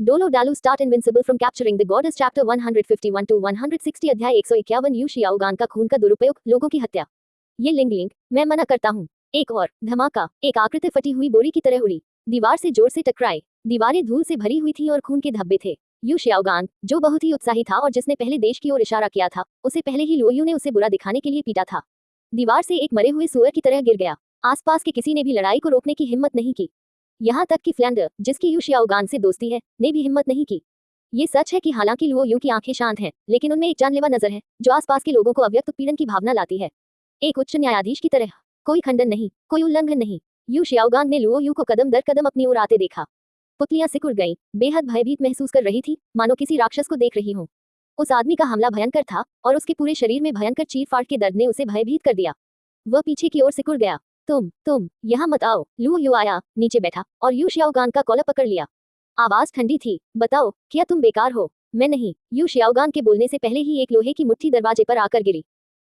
Dolo डालू start invincible from capturing the goddess chapter 151 to 160 अध्याय 151 you शियाओगान का खून का दुरुपयोग, लोगों की हत्या। ये लिंग मैं मना करता हूँ। एक और धमाका, एक आकृति फटी हुई बोरी की तरह उड़ी, दीवार से जोर से टकराई। दीवारें धूल से भरी हुई थी और खून के धब्बे थे। यू शियाओगान, जो बहुत ही उत्साही था और जिसने पहले देश की ओर इशारा किया था, उसे पहले ही लुओयू ने उसे बुरा दिखाने के लिए पीटा था, दीवार से एक मरे हुए सूअर की तरह गिर गया। आसपास के किसी ने भी लड़ाई को रोकने की हिम्मत नहीं की। यहाँ तक कि फ्लैंडर, जिसकी यू शियाओगान से दोस्ती है, ने भी हिम्मत नहीं की। ये सच है कि हालांकि लुओयू की आंखें शांत हैं, लेकिन उनमें एक जानलेवा नजर है जो आसपास के लोगों को अव्यक्त उत्पीड़न की भावना लाती है। एक उच्च न्यायाधीश की तरह। कोई खंडन नहीं, कोई उल्लंघन नहीं। यू शियाओगान ने लुओयू को कदम दर कदम अपनी ओर आते देखा। पुतलियां सिकुड़ गईं, बेहद भयभीत महसूस कर रही थी, मानो किसी राक्षस को देख रही हो। उस आदमी का हमला भयंकर था और उसके पूरे शरीर में भयंकर चीर-फाड़ के दर्द ने उसे भयभीत कर दिया। वह पीछे की ओर सिकुड़ गया। तुम यहाँ मत आओ। लुओयू आया, नीचे बैठा और यू शियाओगान का कॉलर पकड़ लिया। आवाज ठंडी थी। बताओ, क्या तुम बेकार हो? मैं नहीं। यू शियाओगान के बोलने से पहले ही एक लोहे की मुट्ठी दरवाजे पर आकर गिरी।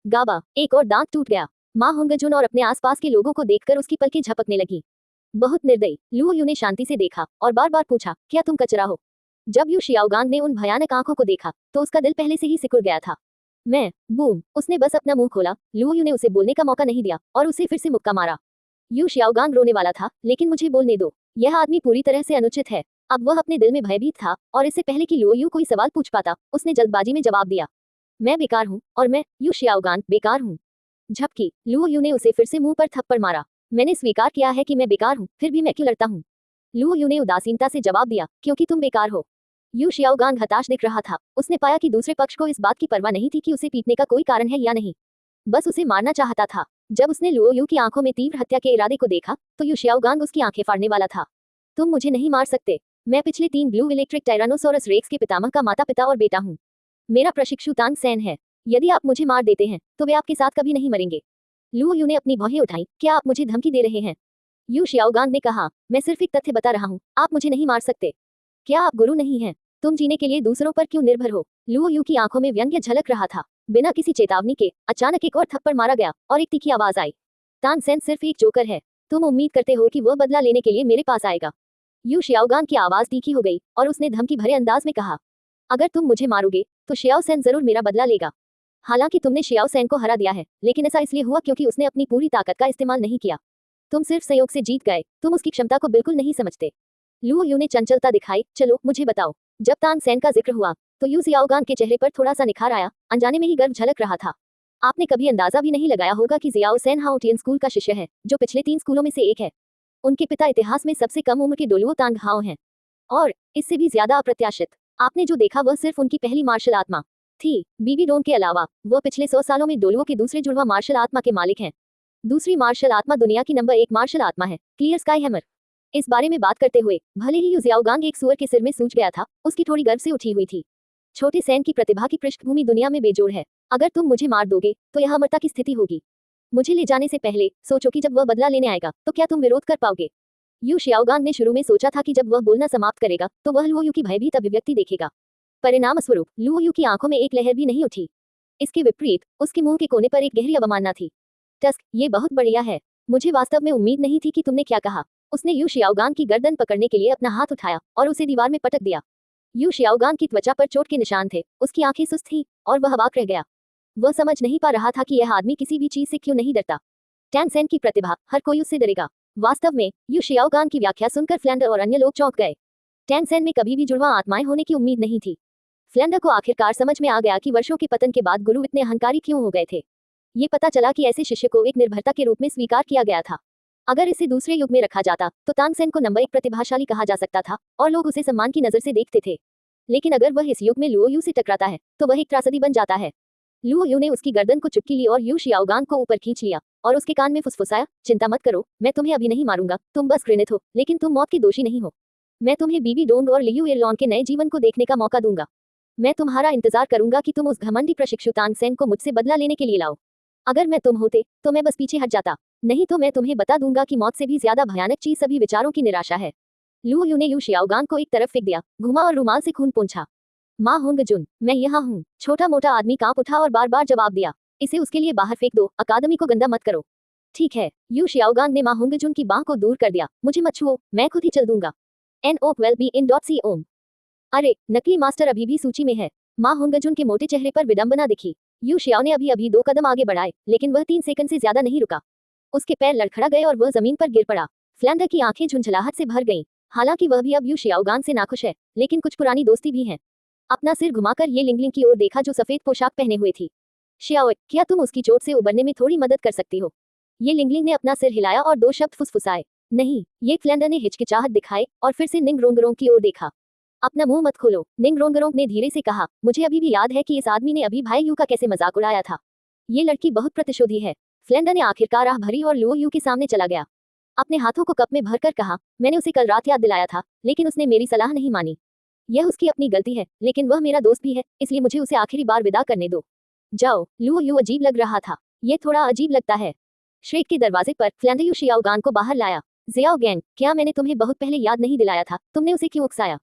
गाबा, एक और दांत टूट गया। माँ हुंगजुन और अपने आसपास के लोगों को देखकर उसकी पलकें झपकने लगी। बहुत निर्दयी। लुओयू ने शांति से देखा और बार बार पूछा, क्या तुम कचरा हो? जब यू शियाओगान ने उन भयानक आंखों को देखा तो उसका दिल पहले से ही सिकुड़ गया था। मैं बूम। उसने बस अपना मुंह खोला। लुओयू ने उसे बोलने का मौका नहीं दिया और उसे फिर से मुक्का मारा। यू शियाओगान रोने वाला था, लेकिन मुझे बोलने दो। यह आदमी पूरी तरह से अनुचित है। अब वह अपने दिल में भयभीत था और इससे पहले कि लुओयू कोई सवाल पूछ पाता, उसने जल्दबाजी में जवाब दिया, मैं बेकार हूँ और मैं, यू शियाओगान, बेकार हूँ। झपकी। लुओयू ने उसे फिर से मुंह पर थप्पड़ मारा। मैंने स्वीकार किया है कि मैं बेकार हूँ, फिर भी मैं क्यों लड़ता हूँ? लुओयू ने उदासीनता से जवाब दिया, क्योंकि तुम बेकार हो। यू शियाओगान हताश दिख रहा था। उसने पाया कि दूसरे पक्ष को इस बात की परवाह नहीं थी कि उसे पीटने का कोई कारण है या नहीं, बस उसे मारना चाहता था। जब उसने लुओयू की आंखों में तीव्र हत्या के इरादे को देखा तो यू शियाओगान उसकी आंखें फाड़ने वाला था। तुम मुझे नहीं मार सकते। मैं पिछले 3 ब्लू इलेक्ट्रिक टायरानोसोरस रेक्स के पितामह का माता पिता और बेटा हूँ। मेरा प्रशिक्षु तांग सैन है। यदि आप मुझे मार देते हैं तो वे आपके साथ कभी नहीं मरेंगे। लुओयू ने अपनी भौहें उठाई। क्या आप मुझे धमकी दे रहे हैं? यू शियाओगान ने कहा, मैं सिर्फ एक तथ्य बता रहा हूँ, आप मुझे नहीं मार सकते। क्या आप गुरु नहीं हैं? तुम जीने के लिए दूसरों पर क्यों निर्भर हो? लुओयू की आंखों में व्यंग्य झलक रहा था। बिना किसी चेतावनी के अचानक एक और थप्पड़ मारा गया और एक तीखी आवाज आई, तांग सैन सिर्फ एक जोकर है। तुम उम्मीद करते हो कि वह बदला लेने के लिए मेरे पास आएगा? यू शियाओगान की आवाज तीखी हो गई और उसने धमकी भरे अंदाज में कहा, अगर तुम मुझे मारोगे तो शियाओ सैन जरूर मेरा बदला लेगा। हालांकि तुमने शियाओ सैन को हरा दिया है, लेकिन ऐसा इसलिए हुआ क्योंकि उसने अपनी पूरी ताकत का इस्तेमाल नहीं किया। तुम सिर्फ संयोग से जीत गए। तुम उसकी क्षमता को बिल्कुल नहीं समझते। लुओयू ने चंचलता दिखाई। चलो मुझे बताओ। जब तांग सैन का जिक्र हुआ तो यू शियाओगान के चेहरे पर थोड़ा सा निखार आया। अनजाने में ही गर्व झलक रहा था। आपने कभी अंदाजा भी नहीं लगाया होगा कि जियाओ सैन हाओटियन स्कूल का शिष्य है, जो पिछले 3 स्कूलों में से एक है। उनके पिता इतिहास में सबसे कम उम्र के डोलुओ तांग हाओ हैं, और इससे भी ज्यादा अप्रत्याशित। आपने जो देखा वह सिर्फ उनकी पहली मार्शल आत्मा थी। बीबी डोंग के अलावा वह पिछले 100 सालों में डोलुओ के दूसरे जुड़वा मार्शल आत्मा के मालिक हैं। दूसरी मार्शल आत्मा दुनिया की नंबर 1 मार्शल आत्मा है, क्लियर स्काई हैमर। इस बारे में बात करते हुए, भले ही यू शियाओगान एक सुअर के सिर में सूज गया था, उसकी थोड़ी गर्व से उठी हुई थी। छोटे सैन की प्रतिभा की पृष्ठभूमि दुनिया में बेजोड़ है। अगर तुम मुझे मार दोगे तो यह अमरता की स्थिति होगी। मुझे ले जाने से पहले सोचो कि जब वह बदला लेने आएगा तो क्या तुम विरोध कर पाओगे? यू शियाओगान ने शुरू में सोचा था कि जब वह बोलना समाप्त करेगा तो वह लुओयू की भयभीत अभिव्यक्ति देखेगा। परिणाम स्वरूप लुओयू की आंखों में एक लहर भी नहीं उठी। इसके विपरीत उसके मुंह के कोने पर एक गहरी अवमानना थी। टस्क, ये बहुत बढ़िया है। मुझे वास्तव में उम्मीद नहीं थी कि तुमने क्या कहा। उसने यू शियाओगान की गर्दन पकड़ने के लिए अपना हाथ उठाया और उसे दीवार में पटक दिया। यू शियाओगान की त्वचा पर चोट के निशान थे। उसकी आंखें सुस्त थीं और वह अवाक रह गया। वह समझ नहीं पा रहा था कि यह आदमी किसी भी चीज से क्यों नहीं डरता। टैंग सैन की प्रतिभा, हर कोई उससे डरेगा। वास्तव में यू शियाओगान की व्याख्या सुनकर फ्लैंडर और अन्य लोग चौंक गए। टैंग सैन में कभी भी जुड़वा आत्माएं होने की उम्मीद नहीं थी। फ्लैंडर को आखिरकार समझ में आ गया कि वर्षों के पतन के बाद गुरु इतने अहंकारी क्यों हो गए थे। ये पता चला कि ऐसे शिष्य को एक निर्भरता के रूप में स्वीकार किया गया था। अगर इसे दूसरे युग में रखा जाता तो तांग सैन को नंबर 1 प्रतिभाशाली कहा जा सकता था और लोग उसे सम्मान की नजर से देखते थे। लेकिन अगर वह इस युग में लुओयू से टकराता है तो वह एक त्रासदी बन जाता है। लुओयू ने उसकी गर्दन को चुपकी ली और यू शियाओगान को ऊपर खींच लिया और उसके कान में फुसफुसाया, चिंता मत करो, मैं तुम्हें अभी नहीं मारूंगा। तुम बस घृणित हो, लेकिन तुम मौत के दोषी नहीं हो। मैं तुम्हें बीबी डोंग और लियू एरलॉन के नए जीवन को देखने का मौका दूंगा। मैं तुम्हारा इंतजार करूंगा कि तुम उस घमंडी प्रशिक्षु तांग सैन को मुझसे बदला लेने के लिए लाओ। अगर मैं तुम होते तो मैं बस पीछे हट जाता, नहीं तो मैं तुम्हें बता दूंगा कि मौत से भी ज्यादा भयानक चीज सभी विचारों की निराशा है। लुओयू ने यू शियाओगान को एक तरफ फेंक दिया, घुमा और रुमाल से खून पोंछा। माँ हुंगजुन, मैं यहाँ हूँ। छोटा मोटा आदमी कांप उठा और बार बार जवाब दिया, इसे उसके लिए बाहर फेंक दो, अकादमी को गंदा मत करो। ठीक है। यू शियाओगान ने माँ हुंगजुन की बांह को दूर कर दिया। मुझे मत छुओ, मैं खुद ही चल दूंगा। NO12B in.C ओम। अरे, नकली मास्टर अभी भी सूची में है। माँ होंगजुन के मोटे चेहरे पर विडंबना दिखी। यू शियाओ ने अभी अभी 2 कदम आगे बढ़ाए, लेकिन वह 3 सेकंड से ज्यादा नहीं रुका। उसके पैर लड़खड़ा गए और वह जमीन पर गिर पड़ा। फ्लैंडर की आंखें झुंझलाहट से भर गईं। हालांकि वह भी अब यू शियाओगान से नाखुश है, लेकिन कुछ पुरानी दोस्ती भी है। अपना सिर घुमाकर ये लिंगलिंग की ओर देखा जो सफेद पोशाक पहने हुए थी। शियाओ, क्या तुम उसकी चोट से उबरने में थोड़ी मदद कर सकती हो? ये लिंगलिंग ने अपना सिर हिलाया और 2 शब्द फुसफुसाए। नहीं, ये फ्लैंडर ने हिचकिचाहट दिखाई और फिर से निंग रोंगरोंग की ओर देखा। अपना मुंह मत खोलो, निंग रोंगरोंग ने धीरे से कहा। मुझे अभी भी याद है कि इस आदमी ने अभी भाई यू का कैसे मजाक उड़ाया था। ये लड़की बहुत प्रतिशोधी है। फ्लैंडर ने आखिरकार राह भरी और लुओ यू के सामने चला गया। अपने हाथों को कप में भरकर कहा, मैंने उसे कल रात याद दिलाया था, लेकिन उसने मेरी सलाह नहीं मानी। यह उसकी अपनी गलती है, लेकिन वह मेरा दोस्त भी है, इसलिए मुझे उसे आखिरी बार विदा करने दो। जाओ। लुओ यू अजीब लग रहा था। यह थोड़ा अजीब लगता है। श्रेक के दरवाजे पर फ्लैंडर यू शियाओगान को बाहर लाया। जियाओ गैंग, क्या मैंने तुम्हें बहुत पहले याद नहीं दिलाया था? तुमने उसे क्यों उकसाया?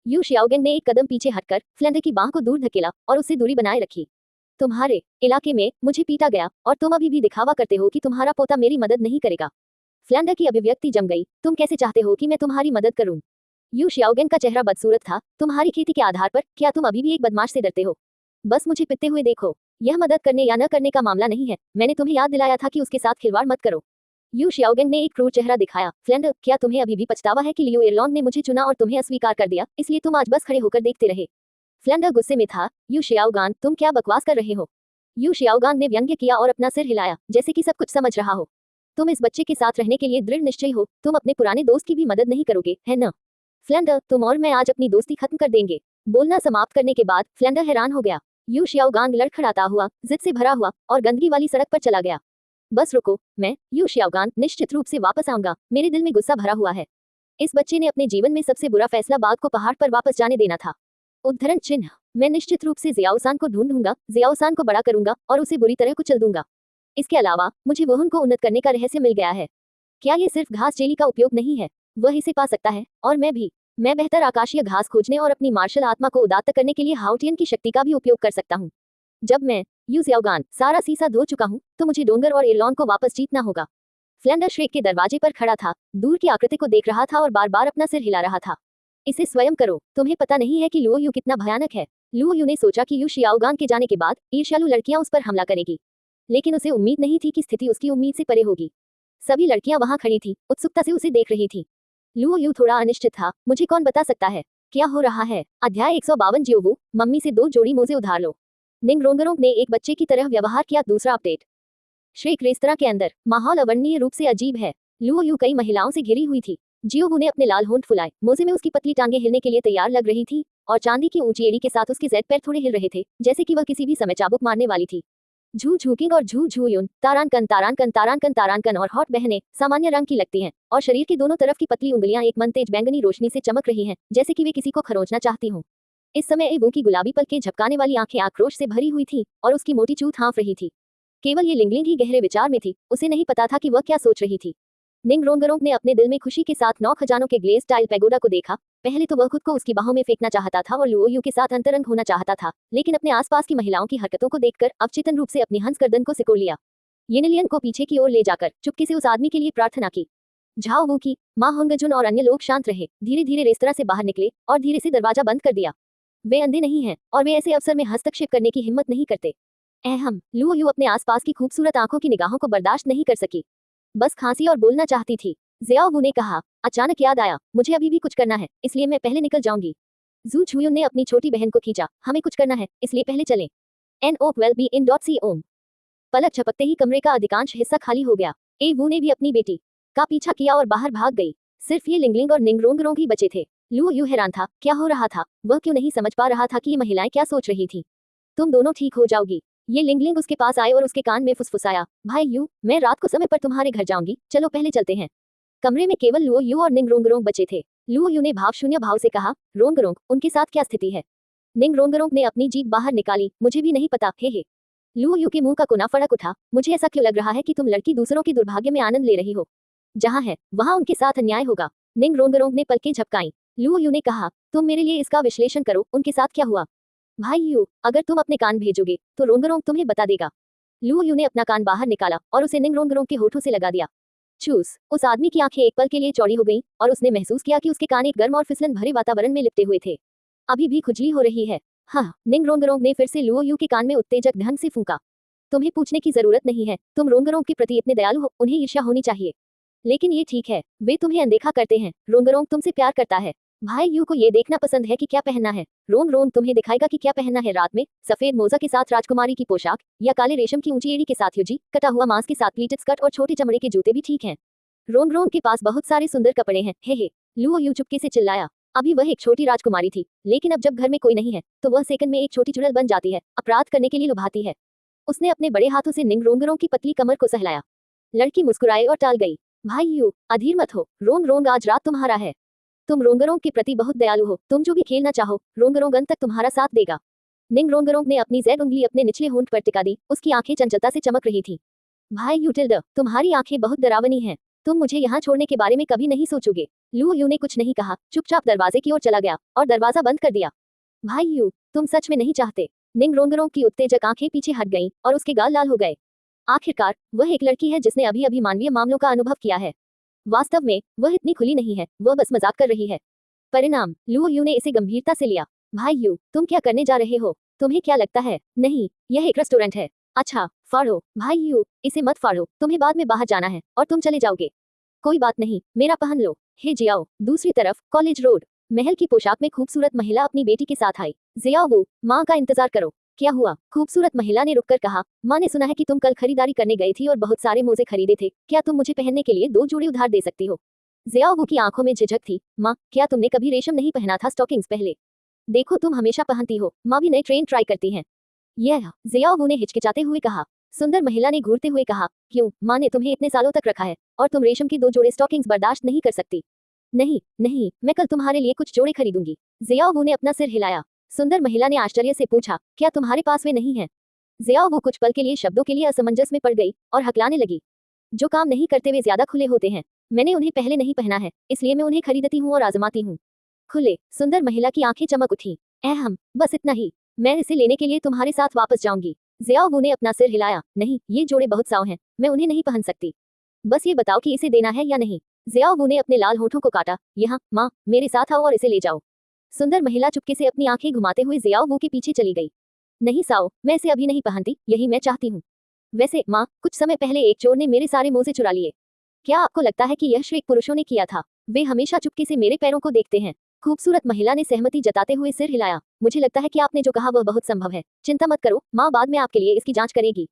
यू शियाओगेंग ने एक कदम पीछे हटकर फ्लैंडर की बाह को दूर धकेला और उससे दूरी बनाए रखी। तुम्हारे इलाके में मुझे पीटा गया और तुम अभी भी दिखावा करते हो कि तुम्हारा पोता मेरी मदद नहीं करेगा। फ्लैंडर की अभिव्यक्ति जम गई। तुम कैसे चाहते हो कि मैं तुम्हारी मदद करूं? यू शियाओगेंग का चेहरा बदसूरत था। तुम्हारी खेती के आधार पर क्या तुम अभी भी एक बदमाश से डरते हो? बस मुझे पिटते हुए देखो। यह मदद करने या न करने का मामला नहीं है। मैंने तुम्हें याद दिलाया था कि उसके साथ खिलवाड़ मत करो। यू शियाओगेंग ने एक क्रूर चेहरा दिखाया। फ्लैंडर, क्या तुम्हें अभी भी पछतावा है कि लियो एरलॉन्ग ने मुझे चुना और तुम्हें अस्वीकार कर दिया, इसलिए तुम आज बस खड़े होकर देखते रहे? फ्लैंडर गुस्से में था। यू शियाओगान, तुम क्या बकवास कर रहे हो? यू शियाओगान ने व्यंग्य किया और अपना सिर हिलाया, जैसे कि सब कुछ समझ रहा हो। तुम इस बच्चे के साथ रहने के लिए दृढ़ निश्चय हो। तुम अपने पुराने दोस्त की भी मदद नहीं करोगे, है न? फ्लैंडर, तुम और मैं आज अपनी दोस्ती खत्म कर देंगे। बोलना समाप्त करने के बाद फ्लैंडर हैरान हो गया। यू शियाओगान लड़खड़ाता हुआ, जिद से भरा हुआ और गंदगी वाली सड़क पर चला गया। बस रुको, मैं यू शियाओगान निश्चित रूप से वापस आऊंगा। मेरे दिल में गुस्सा भरा हुआ है। इस बच्चे ने अपने जीवन में सबसे बुरा फैसला बाघ को पहाड़ पर वापस जाने देना था। उद्धरण चिन्ह, मैं निश्चित रूप से जियाओसान को ढूंढूंगा, जियाओसान को बड़ा करूंगा और उसे बुरी तरह कुचल दूंगा। इसके अलावा मुझे वोहन को उन्नत करने का रहस्य मिल गया है। क्या ये सिर्फ घास जेली का उपयोग नहीं है? वह इसे पा सकता है और मैं भी। मैं बेहतर आकाशीय घास खोजने और अपनी मार्शल आत्मा को उदात्त करने के लिए हाउटियन की शक्ति का भी उपयोग कर सकता हूँ। जब मैं यू जियाओगान सारा सीसा धो चुका हूँ, तो मुझे डोंगर और एरलॉन को वापस जीतना होगा। फ्लैंडर श्रेक के दरवाजे पर खड़ा था, दूर की आकृति को देख रहा था और बार बार अपना सिर हिला रहा था। इसे स्वयं करो। तुम्हें पता नहीं है कि लुओ यू कितना भयानक है। लुओ यू ने सोचा कि यू शियाओगान के जाने के बाद ईर्ष्यालु लड़कियां उस पर हमला करेगी, लेकिन उसे उम्मीद नहीं थी कि स्थिति उसकी उम्मीद से परे होगी। सभी लड़कियां वहां खड़ी थी, उत्सुकता से उसे देख रही थी। लुओ यू थोड़ा अनिश्चित था। मुझे कौन बता सकता है क्या हो रहा है? अध्याय 152 जियोवू, मम्मी से 2 जोड़ी मोजे उधार लो। निंग रोंगरोंग ने एक बच्चे की तरह व्यवहार किया। दूसरा अपडेट। श्रेक रेस्तरां के अंदर माहौल अवर्णनीय रूप से अजीब है। लुओ यू कई महिलाओं से घिरी हुई थी। जियोवू ने अपने लाल होंठ फुलाए, मोजे में उसकी पतली टांगे हिलने के लिए तैयार लग रही थी और चांदी की ऊंची एड़ी के साथ उसके जेड पैर थोड़े हिल रहे थे, जैसे कि वह किसी भी समय चाबुक मारने वाली थी। झू झूकिंग और झू झूयुन, तारानकन तारानकन तारानकन तारानकन और हॉट बहनें सामान्य रंग की लगती हैं और शरीर के दोनों तरफ की पतली उंगलियां एक मन तेज बैंगनी रोशनी से चमक रही हैं, जैसे कि वे किसी को खरोंचना चाहती हों। इस समय एवो की गुलाबी पलकें झपकाने वाली आंखें आक्रोश से भरी हुई थी और उसकी मोटी चूत हाँफ रही थी। केवल ये लिंगलिंग ही गहरे विचार में थी। उसे नहीं पता था कि वह क्या सोच रही थी। निंग रोंगरोंग ने अपने दिल में खुशी के साथ 9 खजानों के ग्लेज टाइल पैगोडा को देखा। पहले तो वह खुद को उसकी बाहों में फेंकना चाहता था और लुओ यू के साथ अंतरंग होना चाहता था, लेकिन अपने आसपास की महिलाओं की हरकतों को देखकर अवचेतन रूप से अपनी हंस गर्दन को सिकोड़ लिया। येनेलियन को पीछे की ओर ले जाकर चुपके से उस आदमी के लिए प्रार्थना की। झाओ वू की, माँ होंगजुन और अन्य लोग शांत रहे, धीरे धीरे रेस्तरां से बाहर निकले और धीरे से दरवाजा बंद कर दिया। वे अंधे नहीं हैं और वे ऐसे अवसर में हस्तक्षेप करने की हिम्मत नहीं करते। अहम लुओ यू अपने आसपास की खूबसूरत आंखों की निगाहों को बर्दाश्त नहीं कर सकी। बस खांसी और बोलना चाहती थी। जियाओ वू ने कहा, अचानक याद आया, मुझे अभी भी कुछ करना है, इसलिए मैं पहले निकल जाऊंगी। जू छुयुन ने अपनी छोटी बहन को खींचा। हमें कुछ करना है, इसलिए पहले चलें। NO12BIN.com। पलक झपकते ही कमरे का अधिकांश हिस्सा खाली हो गया। ए वू ने भी अपनी बेटी का पीछा किया और बाहर भाग गई। सिर्फ ये लिंगलिंग और निंगरोंगरोंग ही बचे थे। लुओ यू हैरान था, क्या हो रहा था? वह क्यों नहीं समझ पा रहा था कि ये महिलाएं क्या सोच रही थी। तुम दोनों ठीक हो जाओगी। ये लिंगलिंग उसके पास आए और उसके कान में फुसफुसाया, भाई यू, मैं रात को समय पर तुम्हारे घर जाऊंगी, चलो पहले चलते हैं। कमरे में केवल लुओ यू और निंग रोंगरोंग बचे थे। लुओ यू ने भावशून्य भाव से कहा, रोंगरोंग, उनके साथ क्या स्थिति है? निंग रोंगरोंग ने अपनी जीभ बाहर निकाली, मुझे भी नहीं पता, हे। लुओ यू के मुंह का कोना फड़क उठा। मुझे ऐसा क्यों लग रहा है कि तुम लड़की दूसरों के दुर्भाग्य में आनंद ले रही हो? जहां है वहां उनके साथ अन्याय होगा। निंग रोंगरोंग ने पलकें झपकाई। लुओ यू ने कहा, तुम मेरे लिए इसका विश्लेषण करो, उनके साथ क्या हुआ? भाई यू, अगर तुम अपने कान भेजोगे तो रोंगरोंग तुम्हें बता देगा। लुओ यू ने अपना कान बाहर निकाला और उसे निंग रोंगरोंग के होठों से लगा दिया। चूस। उस आदमी की आंखें एक पल के लिए चौड़ी हो गईं और उसने महसूस किया कि उसके कान एक गर्म और फिसलन भरे वातावरण में लिपटे हुए थे। अभी भी खुजली हो रही है। हाँ, निंग रोंगरोंग ने फिर से लुओ यू के कान में उत्तेजक ढंग से फूंका। तुम्हें पूछने की जरूरत नहीं है, तुम रोंगरोंग के प्रति इतने दयालु हो, उन्हें ईर्ष्या होनी चाहिए। लेकिन ये ठीक है, वे तुम्हें अनदेखा करते हैं। रोंगरोंग तुमसे प्यार करता है। भाई यू को ये देखना पसंद है कि क्या पहनना है। रोंग रोंग तुम्हें दिखाएगा कि क्या पहनना है। रात में सफेद मोजा के साथ राजकुमारी की पोशाक या काले रेशम की ऊंची एड़ी के साथ युजी, कटा हुआ मांस के साथ प्लीटेड स्कर्ट और छोटे चमड़े के जूते भी ठीक हैं। रोंग रोंग के पास बहुत सारे सुंदर कपड़े हैं। हे लुओ यू चुपके से चिल्लाया। अभी वह एक छोटी राजकुमारी थी, लेकिन अब जब घर में कोई नहीं है तो वह सेकंड में एक छोटी चुड़ैल बन जाती है, अपराध करने के लिए लुभाती है। उसने अपने बड़े हाथों से निंग रोंगरों की पतली कमर को सहलाया। लड़की मुस्कुराए और टाल गई। भाई यू, अधीर मत हो, रोंग रोंग आज रात तुम्हारा है। तुम रोंगरोंग के प्रति बहुत दयालु हो, तुम जो भी खेलना चाहो रोंगरोंग अंत तक तुम्हारा साथ देगा। निंग रोंगरोंग ने अपनी ज़ेड उंगली अपने निचले होंठ पर टिका दी, उसकी आंखें चंचलता से चमक रही थी। भाई यूटिल्ड, तुम्हारी आंखें बहुत डरावनी हैं। तुम मुझे यहाँ छोड़ने के बारे में कभी नहीं सोचोगे। लू यू ने कुछ नहीं कहा, चुपचाप दरवाजे की ओर चला गया और दरवाजा बंद कर दिया। भाई यू, तुम सच में नहीं चाहते। निंग रोंगरोंग की उत्तेजक आंखें पीछे हट गईं और उसके गाल लाल हो गए। आखिरकार वह एक लड़की है जिसने अभी अभी मानवीय मामलों का अनुभव किया है। वास्तव में वह इतनी खुली नहीं है, वह बस मजाक कर रही है। परिणाम, लुओ यू ने इसे गंभीरता से लिया। भाई यू, तुम क्या करने जा रहे हो? तुम्हें क्या लगता है? नहीं, यह एक रेस्टोरेंट है। अच्छा, फाड़ो। भाई यू, इसे मत फाड़ो, तुम्हें बाद में बाहर जाना है और तुम चले जाओगे। कोई बात नहीं, मेरा पहन लो। हे जियाओ। दूसरी तरफ कॉलेज रोड, महल की पोशाक में खूबसूरत महिला अपनी बेटी के साथ आई। जियाओ वो, माँ का इंतजार करो। क्या हुआ? खूबसूरत महिला ने रुककर कहा। माँ ने सुना है कि तुम कल खरीदारी करने गई थी और बहुत सारे मोजे खरीदे थे, क्या तुम मुझे पहनने के लिए 2 जोड़े उधार दे सकती हो? जियाओ की आंखों में झिझक थी। माँ, क्या तुमने कभी रेशम नहीं पहना था स्टॉकिंग्स पहले? देखो तुम हमेशा पहनती हो, माँ भी नए ट्रेन ट्राई करती हैं। यह जियाओ ने हिचकिचाते हुए कहा। सुंदर महिला ने घूरते हुए कहा, क्यों? माँ ने तुम्हें इतने सालों तक रखा है और तुम रेशम की 2 जोड़े स्टॉकिंग्स बर्दाश्त नहीं कर सकती? नहीं नहीं, मैं कल तुम्हारे लिए कुछ जोड़े खरीदूंगी। जियाओ ने अपना सिर हिलाया। सुंदर महिला ने आश्चर्य से पूछा, क्या तुम्हारे पास वे नहीं है? जियाओ कुछ पल के लिए शब्दों के लिए असमंजस में पड़ गई और हकलाने लगी। जो काम नहीं करते वे ज्यादा खुले होते हैं। मैंने उन्हें पहले नहीं पहना है, इसलिए मैं उन्हें खरीदती हूँ और आजमाती हूँ। खुले? सुंदर महिला की आंखें चमक उठी। अहम, बस इतना ही। मैं इसे लेने के लिए तुम्हारे साथ वापस जाऊंगी। जियाओ ने अपना सिर हिलाया। नहीं, ये जोड़े बहुत साव हैं, मैं उन्हें नहीं पहन सकती। बस ये बताओ कि इसे देना है या नहीं। जियाओ ने अपने लाल होठों को काटा। यहाँ, माँ, मेरे साथ आओ और इसे ले जाओ। सुंदर महिला चुपके से अपनी आंखें घुमाते हुए जियाओ के पीछे चली गई। नहीं साओ, मैं इसे अभी नहीं पहनती, यही मैं चाहती हूँ। वैसे माँ, कुछ समय पहले एक चोर ने मेरे सारे मोजे चुरा लिए। क्या आपको लगता है कि यह श्रेक पुरुषों ने किया था? वे हमेशा चुपके से मेरे पैरों को देखते हैं। खूबसूरत महिला ने सहमति जताते हुए सिर हिलाया। मुझे लगता है कि आपने जो कहा वह बहुत संभव है। चिंता मत करो, माँ बाद में आपके लिए इसकी जांच करेगी।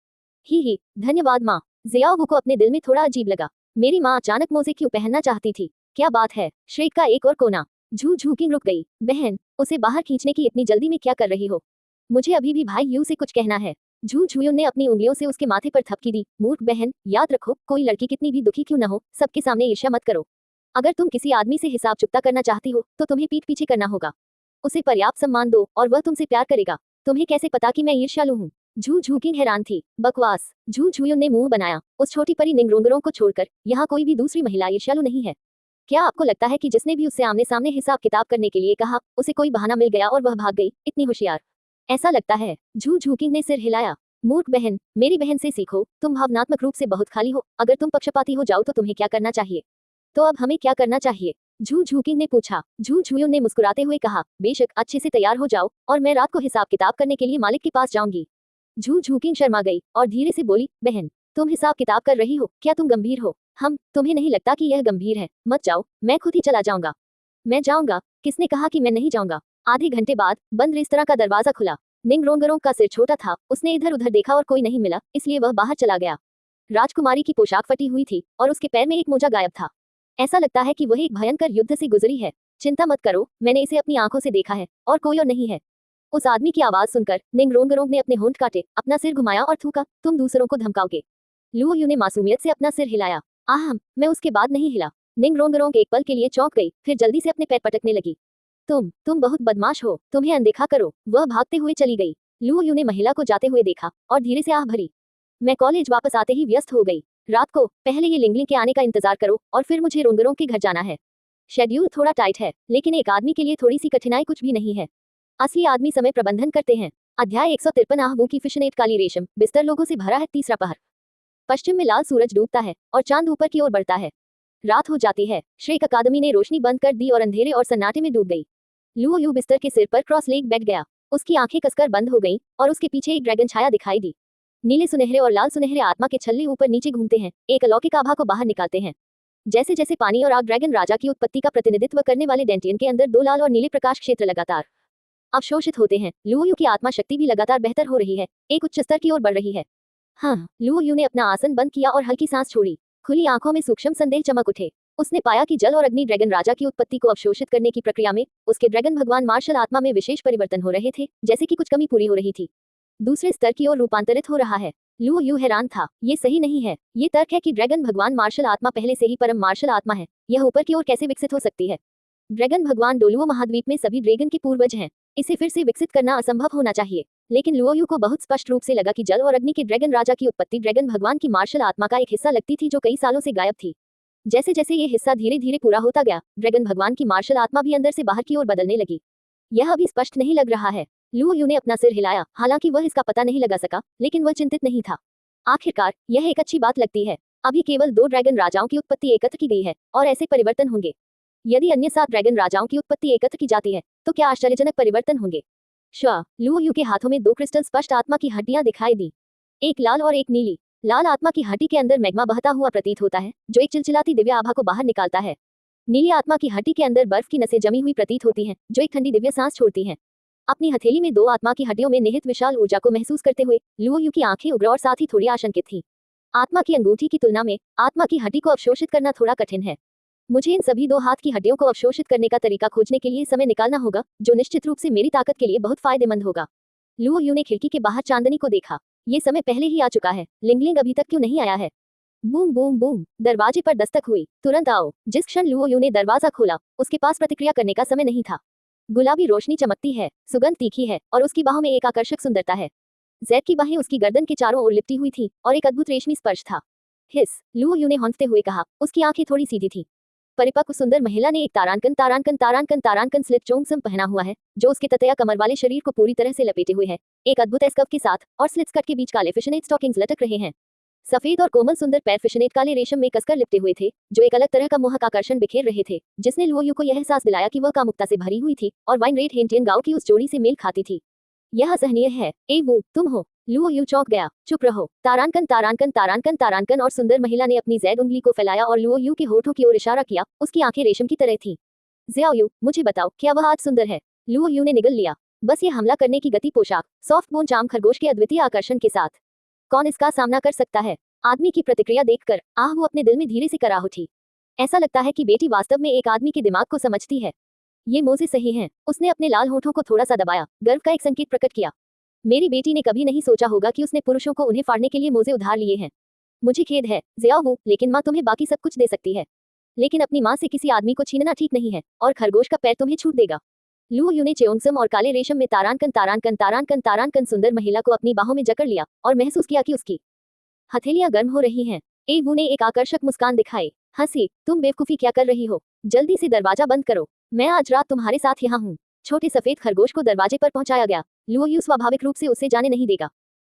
ही, धन्यवाद माँ। जियाओ को अपने दिल में थोड़ा अजीब लगा। मेरी माँ अचानक मोजे क्यों पहनना चाहती थी? क्या बात है? श्रेक का एक और कोना। झू झूकिंग रुक गई। बहन, उसे बाहर खींचने की इतनी जल्दी में क्या कर रही हो? मुझे अभी भी भाई यू से कुछ कहना है। झू झुयुन ने अपनी उंगलियों से उसके माथे पर थपकी दी। मूर्ख बहन, याद रखो, कोई लड़की कितनी भी दुखी क्यों न हो, सबके सामने ईर्ष्या मत करो। अगर तुम किसी आदमी से हिसाब चुकता करना चाहती हो तो तुम्हें पीठ पीछे करना होगा। उसे पर्याप्त सम्मान दो और वह तुमसे प्यार करेगा। तुम्हें कैसे पता कि मैं ईर्ष्यालु हूँ? झू झूकिंग हैरान थी। बकवास। झू झुयुन ने मुंह बनाया। उस छोटी परी निंगरोंगरों को छोड़कर यहाँ कोई भी दूसरी महिला ईर्ष्यालु नहीं है। क्या आपको लगता है कि जिसने भी उससे आमने सामने हिसाब किताब करने के लिए कहा, उसे कोई बहाना मिल गया और वह भाग गई? इतनी होशियार? ऐसा लगता है। झू झूकिंग ने सिर हिलाया। मूर्ख बहन, मेरी बहन से सीखो, तुम भावनात्मक रूप से बहुत खाली हो। अगर तुम पक्षपाती हो जाओ तो तुम्हें क्या करना चाहिए? तो अब हमें क्या करना चाहिए? झू झूकिंग ने पूछा। झू झुयुन ने मुस्कुराते हुए कहा, बेशक, अच्छे से तैयार हो जाओ और मैं रात को हिसाब किताब करने के लिए मालिक के पास जाऊंगी। झू झूकिंग शर्मा गई और धीरे से बोली, बहन, तुम हिसाब किताब कर रही हो? क्या तुम गंभीर हो? तुम्हें नहीं लगता कि यह गंभीर है? मत जाओ, मैं खुद ही चला जाऊंगा। मैं जाऊंगा? किसने कहा कि मैं नहीं जाऊंगा? आधे घंटे बाद बंद रेस्तरां का दरवाजा खुला। निंगरोंगरों का सिर छोटा था, उसने इधर उधर देखा और कोई नहीं मिला, इसलिए वह बाहर चला गया। राजकुमारी की पोशाक फटी हुई थी और उसके पैर में एक मोजा गायब था। ऐसा लगता है कि वह एक भयंकर युद्ध से गुजरी है। चिंता मत करो, मैंने इसे अपनी आंखों से देखा है और कोई और नहीं है। उस आदमी की आवाज सुनकर निंगरोंगरों ने अपने होंठ काटे, अपना सिर घुमाया और थूका, तुम दूसरों को धमकाओगे? लुओ यू ने मासूमियत से अपना सिर हिलाया। मैं उसके बाद नहीं हिला। निंगरोंगरों एक पल के लिए चौंक गई, फिर जल्दी से अपने पैर पटकने लगी। तुम बहुत बदमाश हो, तुम्हें अनदेखा करो। वह भागते हुए चली गई। लुओ यू ने महिला को जाते हुए देखा और धीरे से आह भरी। मैं कॉलेज वापस आते ही व्यस्त हो गई। रात को पहले ये लिंगलिंग के आने का इंतजार करो और फिर मुझे रोंगरों के घर जाना है। शेड्यूल थोड़ा टाइट है, लेकिन एक आदमी के लिए थोड़ी सी कठिनाई कुछ भी नहीं है। असली आदमी समय प्रबंधन करते हैं। अध्याय 153। आहवू की फिशनेट काली रेशम, बिस्तर लोगों से भरा है। तीसरा पहर। पश्चिम में लाल सूरज डूबता है और चांद ऊपर की ओर बढ़ता है। रात हो जाती है। श्रेक अकादमी ने रोशनी बंद कर दी और अंधेरे और सन्नाटे में डूब गई। लुओ यू बिस्तर के सिर पर क्रॉस लेग बैठ गया। उसकी आंखें कसकर बंद हो गईं और उसके पीछे एक ड्रैगन छाया दिखाई दी। नीले सुनहरे और लाल सुनहरे आत्मा के छल्ले ऊपर नीचे घूमते हैं, एक अलौकिक आभा को बाहर निकालते हैं। जैसे जैसे पानी और आग ड्रैगन राजा की उत्पत्ति का प्रतिनिधित्व करने वाले डेंटियन के अंदर दो लाल और नीले प्रकाश क्षेत्र लगातार अवशोषित होते हैं। लुओ यू की आत्मा शक्ति भी लगातार बेहतर हो रही है, एक उच्च स्तर की ओर बढ़ रही है। हाँ, लुओ यू ने अपना आसन बंद किया और हल्की सांस छोड़ी। खुली आंखों में सूक्ष्म संदेह चमक उठे। उसने पाया कि जल और अग्नि ड्रैगन राजा की उत्पत्ति को अवशोषित करने की प्रक्रिया में उसके ड्रैगन भगवान मार्शल आत्मा में विशेष परिवर्तन हो रहे थे, जैसे कि कुछ कमी पूरी हो रही थी, दूसरे स्तर की ओर रूपांतरित हो रहा है। लुओ यू हैरान था। ये सही नहीं है। ये तर्क है कि ड्रैगन भगवान मार्शल आत्मा पहले से ही परम मार्शल आत्मा है, यह ऊपर की ओर कैसे विकसित हो सकती है? ड्रैगन भगवान डोलुओ महाद्वीप में सभी ड्रैगन के पूर्वज हैं, इसे फिर से विकसित करना असंभव होना चाहिए। लेकिन लुओ यू को बहुत स्पष्ट रूप से लगा कि जल और अग्नि के ड्रैगन राजा की उत्पत्ति ड्रैगन भगवान की मार्शल आत्मा का एक हिस्सा लगती थी जो कई सालों से गायब थी। जैसे जैसे ये हिस्सा धीरे धीरे पूरा होता गया, ड्रैगन भगवान की मार्शल आत्मा भी अंदर से बाहर की ओर बदलने लगी। यह अभी स्पष्ट नहीं लग रहा है। लुओ यू ने अपना सिर हिलाया, हालांकि वह इसका पता नहीं लगा सका, लेकिन वह चिंतित नहीं था। आखिरकार यह एक अच्छी बात लगती है। अभी केवल 2 ड्रैगन राजाओं की उत्पत्ति एकत्र की गई है और ऐसे परिवर्तन होंगे। यदि अन्य 7 ड्रैगन राजाओं की उत्पत्ति एकत्र की जाती है तो क्या आश्चर्यजनक परिवर्तन होंगे। लुओ यू के हाथों में 2 क्रिस्टल स्पष्ट आत्मा की हड्डियां दिखाई दी, एक लाल और एक नीली। लाल आत्मा की हड्डी के अंदर मैग्मा बहता हुआ प्रतीत होता है, जो एक चिलचिलाती दिव्य आभा को बाहर निकालता है। नीली आत्मा की हड्डी के अंदर बर्फ की नसें जमी हुई प्रतीत होती हैं, जो एक ठंडी दिव्य सांस छोड़ती हैं। अपनी हथेली में 2 आत्मा की हड्डियों में निहित विशाल ऊर्जा को महसूस करते हुए लुओ यू की आंखें उग्र और साथ ही थोड़ी आशंकित थीं। आत्मा की अंगूठी की तुलना में आत्मा की हड्डी को अवशोषित करना थोड़ा कठिन है। मुझे इन सभी 2 हाथ की हड्डियों को अवशोषित करने का तरीका खोजने के लिए समय निकालना होगा, जो निश्चित रूप से मेरी ताकत के लिए बहुत फायदेमंद होगा। लुओ यू ने खिड़की के बाहर चांदनी को देखा। ये समय पहले ही आ चुका है, लिंगलिंग अभी तक क्यों नहीं आया है? बूम बूम बूम, दरवाजे पर दस्तक हुई। तुरंत आओ। जिस क्षण लुओ यू ने दरवाजा खोला, उसके पास प्रतिक्रिया करने का समय नहीं था। गुलाबी रोशनी चमकती है, सुगंध तीखी है और उसकी बाहों में एक आकर्षक सुंदरता है। जैद की बाहें उसकी गर्दन के चारों ओर लिपटी हुई थी और एक अद्भुत रेशमी स्पर्श था। हिस, लुओ यू ने हौंकते हुए कहा। उसकी आंखें थोड़ी सीधी थी। परिपक्व सुंदर महिला ने एक तारांकन तारांकन तारांकन तारांकन स्लिट चोंगसम पहना हुआ है, जो उसके ततया कमर वाले शरीर को पूरी तरह से लपेटे हुए है, एक अद्भुत एस्कर्फ के साथ, और स्लिट्स कट के बीच काले फिशनेट स्टॉकिंग्स लटक रहे हैं। सफेद और कोमल सुंदर पैर फिशनेट काले रेशम में कसकर लिपटे हुए थे, जो एक अलग तरह का मोहक आकर्षण बिखेर रहे थे, जिसने लुओ यू को यह एहसास दिलाया कि वह कामुकता से भरी हुई थी और वाइन रेड हेंटियन गांव की उस जोड़ी से मेल खाती थी। यह असहनीय है। ए वो, तुम हो? लुओ यू चौंक गया। चुप रहो। तारांकन तारांकन तारांकन तारांकन। और सुंदर महिला ने अपनी जैद उंगली को फैलाया और लुओ यू के होठों की ओर इशारा किया। उसकी आंखें रेशम की तरह थीं। ज़ियाओ यू, मुझे बताओ, क्या वह आज सुंदर है? लुओ यू ने निगल लिया। बस ये हमला करने की गति, पोशाक, सॉफ्ट बोन चाम खरगोश के अद्वितीय आकर्षण के साथ। कौन इसका सामना कर सकता है? आदमी की प्रतिक्रिया देखकर आह वो अपने दिल में धीरे से कराह उठी। ऐसा लगता है कि बेटी वास्तव में एक आदमी के दिमाग को समझती है। ये मोज़े सही हैं। उसने अपने लाल होठों को थोड़ा सा दबाया, गर्व का एक संकेत प्रकट किया। मेरी बेटी ने कभी नहीं सोचा होगा कि उसने पुरुषों को उन्हें फाड़ने के लिए मोज़े उधार लिए हैं। मुझे खेद है ज़ियाओ, लेकिन माँ तुम्हें बाकी सब कुछ दे सकती है, लेकिन अपनी माँ से किसी आदमी को छीनना ठीक नहीं है, और खरगोश का पैर तुम्हें छूट देगा। लुओ यू ने चेओंगसम और काले रेशम में तारांकन तारांकन तारांकन तारांकन सुंदर महिला को अपनी बाहों में जकड़ लिया और महसूस किया कि उसकी हथेलियां गर्म हो रही हैं। ए वू ने एक आकर्षक मुस्कान दिखाई। हंसी, तुम बेवकूफी क्या कर रही हो? जल्दी से दरवाजा बंद करो, मैं आज रात तुम्हारे साथ यहाँ हूँ। छोटे सफेद खरगोश को दरवाजे पर पहुंचाया गया। लुओ यू स्वाभाविक रूप से उसे जाने नहीं देगा।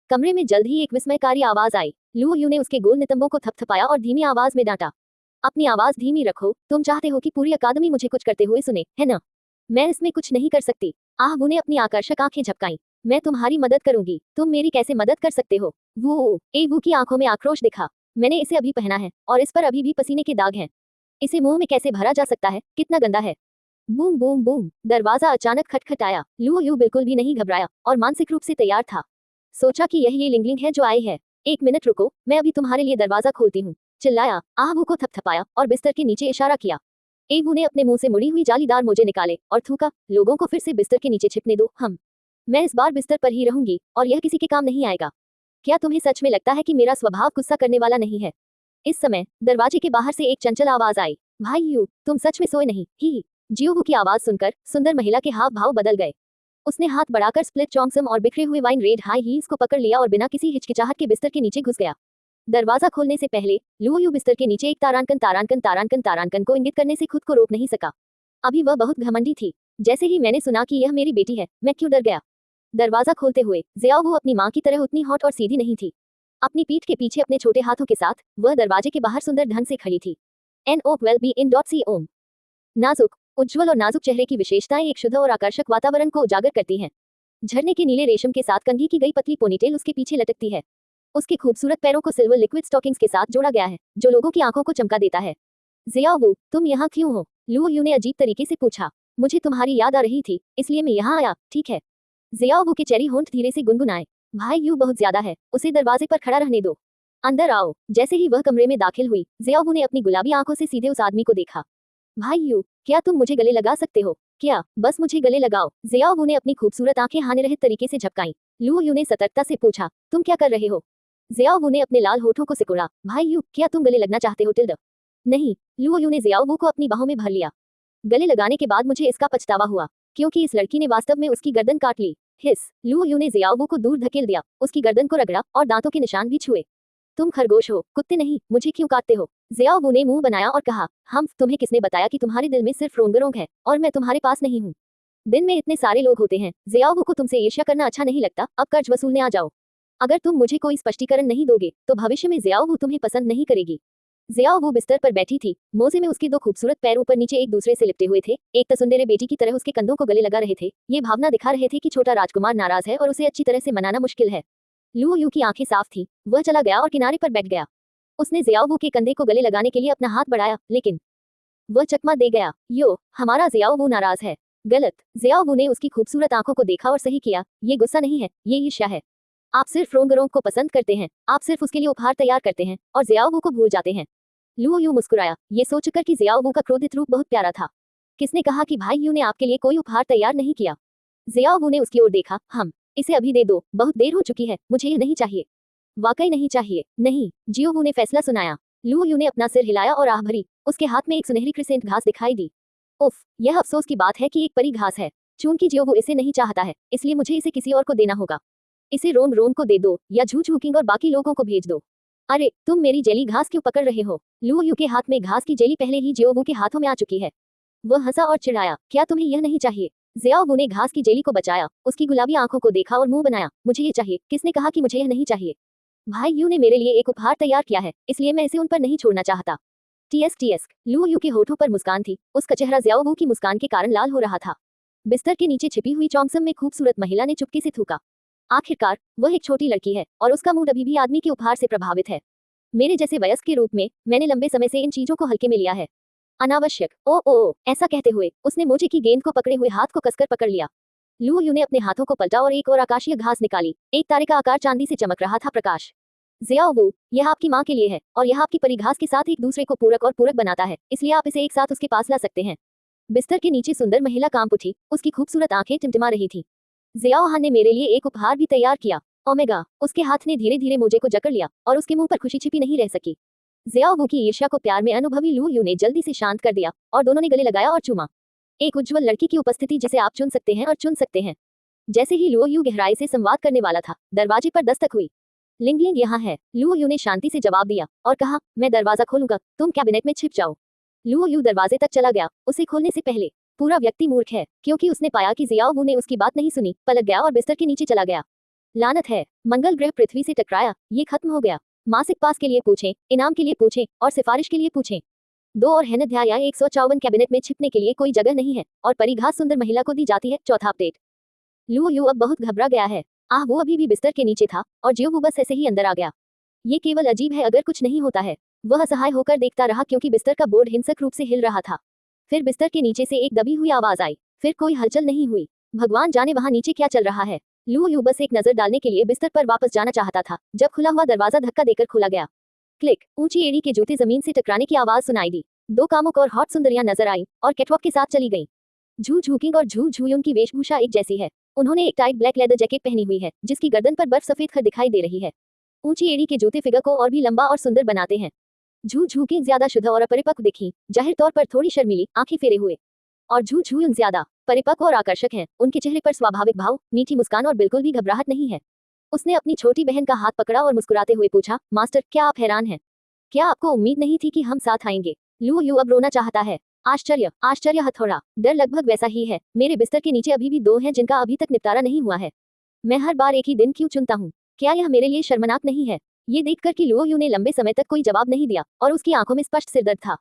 कमरे में जल्द ही एक विस्मयकारी आवाज आई। लुओ यू ने उसके गोल नितंबों को थपथपाया और धीमी आवाज में डांटा। अपनी आवाज धीमी रखो, तुम चाहते हो कि पूरी अकादमी मुझे कुछ करते हुए सुने, है ना? मैं इसमें कुछ नहीं कर सकती। आह, वो ने अपनी आकर्षक आंखें झपकाईं। मैं तुम्हारी मदद करूंगी। तुम मेरी कैसे मदद कर सकते हो? वो ए वू की आंखों में आक्रोश दिखा। मैंने इसे अभी पहना है और इस पर अभी भी पसीने के दाग हैं। इसे मुंह में कैसे भरा जा सकता है? कितना गंदा है। बूम बूम बूम, दरवाजा अचानक खटखटाया। लुओ यू बिल्कुल भी नहीं घबराया और मानसिक रूप से तैयार था। सोचा कि यह ये लिंगलिंग है जो आई है। एक मिनट रुको, मैं अभी तुम्हारे लिए दरवाजा खोलती हूँ, चिल्लाया। आह वू को थपथपाया और बिस्तर के नीचे इशारा किया। ए वू ने अपने मुंह से मुड़ी हुई जालीदार मोजे निकाले और थूका, लोगों को फिर से बिस्तर के नीचे छिपने दो। मैं इस बार बिस्तर पर ही रहूंगी और यह किसी के काम नहीं आएगा। क्या तुम्हें सच में लगता है कि मेरा स्वभाव गुस्सा करने वाला नहीं है? इस समय दरवाजे के बाहर से एक चंचल आवाज आई। भाई यू, तुम सच में सोए नहीं? ही। जियोहू की आवाज सुनकर सुंदर महिला के हाव भाव बदल गए। उसने हाथ बढ़ाकर स्प्लिट चोंगसम और बिखरे हुए वाइन रेड हाई हील्स को पकड़ लिया और बिना किसी हिचकिचाहट के बिस्तर के नीचे घुस गया। दरवाजा खोलने से पहले लुओ यू बिस्तर के नीचे एक तारांकन तारांकन तारांकन तारांकन को इंगित करने से खुद को रोक नहीं सका। अभी वह बहुत घमंडी थी। जैसे ही मैंने सुना कि यह मेरी बेटी है, मैं क्यों डर गया। दरवाजा खोलते हुए ज़ियाओ वो अपनी माँ की तरह उतनी हॉट और सीधी नहीं थी। अपनी पीठ के पीछे अपने छोटे हाथों के साथ वह दरवाजे के बाहर सुंदर ढंग से खड़ी थी। NO12B in.C ओम। नाजुक उज्ज्वल और नाजुक चेहरे की विशेषताएं एक शुद्ध और आकर्षक वातावरण को उजागर करती हैं। झरने के नीले रेशम के साथ कंघी की गई पतली पोनीटेल उसके पीछे लटकती है। उसके खूबसूरत पैरों को सिल्वर लिक्विड स्टॉकिंग्स के साथ जोड़ा गया है, जो लोगों की आंखों को चमका देता है। ज़ियाओ, तुम यहाँ क्यों हो? लू यू ने अजीब तरीके से पूछा। मुझे तुम्हारी याद आ रही थी, इसलिए मैं यहाँ आया, ठीक है। ज़ियाओ के चेरी होंठ धीरे से गुनगुनाए। भाई यू बहुत ज्यादा है, उसे दरवाजे पर खड़ा रहने दो। अंदर आओ। जैसे ही वह कमरे में दाखिल हुई, ज़ियाओ ने अपनी गुलाबी आंखों से सीधे उस आदमी को देखा। भाई यू, क्या तुम मुझे गले लगा सकते हो? क्या बस मुझे गले लगाओ? ज़ियाओ ने अपनी खूबसूरत आंखें हाने रहित तरीके से झपकाई। लू यू ने सतर्कता से पूछा, तुम क्या कर रहे हो? ज़ियाओ ने अपने लाल होठों को सिकुड़ा। भाई यू, क्या तुम गले लगना चाहते हो? टिल्ड नहीं। लू यू ने ज़ियाओ को अपनी बाहों में भर लिया। गले लगाने के बाद मुझे इसका पछतावा हुआ, क्योंकि इस लड़की ने वास्तव में उसकी गर्दन काट ली। हिस। लू यू ने ज़ियाओ को दूर धकेल दिया, उसकी गर्दन को रगड़ा और दांतों के निशान भी छुए। तुम खरगोश हो, कुत्ते नहीं, मुझे क्यों काटते हो? ज़ियाओ ने मुंह बनाया और कहा, तुम्हें किसने बताया कि तुम्हारे दिल में सिर्फ रोंगरोंग है और मैं तुम्हारे पास नहीं हूँ? दिन में इतने सारे लोग होते हैं। ज़ियाओ को तुमसे ईर्ष्या करना अच्छा नहीं लगता, अब कर्ज वसूलने आ जाओ। अगर तुम मुझे कोई स्पष्टीकरण नहीं दोगे तो भविष्य में ज़ियाओ तुम्हें पसंद नहीं करेगी। ज़ियाओ बिस्तर पर बैठी थी, मोजे में उसके दो खूबसूरत पैर ऊपर नीचे एक दूसरे से लिपटे हुए थे, एक तसुंदरे बेटी की तरह उसके कंधों को गले लगा रहे थे। ये भावना दिखा रहे थे कि छोटा राजकुमार नाराज है और उसे अच्छी तरह से मनाना मुश्किल है। लू यू की आंखें साफ थी, वह चला गया और किनारे पर बैठ गया। उसने ज़ियाओ के कंधे को गले लगाने के लिए अपना हाथ बढ़ाया, लेकिन वह चकमा दे गया। यो, हमारा ज़ियाओ नाराज है। गलत। ज़ियाओ ने उसकी खूबसूरत आंखों को देखा और सही किया, ये गुस्सा नहीं है, ये ईर्ष्या है। आप सिर्फ रोंगरोंग को पसंद करते हैं, आप सिर्फ उसके लिए उपहार तैयार करते हैं और ज़ियाओ को भूल जाते हैं। लू यू मुस्कुराया, ये सोचकर कि ज़ियाओ का क्रोधित रूप बहुत प्यारा था। किसने कहा कि भाई यू ने आपके लिए कोई उपहार तैयार नहीं किया? ज़ियाओ ने उसकी ओर देखा। इसे अभी दे दो, बहुत देर हो चुकी है, मुझे यह नहीं चाहिए। वाकई नहीं चाहिए? नहीं। जियो ने फैसला सुनाया। लू यू ने अपना सिर हिलाया और आह भरी। उसके हाथ में एक सुनहरी क्रिसेंट घास दिखाई दी। उफ, यह अफसोस की बात है कि एक परी घास है। चूंकि जियो इसे नहीं चाहता है, इसलिए मुझे इसे किसी और को देना होगा। इसे रोन रोन को दे दो या झू झूकिंग और बाकी लोगों को भेज दो। अरे, तुम मेरी जेली घास क्यों पकड़ रहे हो? लू यू के हाथ में घास की जेली पहले ही जियो के हाथों में आ चुकी है। वह हंसा और चिढ़ाया, क्या तुम्हें यह नहीं चाहिए? ज़ियाओ ने घास की जेली को बचाया, उसकी गुलाबी आंखों को देखा और मुंह बनाया। मुझे ये चाहिए। किसने कहा कि मुझे यह नहीं चाहिए? भाई यू ने मेरे लिए एक उपहार तैयार किया है, इसलिए मैं इसे उन पर नहीं छोड़ना चाहता। टीएस। लू यू के होठों पर मुस्कान थी, उसका चेहरा ज़ियाओ की मुस्कान के कारण लाल हो रहा था। बिस्तर के नीचे छिपी हुई चौंगसम में खूबसूरत महिला ने चुपके से थूका। आखिरकार वह एक छोटी लड़की है और उसका मूड अभी भी आदमी के उपहार से प्रभावित है। मेरे जैसे वयस्क के रूप में मैंने लंबे समय से इन चीजों को हल्के में लिया है। अनावश्यक। ओ, ऐसा कहते हुए उसने मोजे की गेंद को पकड़े हुए हाथ को कसकर पकड़ लिया। लू यू ने अपने हाथों को पलटा और एक और आकाशीय घास निकाली। एक तारे का आकार चांदी से चमक रहा था प्रकाश। ज़ियाओ, यह आपकी माँ के लिए है और यह आपकी परिघास के साथ एक दूसरे को पूरक बनाता है, इसलिए आप इसे एक साथ उसके पास ला सकते हैं। बिस्तर के नीचे सुंदर महिला कांप उठी, उसकी खूबसूरत आंखें टिमटिमा रही थी। ज़ियाओ ने मेरे लिए एक उपहार भी तैयार किया। ओमेगा। उसके हाथ ने धीरे धीरे मोजे को जकड़ लिया और उसके मुंह पर खुशी छिपी नहीं रह सकी। ज़ियाओ की ईर्ष्या को प्यार में अनुभवी लू यू ने जल्दी से शांत कर दिया और दोनों ने गले लगाया और चूमा। एक उज्ज्वल लड़की की उपस्थिति जिसे आप चुन सकते हैं और चुन सकते हैं। जैसे ही लू यू गहराई से संवाद करने वाला था, दरवाजे पर दस्तक हुई। लिंगलिंग यहाँ है। लू यू ने शांति से जवाब दिया और कहा, मैं दरवाजा खोलूंगा, तुम कैबिनेट में छिप जाओ। लू यू दरवाजे तक चला गया। उसे खोलने से पहले पूरा व्यक्ति मूर्ख है, क्योंकि उसने पाया कि ज़ियाओ ने उसकी बात नहीं सुनी, पलट गया और बिस्तर के नीचे चला गया। लानत है। मंगल ग्रह पृथ्वी से टकराया, ये खत्म हो गया। मासिक पास के लिए पूछें, इनाम के लिए पूछें और सिफारिश के लिए पूछें। 2 और है अध्याय 154 कैबिनेट में छिपने के लिए कोई जगह नहीं है और परिघास सुंदर महिला को दी जाती है। चौथा अपडेट। लू यू अब बहुत घबरा गया है। वो अभी भी बिस्तर के नीचे था और जियो बस ऐसे ही अंदर आ गया। ये केवल अजीब है अगर कुछ नहीं होता है। वह असहाय होकर देखता रहा क्योंकि बिस्तर का बोर्ड हिंसक रूप से हिल रहा था। फिर बिस्तर के नीचे से एक दबी हुई आवाज आई, फिर कोई हलचल नहीं हुई। भगवान जाने वहां नीचे क्या चल रहा है। लू यू बस एक नजर डालने के लिए बिस्तर पर वापस जाना चाहता था जब खुला हुआ दरवाजा धक्का देकर खोला गया। क्लिक। ऊंची एड़ी के जूते जमीन से टकराने की आवाज सुनाई दी। 2 कामुक और हॉट सुंदरियां नजर आई और कैटवॉक के साथ चली गईं। झू झूकिंग और झू झूयुन की वेशभूषा एक जैसी है। उन्होंने एक टाइट ब्लैक लेदर जैकेट पहनी हुई है जिसकी गर्दन पर बर्फ सफेद खर दिखाई दे रही है। ऊंची एड़ी के जूते फिगर को और भी लंबा और सुंदर बनाते हैं। झू झूकिंग ज्यादा शुद्ध और अपरिपक्व दिखी, जाहिर तौर पर थोड़ी शर्मीली, आंखें फेरे हुए। और झू झूयुन ज्यादा परिपक्व और आकर्षक हैं। उनके चेहरे पर स्वाभाविक भाव, मीठी मुस्कान और बिल्कुल भी घबराहट नहीं है। उसने अपनी छोटी बहन का हाथ पकड़ा और मुस्कुराते हुए पूछा, मास्टर, क्या आप हैरान हैं? क्या आपको उम्मीद नहीं थी कि हम साथ आएंगे? लू यू अब रोना चाहता है। आश्चर्य हथौड़ा। डर लगभग वैसा ही है। मेरे बिस्तर के नीचे अभी भी 2 हैं जिनका अभी तक निपटारा नहीं हुआ है। मैं हर बार एक ही दिन क्यों चुनता हूँ? क्या यह मेरे लिए शर्मनाक नहीं है? ये देखकर कि लू यू ने लंबे समय तक कोई जवाब नहीं दिया और उसकी आंखों में स्पष्ट सिरदर्द था।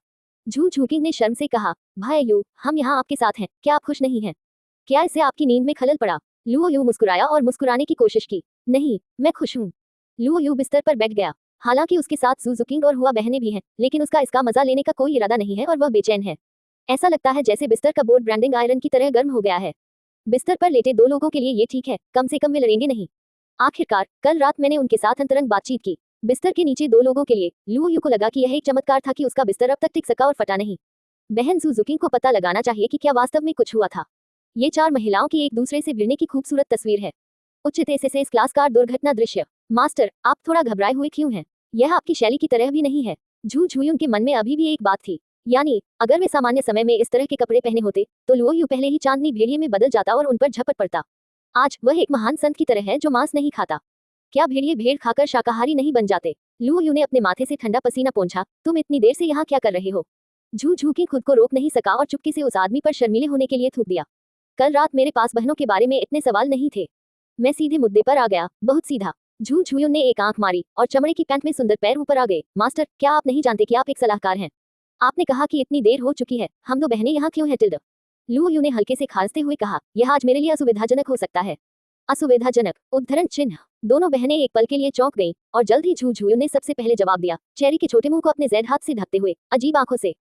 झू झूकिंग ने शर्म से कहा, भाई यू, हम यहाँ आपके साथ हैं, क्या आप खुश नहीं हैं? क्या इससे आपकी नींद में खलल पड़ा? लुओ यू मुस्कुराया और मुस्कुराने की कोशिश की। नहीं, मैं खुश हूँ। लुओ यू बिस्तर पर बैठ गया। हालांकि उसके साथ जू झूकिंग और हुआ बहनें भी हैं, लेकिन उसका इसका मजा लेने का कोई इरादा नहीं है और वह बेचैन है। ऐसा लगता है जैसे बिस्तर का बोर्ड ब्रांडिंग आयरन की तरह गर्म हो गया है। बिस्तर पर लेटे दो लोगों के लिए ये ठीक है, कम से कम वे लड़ेंगे नहीं। आखिरकार कल रात मैंने उनके साथ अंतरंग बातचीत की। बिस्तर के नीचे दो लोगों के लिए लुओ यू को लगा कि यह एक चमत्कार था कि उसका बिस्तर अब तक टिक सका और फटा नहीं। बहन सुजुकी को पता लगाना चाहिए कि क्या वास्तव में कुछ हुआ था। ये चार महिलाओं की एक दूसरे से भिड़ने की खूबसूरत तस्वीर है। उचित एसएसएस क्लास कार दुर्घटना दृश्य। मास्टर, आप थोड़ा घबराए हुए क्यों हैं? यह आपकी शैली की तरह भी नहीं है। झू झुयुन के मन में अभी भी एक बात थी, यानी अगर वे सामान्य समय में इस तरह के कपड़े पहने होते तो लुओ यू पहले ही चांदनी भेड़िए में बदल जाता और उन पर झपट पड़ता। आज वह एक महान संत की तरह है जो मांस नहीं खाता। क्या भेड़िए भेड़ खाकर शाकाहारी नहीं बन जाते? लुओ यू ने अपने माथे से ठंडा पसीना पोंछा। तुम इतनी देर से यहाँ क्या कर रहे हो? झू झूकी खुद को रोक नहीं सका और चुपके से उस आदमी पर शर्मीले होने के लिए थूक दिया। कल रात मेरे पास बहनों के बारे में इतने सवाल नहीं थे। मैं सीधे मुद्दे पर आ गया, बहुत सीधा। झू झुयुन ने एक आंख मारी और चमड़े की पैंट में सुंदर पैर ऊपर आ गए। मास्टर, क्या आप नहीं जानते कि आप एक सलाहकार हैं? आपने कहा कि इतनी देर हो चुकी है, हम दो बहनें यहाँ क्यों हैं? टिल्ड, लुओ यू ने हल्के से खांसते हुए कहा, यह आज मेरे लिए असुविधाजनक हो सकता है। असुविधाजनक? उद्धरण चिन्ह। दोनों बहनें एक पल के लिए चौंक गईं और जल्द ही झू झुयुन ने सबसे पहले जवाब दिया, चेरी के छोटे मुंह को अपने जैद हाथ से ढकते हुए, अजीब आंखों से।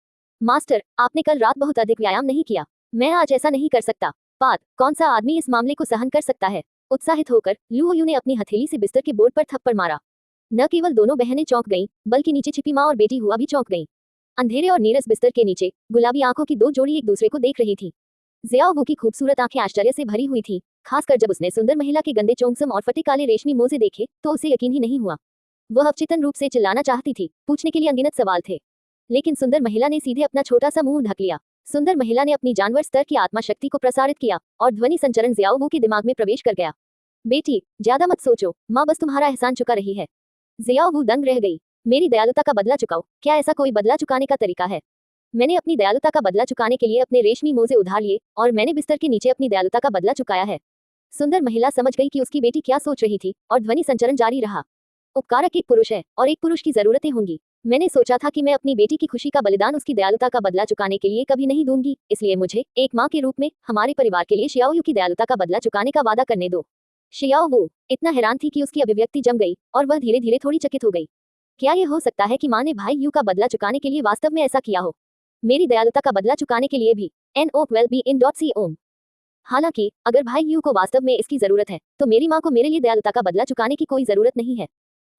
मास्टर, आपने कल रात बहुत अधिक व्यायाम नहीं किया। मैं आज ऐसा नहीं कर सकता। पाद, कौन सा आदमी इस मामले को सहन कर सकता है? उत्साहित होकर लुओ यू ने अपनी हथेली से बिस्तर के बोर्ड पर थप्पड़ मारा। न केवल दोनों बहनें चौंक गईं, बल्कि नीचे छिपी माँ और बेटी हुआ भी चौंक गईं। अंधेरे और नीरस बिस्तर के नीचे गुलाबी आंखों की दो जोड़ी एक दूसरे को देख रही थी। ज़ियाओ की खूबसूरत आंखें आश्चर्य से भरी हुई थी, खासकर जब उसने सुंदर महिला के गंदे चोंगसम और फटे काले रेशमी मोजे देखे तो उसे यकीन ही नहीं हुआ। वह अवचेतन रूप से चिल्लाना चाहती थी, पूछने के लिए अनगिनत सवाल थे, लेकिन सुंदर महिला ने सीधे अपना छोटा सा मुंह ढक लिया। सुंदर महिला ने अपनी जानवर स्तर की आत्मा शक्ति को प्रसारित किया और ध्वनि संचरण ज़ियाओ के दिमाग में प्रवेश कर गया। बेटी, ज्यादा मत सोचो, माँ बस तुम्हारा एहसान चुका रही है। ज़ियाओ दंग रह गई। मेरी दयालुता का बदला चुकाओ? क्या ऐसा कोई बदला चुकाने का तरीका है? मैंने अपनी दयालुता का बदला चुकाने के लिए अपने रेशमी मोजे उधार लिए और मैंने बिस्तर के नीचे अपनी दयालुता का बदला चुकाया है। सुंदर महिला समझ गई कि उसकी बेटी क्या सोच रही थी और ध्वनि संचरण जारी रहा। उपकारक एक पुरुष है और एक पुरुष की जरूरतें होंगी। मैंने सोचा था कि मैं अपनी बेटी की खुशी का बलिदान उसकी दयालुता का बदला चुकाने के लिए कभी नहीं दूंगी, इसलिए मुझे एक माँ के रूप में हमारे परिवार के लिए शियाओ की दयालुता का बदला चुकाने का वादा करने दो। शियाओ इतना हैरान थी कि उसकी अभिव्यक्ति जम गई और वह धीरे धीरे थोड़ी चकित हो गई। क्या यह हो सकता है कि माँ ने भाई यू का बदला चुकाने के लिए वास्तव में ऐसा किया हो? मेरी दयालुता का बदला चुकाने के लिए भी NOWELLBEIN.COM। हालांकि अगर भाई यू को वास्तव में इसकी जरूरत है तो मेरी माँ को मेरे लिए दयालुता का बदला चुकाने की कोई जरूरत नहीं है।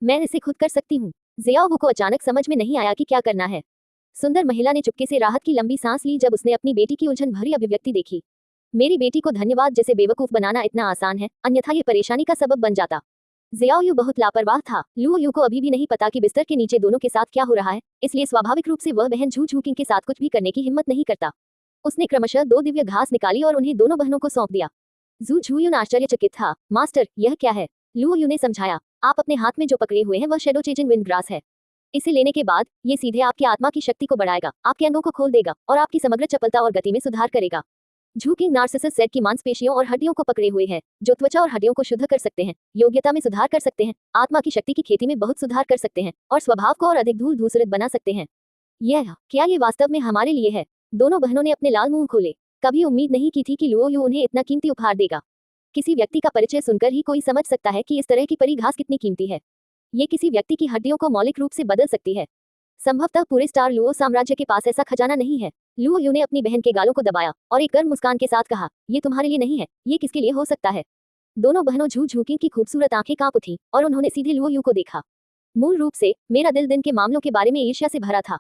मैं इसे खुद कर सकती हूँ। ज़ियाओ को अचानक समझ में नहीं आया कि क्या करना है। सुंदर महिला ने चुपके से राहत की लंबी सांस ली जब उसने अपनी बेटी की उलझन भरी अभिव्यक्ति देखी। मेरी बेटी को धन्यवाद, जिसे बेवकूफ बनाना इतना आसान है, अन्यथा ये परेशानी का सबब बन जाता। ज़ियाओ बहुत लापरवाह था। लुओ यू को अभी भी नहीं पता कि बिस्तर के नीचे दोनों के साथ क्या हो रहा है, इसलिए स्वाभाविक रूप से वह बहन झू झूकिंग के साथ कुछ भी करने की हिम्मत नहीं करता। उसने क्रमशः दो दिव्य घास निकाली और उन्हें दोनों बहनों को सौंप दिया। झू झुयुन आश्चर्यचकित था। मास्टर, यह क्या है? लुओ यू ने समझाया, आप अपने हाथ में जो पकड़े हुए हैं वह शैडो चेजन विंड ग्रास है। इसे लेने के बाद ये सीधे आपकी आत्मा की शक्ति को बढ़ाएगा, आपके अंगों को खोल देगा और आपकी समग्र चपलता और गति में सुधार करेगा। झूकिंग नार्सिसस सेट की मांसपेशियों और हड्डियों को पकड़े हुए है, जो त्वचा और हड्डियों को शुद्ध कर सकते हैं, योग्यता में सुधार कर सकते हैं, आत्मा की शक्ति की खेती में बहुत सुधार कर सकते हैं और स्वभाव को और अधिक धूल धूसरित बना सकते हैं। क्या ये वास्तव में हमारे लिए है? दोनों बहनों ने अपने लाल मुंह खोले। कभी उम्मीद नहीं की थी कि लुओ यू उन्हें इतना कीमती उपहार देगा। किसी व्यक्ति का परिचय सुनकर ही कोई समझ सकता है कि इस तरह की परी घास कितनी कीमती है। ये किसी व्यक्ति की हड्डियों को मौलिक रूप से बदल सकती है। संभवतः पूरे स्टार लुओ साम्राज्य के पास ऐसा खजाना नहीं है। लुओ यू ने अपनी बहन के गालों को दबाया और एक गर्म मुस्कान के साथ कहा, ये तुम्हारे लिए नहीं है, ये किसके लिए हो सकता है? दोनों बहनों झू झूकी की खूबसूरत आंखें कांप उठी और उन्होंने सीधे लुओ यू को देखा। मूल रूप से मेरा दिल दिन के मामलों के बारे में ईर्ष्या से भरा था।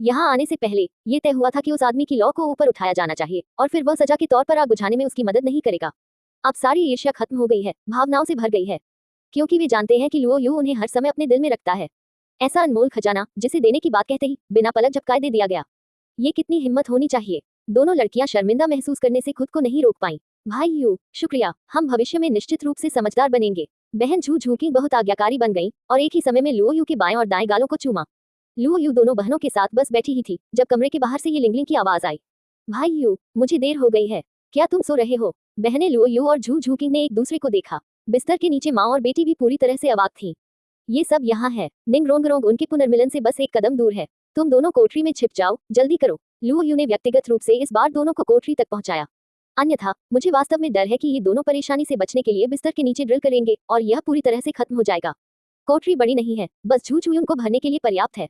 यहाँ आने से पहले ये तय हुआ था कि उस आदमी की लौ को ऊपर उठाया जाना चाहिए और फिर वह सजा के तौर पर आग बुझाने में उसकी मदद नहीं करेगा। अब सारी ईर्ष्या खत्म हो गई है, भावनाओं से भर गई है, क्योंकि वे जानते हैं कि लुओ यू उन्हें हर समय अपने दिल में रखता है। ऐसा अनमोल खजाना जिसे देने की बात कहते ही बिना पलक झपकाए दे दिया गया। ये कितनी हिम्मत होनी चाहिए। दोनों लड़कियां शर्मिंदा महसूस करने से खुद को नहीं रोक पाईं। भाई यू, शुक्रिया, हम भविष्य में निश्चित रूप से समझदार बनेंगे। बहन झू झूकी बहुत आज्ञाकारी बन गई और एक ही समय में लुओ यू के बाएं और दाएं गालों को चूमा। लुओ यू दोनों बहनों के साथ बस बैठी ही थी जब कमरे के बाहर से ये लिंगलिंग की आवाज आई। भाई यू, मुझे देर हो गई है, क्या तुम सो रहे हो? बहनें लुओ यू और झू झूकी ने एक दूसरे को देखा। बिस्तर के नीचे माँ और बेटी भी पूरी तरह से अवाक थी। ये सब यहाँ है। निंग रोंग रोंग उनके पुनर्मिलन से बस एक कदम दूर है। तुम दोनों कोठरी में छिप जाओ, जल्दी करो। लुओ यू ने व्यक्तिगत रूप से इस बार दोनों को कोठरी तक पहुंचाया। अन्यथा मुझे वास्तव में डर है कि ये दोनों परेशानी से बचने के लिए बिस्तर के नीचे ड्रिल करेंगे और यह पूरी तरह से खत्म हो जाएगा। कोठरी बड़ी नहीं है, बस झू झूयिंग को भरने के लिए पर्याप्त है।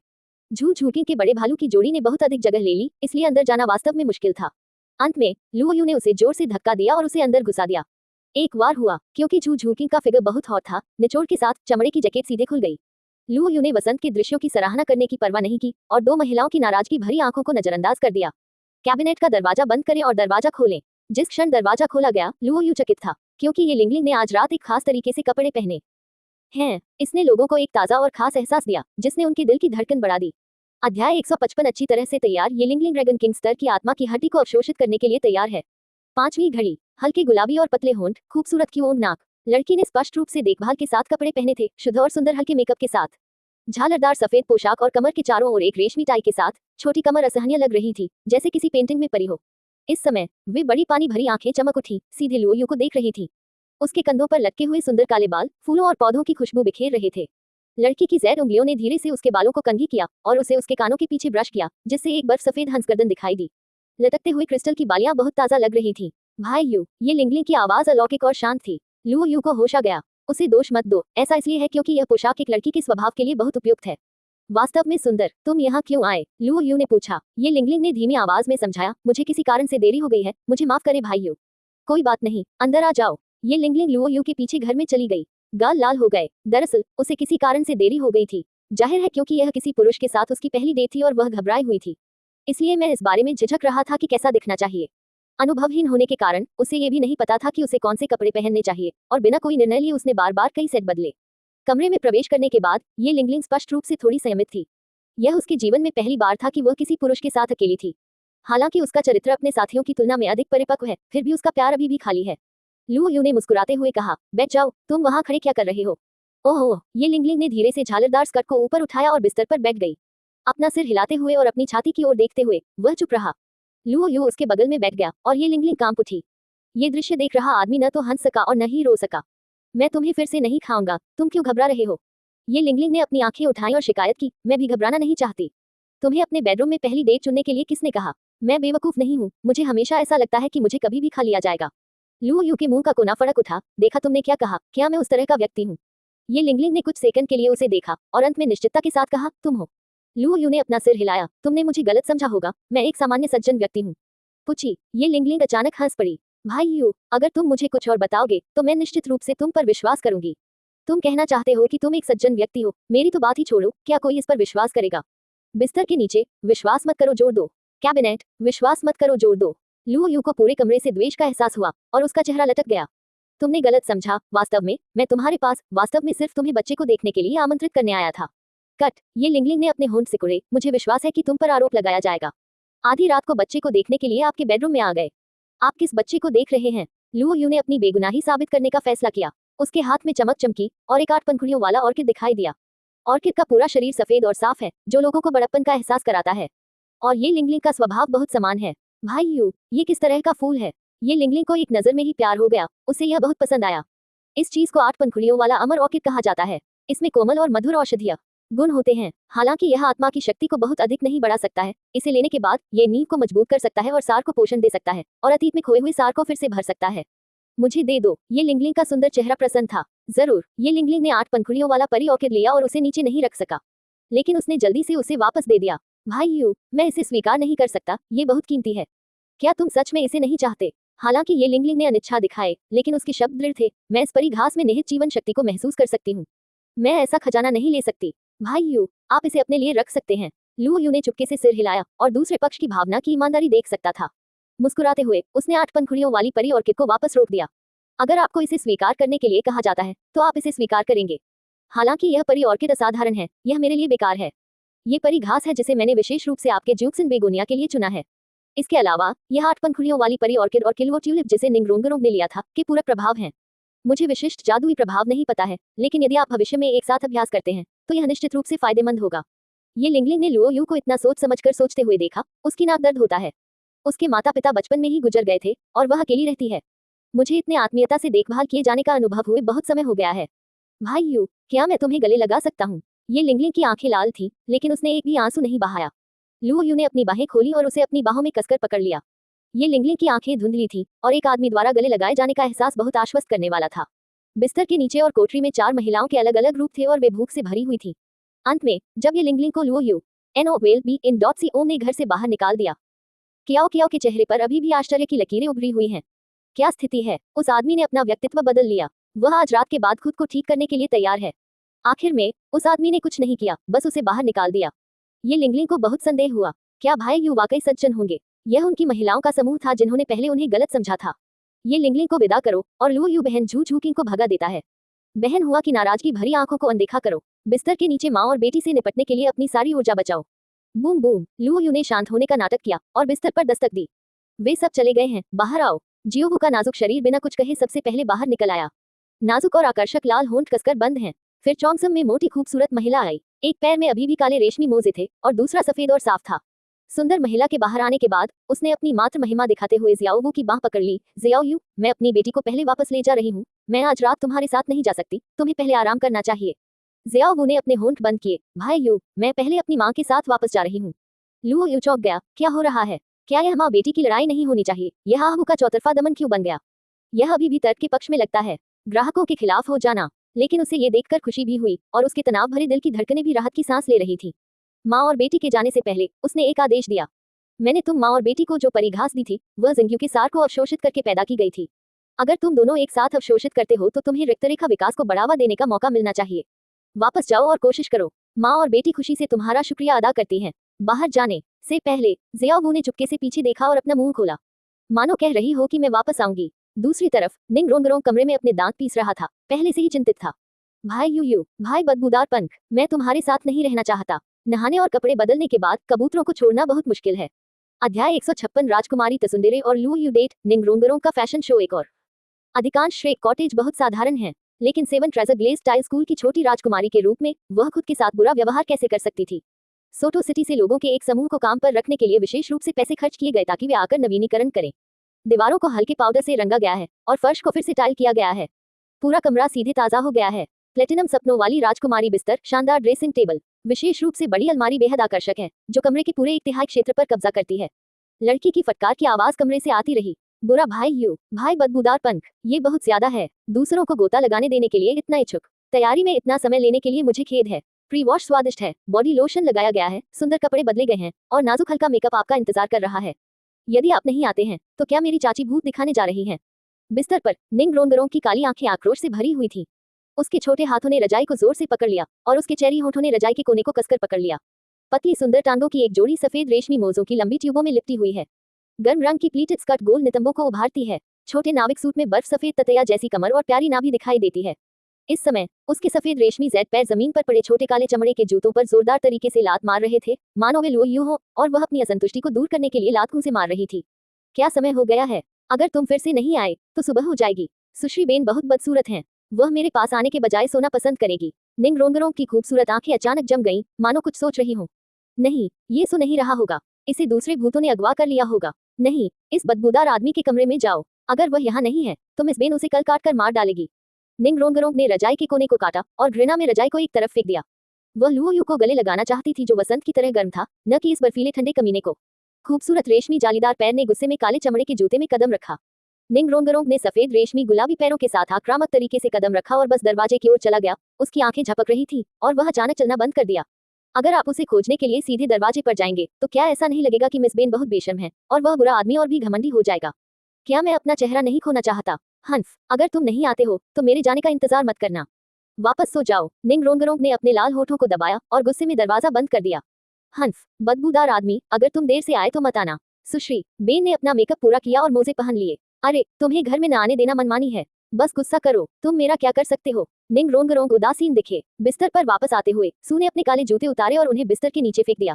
झू झूयिंग के बड़े भालू की जोड़ी ने बहुत अधिक जगह ले ली, इसलिए अंदर जाना वास्तव में मुश्किल था। अंत में लुओ यू ने उसे जोर से धक्का दिया और उसे अंदर घुसा दिया। एक बार हुआ, क्योंकि झू झूयिंग का फिगर बहुत हॉट था, निचोड़ के साथ चमड़े की जैकेट सीधे खुल गई। लुओ यू ने वसंत के दृश्यों की सराहना करने की परवाह नहीं की और दो महिलाओं की नाराजगी भरी आंखों को नजरअंदाज कर दिया। कैबिनेट का दरवाजा बंद करें और दरवाजा खोलें। जिस क्षण दरवाजा खोला गया, लुओ यू चकित था, क्योंकि ये लिंगलिंग ने आज रात एक खास तरीके से कपड़े पहने हैं। इसने लोगों को एक ताजा और खास एहसास दिया, जिसने उनके दिल की धड़कन बढ़ा दी। अध्याय 155 अच्छी तरह से तैयार। ये लिंगलिंग ड्रैगन किंग स्तर की आत्मा की हड्डी को अवशोषित करने के लिए तैयार है। 5वीं घड़ी। हल्के गुलाबी और पतले होंठ, खूबसूरत क्यूट नाक। लड़की ने स्पष्ट रूप से देखभाल के साथ कपड़े पहने थे, शुद्ध और सुंदर हल्के मेकअप के साथ। झालरदार सफेद पोशाक और कमर के चारों ओर एक रेशमी टाई के साथ छोटी कमर असहनीय लग रही थी, जैसे किसी पेंटिंग में परी हो। इस समय वे बड़ी पानी भरी आंखें चमक उठी, सीधे लुओ यू को देख रही थी। उसके कंधों पर लटके हुए सुंदर काले बाल फूलों और पौधों की खुशबू बिखेर रहे थे। लड़की की जैद उंगलियों ने धीरे से उसके बालों को कंघी किया और उसे उसके कानों के पीछे ब्रश किया, जिससे एक बर्फ सफेद हंसगर्दन दिखाई दी। लटकते हुए क्रिस्टल की बालियां बहुत ताजा लग रही थी। भाई यू, ये लिंगलिंग की आवाज अलौकिक और शांत थी। लुओ यू को होश आ गया। उसे दोष मत दो, ऐसा इसलिए है क्योंकि यह पोशाक एक लड़की के स्वभाव के लिए बहुत उपयुक्त है। वास्तव में सुंदर, तुम यहाँ क्यों आए? लुओ यू ने पूछा। ये लिंगलिंग ने धीमी आवाज में समझाया, मुझे किसी कारण से देरी हो गई है, मुझे माफ करे भाई यू। कोई बात नहीं, अंदर आ जाओ। ये लिंगलिंग लुओ यू के पीछे घर में चली गई। गाल लाल हो गए। दरअसल उसे किसी कारण से देरी हो गई थी। जाहिर है क्योंकि यह किसी पुरुष के साथ उसकी पहली डेट थी और वह घबराई हुई थी। इसलिए मैं इस बारे में झिझक रहा था कि कैसा दिखना चाहिए। अनुभवहीन होने के कारण उसे ये भी नहीं पता था कि उसे कौन से कपड़े पहनने चाहिए, और बिना कोई निर्णय लिए उसने बार बार कई सेट बदले। कमरे में प्रवेश करने के बाद ये लिंगलिंग स्पष्ट रूप से थोड़ी संयमित थी। यह उसके जीवन में पहली बार था कि वह किसी पुरुष के साथ अकेली थी। हालांकि उसका चरित्र अपने साथियों की तुलना में अधिक परिपक्व है, फिर भी उसका प्यार अभी भी खाली है। लुओ यू ने मुस्कुराते हुए कहा, बैठ जाओ, तुम वहां खड़े क्या कर रहे हो? ओह, ये लिंगलिंग ने धीरे से झालरदार स्कर्ट को ऊपर उठाया और बिस्तर पर बैठ गई। अपना सिर हिलाते हुए और अपनी छाती की ओर देखते हुए वह चुप रहा। लुओ यू उसके बगल में बैठ गया और ये लिंगलिंग कांप उठी। ये दृश्य देख रहा आदमी न तो हंस सका और न ही रो सका। मैं तुम्हें फिर से नहीं खाऊंगा, तुम क्यों घबरा रहे हो? ये लिंगलिंग ने अपनी आंखें उठाई और शिकायत की, मैं भी घबराना नहीं चाहती। तुम्हें अपने बेडरूम में पहली डेट चुनने के लिए किसने कहा? मैं बेवकूफ नहीं हूँ, मुझे हमेशा ऐसा लगता है कि मुझे कभी भी खा लिया जाएगा। लुओ यू के मुंह का कोना फड़क उठा। देखा तुमने क्या कहा? क्या मैं उस तरह का व्यक्ति हूँ? ये लिंगलिंग ने कुछ सेकंड के लिए उसे देखा और अंत में निश्चितता के साथ कहा, तुम हो। लुओ यू ने अपना सिर हिलाया। तुमने मुझे गलत समझा होगा, मैं एक सामान्य सज्जन व्यक्ति हूँ। पूछी। ये लिंगलिंग अचानक हंस पड़ी। भाई यू, अगर तुम मुझे कुछ और बताओगे तो मैं निश्चित रूप से तुम पर विश्वास करूंगी। तुम कहना चाहते हो कि तुम एक सज्जन व्यक्ति हो, मेरी तो बात ही छोड़ो, क्या कोई इस पर विश्वास करेगा? बिस्तर के नीचे, विश्वास मत करो जोड़ दो। कैबिनेट, विश्वास मत करो जोड़ दो। लुओ यू को पूरे कमरे से द्वेष का एहसास हुआ और उसका चेहरा लटक गया। तुमने गलत समझा, वास्तव में मैं तुम्हारे पास वास्तव में सिर्फ तुम्हें बच्चे को देखने के लिए आमंत्रित करने आया था। कट। ये लिंगलिंग ने अपने होंठ सिकुड़े। मुझे विश्वास है कि तुम पर आरोप लगाया जाएगा। आधी रात को बच्चे को देखने के लिए आपके बेडरूम में आ गए। आप किस बच्चे को देख रहे हैं? लुओ यू ने अपनी बेगुनाही साबित करने का फैसला किया। उसके हाथ में चमक चमकी और एक 8 पंखुड़ियों वाला ऑर्किड दिखाई दिया। ऑर्किड का पूरा शरीर सफेद और साफ है, जो लोगों को बड़प्पन का एहसास कराता है। और ये लिंगलिंग का स्वभाव बहुत समान है। भाई यू, ये किस तरह का फूल है? ये लिंगलिंग को एक नजर में ही प्यार हो गया, उसे यह बहुत पसंद आया। इस चीज को 8 पंखुड़ियों वाला अमर ऑर्किड कहा जाता है। इसमें कोमल और मधुर औषधीय गुण होते हैं। हालांकि यह आत्मा की शक्ति को बहुत अधिक नहीं बढ़ा सकता है, इसे लेने के बाद ये नींव को मजबूत कर सकता है और सार को पोषण दे सकता है और अतीत में खोए हुए सार को फिर से भर सकता है। मुझे दे दो। ये लिंगलिंग का सुंदर चेहरा प्रसन्न था। जरूर। ये लिंगलिंग ने 8 पंखुड़ियों वाला परी ऑर्किड लिया और उसे नीचे नहीं रख सका, लेकिन उसने जल्दी से उसे वापस दे दिया। भाई यू, मैं इसे स्वीकार नहीं कर सकता, ये बहुत कीमती है। क्या तुम सच में इसे नहीं चाहते? हालांकि ये लिंगलिंग ने अनिच्छा दिखाए, लेकिन उसके शब्द दृढ़ थे। मैं इस परी घास में निहित जीवन शक्ति को महसूस कर सकती हूँ। मैं ऐसा खजाना नहीं ले सकती। भाई यू, आप इसे अपने लिए रख सकते हैं। लुओ यू ने चुपके से सिर हिलाया और दूसरे पक्ष की भावना की ईमानदारी देख सकता था। मुस्कुराते हुए उसने 8 पंखुड़ियों वाली परी ऑर्किड को वापस रोक दिया। अगर आपको इसे स्वीकार करने के लिए कहा जाता है तो आप इसे स्वीकार करेंगे। हालांकि यह परी ऑर्किड असाधारण है, यह मेरे लिए बेकार है। ये परी घास है जिसे मैंने विशेष रूप से आपके ज्यूक्सिन बेगोनिया के लिए चुना है। इसके अलावा यह 8 पंखुड़ियों वाली परी ऑर्किड और किल्वर ट्यूलिप जिसे निंगरोंगरोंग ने लिया था के पूरक प्रभाव हैं। मुझे विशिष्ट जादुई प्रभाव नहीं पता है, लेकिन यदि आप भविष्य में एक साथ अभ्यास करते हैं तो यह निश्चित रूप से फायदेमंद होगा। ये लिंगलिंग ने लुओ यू को इतना सोच समझकर सोचते हुए देखा। उसकी नाक दर्द होता है। उसके माता पिता बचपन में ही गुजर गए थे और वह अकेली रहती है। मुझे इतने आत्मीयता से देखभाल किए जाने का अनुभव हुए बहुत समय हो गया है। भाई यू, क्या मैं तुम्हें गले लगा सकता हूँ? ये लिंगलिंग की आंखें लाल थी, लेकिन उसने एक भी आंसू नहीं बहाया। लू यू ने अपनी बाहें खोली और उसे अपनी बाहों में कसकर पकड़ लिया। ये लिंगलिंग की आंखें धुंधली थी और एक आदमी द्वारा गले लगाए जाने का एहसास बहुत आश्वस्त करने वाला था। बिस्तर के नीचे और कोठरी में 4 महिलाओं के अलग अलग रूप थे और वे भूख से भरी हुई थी। अंत में जब ये लिंगलिंग को लू यू NOWELBE.CO ने घर से बाहर निकाल दिया। कियाओ कियाओ के चेहरे पर अभी भी आश्चर्य की लकीरें उभरी हुई हैं। क्या स्थिति है? उस आदमी ने अपना व्यक्तित्व बदल लिया। वह आज रात के बाद खुद को ठीक करने के लिए तैयार है। आखिर में उस आदमी ने कुछ नहीं किया, बस उसे बाहर निकाल दिया। ये लिंगलिंग को बहुत संदेह हुआ, क्या भाई यू वाकई सज्जन होंगे? यह उनकी महिलाओं का समूह था जिन्होंने पहले उन्हें गलत समझा था। ये लिंगलिंग को विदा करो और लू यू बहन झू झू किंग को भगा देता है। बहन हुआ की नाराजगी भरी आंखों को अनदेखा करो। बिस्तर के नीचे माँ और बेटी से निपटने के लिए अपनी सारी ऊर्जा बचाओ। बूम बूम, लू यू ने शांत होने का नाटक किया और बिस्तर पर दस्तक दी। वे सब चले गए हैं, बाहर आओ। जियोहू का नाजुक शरीर बिना कुछ कहे सबसे पहले बाहर निकल आया। नाजुक और आकर्षक लाल होंठ कसकर बंद हैं। फिर चौंगसम में मोटी खूबसूरत महिला आई। एक पैर में अभी भी काले रेशमी मोजे थे और दूसरा सफेद और साफ था। सुंदर महिला के बाहर आने के बाद उसने अपनी मात्र महिमा दिखाते हुए जियाओवू की बाह पकड़ ली। जियाओयू, मैं अपनी बेटी को पहले वापस ले जा रही हूँ। मैं आज रात तुम्हारे साथ नहीं जा सकती, तुम्हें पहले आराम करना चाहिए। जियाओवू ने अपने होंठ बंद किए। भाई यू, मैं पहले अपनी माँ के साथ वापस जा रही हूँ। लू यू चौंक गया, क्या हो रहा है? क्या यह माँ बेटी की लड़ाई नहीं होनी चाहिए? यह आहू का चौतरफा दमन क्यों बन गया? यह अभी भी तर्क के पक्ष में लगता है, ग्राहकों के खिलाफ हो जाना। लेकिन उसे ये देखकर खुशी भी हुई और उसके तनाव भरे दिल की धड़कनें भी राहत की सांस ले रही थी। माँ और बेटी के जाने से पहले उसने एक आदेश दिया। मैंने तुम माँ और बेटी को जो परिघास दी थी वह जिंदगियों के सार को अवशोषित करके पैदा की गई थी। अगर तुम दोनों एक साथ अवशोषित करते हो तो तुम्हें रक्तरेखा विकास को बढ़ावा देने का मौका मिलना चाहिए। वापस जाओ और कोशिश करो। माँ और बेटी खुशी से तुम्हारा शुक्रिया अदा करती हैं। बाहर जाने से पहले जियाओवू ने चुपके से पीछे देखा और अपना मुंह खोला, मानो कह रही हो कि मैं वापस आऊंगी। दूसरी तरफ निंग रोंगरोंग कमरे में अपने दांत पीस रहा था, पहले से ही चिंतित था। भाई यू, भाई बदबूदार पंख, मैं तुम्हारे साथ नहीं रहना चाहता। नहाने और कपड़े बदलने के बाद कबूतरों को छोड़ना बहुत मुश्किल है। अध्याय 156 राजकुमारी तसुंदेरे और लू यू डेट निंग रोंगरोंग का फैशन शो। एक और अधिकांश श्रेक कॉटेज बहुत साधारण है, लेकिन 7 ट्रेजर ग्लेज टाइल स्कूल की छोटी राजकुमारी के रूप में वह खुद के साथ बुरा व्यवहार कैसे कर सकती थी? सोटो सिटी से लोगों के एक समूह को काम पर रखने के लिए विशेष रूप से पैसे खर्च किए गए ताकि वे आकर नवीनीकरण करें। दीवारों को हल्के पाउडर से रंगा गया है और फर्श को फिर से टाइल किया गया है। पूरा कमरा सीधे ताजा हो गया है। प्लेटिनम सपनों वाली राजकुमारी बिस्तर, शानदार ड्रेसिंग टेबल, विशेष रूप से बड़ी अलमारी बेहद आकर्षक है जो कमरे के पूरे 1 तिहाई क्षेत्र पर कब्जा करती है। लड़की की फटकार की आवाज कमरे से आती रही, बुरा भाई यू, भाई बदबूदार पंख, ये बहुत ज्यादा है। दूसरों को गोता लगाने देने के लिए इतना इच्छुक। तैयारी में इतना समय लेने के लिए मुझे खेद है। प्री वॉश स्वादिष्ट है, बॉडी लोशन लगाया गया है, सुंदर कपड़े बदले गए हैं और नाजुक हल्का मेकअप आपका इंतजार कर रहा है। यदि आप नहीं आते हैं तो क्या मेरी चाची भूत दिखाने जा रही हैं? बिस्तर पर निंग रोंगरोंग की काली आंखें आक्रोश से भरी हुई थीं। उसके छोटे हाथों ने रजाई को जोर से पकड़ लिया और उसके चेरी होठों ने रजाई के कोने को कसकर पकड़ लिया। पतली सुंदर टांगों की एक जोड़ी सफेद रेशमी मोजों की लंबी ट्यूबों में लिपटी हुई है। गर्म रंग की प्लीटेड स्कर्ट गोल नितंबों को उभारती है। छोटे नाविक सूट में बर्फ सफेद ततैया जैसी कमर और प्यारी नाभि दिखाई देती है। इस समय उसके सफेद रेशमी जेड पैर जमीन पर पड़े छोटे काले चमड़े के जूतों पर जोरदार तरीके से लात मार रहे थे, मानो वे लू यू हो और वह अपनी असंतुष्टि को दूर करने के लिए लातों से मार रही थी। क्या समय हो गया है? अगर तुम फिर से नहीं आए तो सुबह हो जाएगी। सुश्री बेन बहुत बदसूरत हैं। वह मेरे पास आने के बजाय सोना पसंद करेगी। निंग रोंगरोंग की खूबसूरत आंखें अचानक जम गईं, मानो कुछ सोच रही हो। नहीं, ये सो नहीं रहा होगा। इसे दूसरे भूतों ने अगवा कर लिया होगा। नहीं, इस बदबूदार आदमी के कमरे में जाओ। अगर वह यहाँ नहीं है तो मिस बेन उसे कल काट कर मार डालेगी। निंग रोंगरोंग ने रजाई के कोने को काटा और घृणा में रजाई को एक तरफ फेंक दिया। वह लू यू को गले लगाना चाहती थी जो वसंत की तरह गर्म था, न कि इस बर्फीले ठंडे कमीने को। खूबसूरत रेशमी जालीदार पैर ने गुस्से में काले चमड़े के जूते में कदम रखा। निंग रोंगरोंग ने सफेद रेशमी गुलाबी पैरों के साथ आक्रामक तरीके से कदम रखा और बस दरवाजे की ओर चला गया। उसकी आंखें झपक रही थी और वह अचानक चलना बंद कर दिया। अगर आप उसे खोजने के लिए सीधे दरवाजे पर जाएंगे तो क्या ऐसा नहीं लगेगा कि मिस बेन बहुत बेशर्म है और वह बुरा आदमी और भी घमंडी हो जाएगा? क्या मैं अपना चेहरा नहीं खोना चाहता? हंफ, अगर तुम नहीं आते हो तो मेरे जाने का इंतजार मत करना। वापस सो जाओ। निंग रोंगरोंग ने अपने लाल होठों को दबाया और गुस्से में दरवाजा बंद कर दिया। हंफ, बदबूदार आदमी, अगर तुम देर से आए तो मत आना। सुश्री बेन ने अपना मेकअप पूरा किया और मोजे पहन लिए। अरे, तुम्हें घर में न आने देना मनमानी है। बस गुस्सा करो, तुम मेरा क्या कर सकते हो? निंग रोंगरोंग उदासीन दिखे। बिस्तर पर वापस आते हुए सू ने अपने काले जूते उतारे और उन्हें बिस्तर के नीचे फेंक दिया।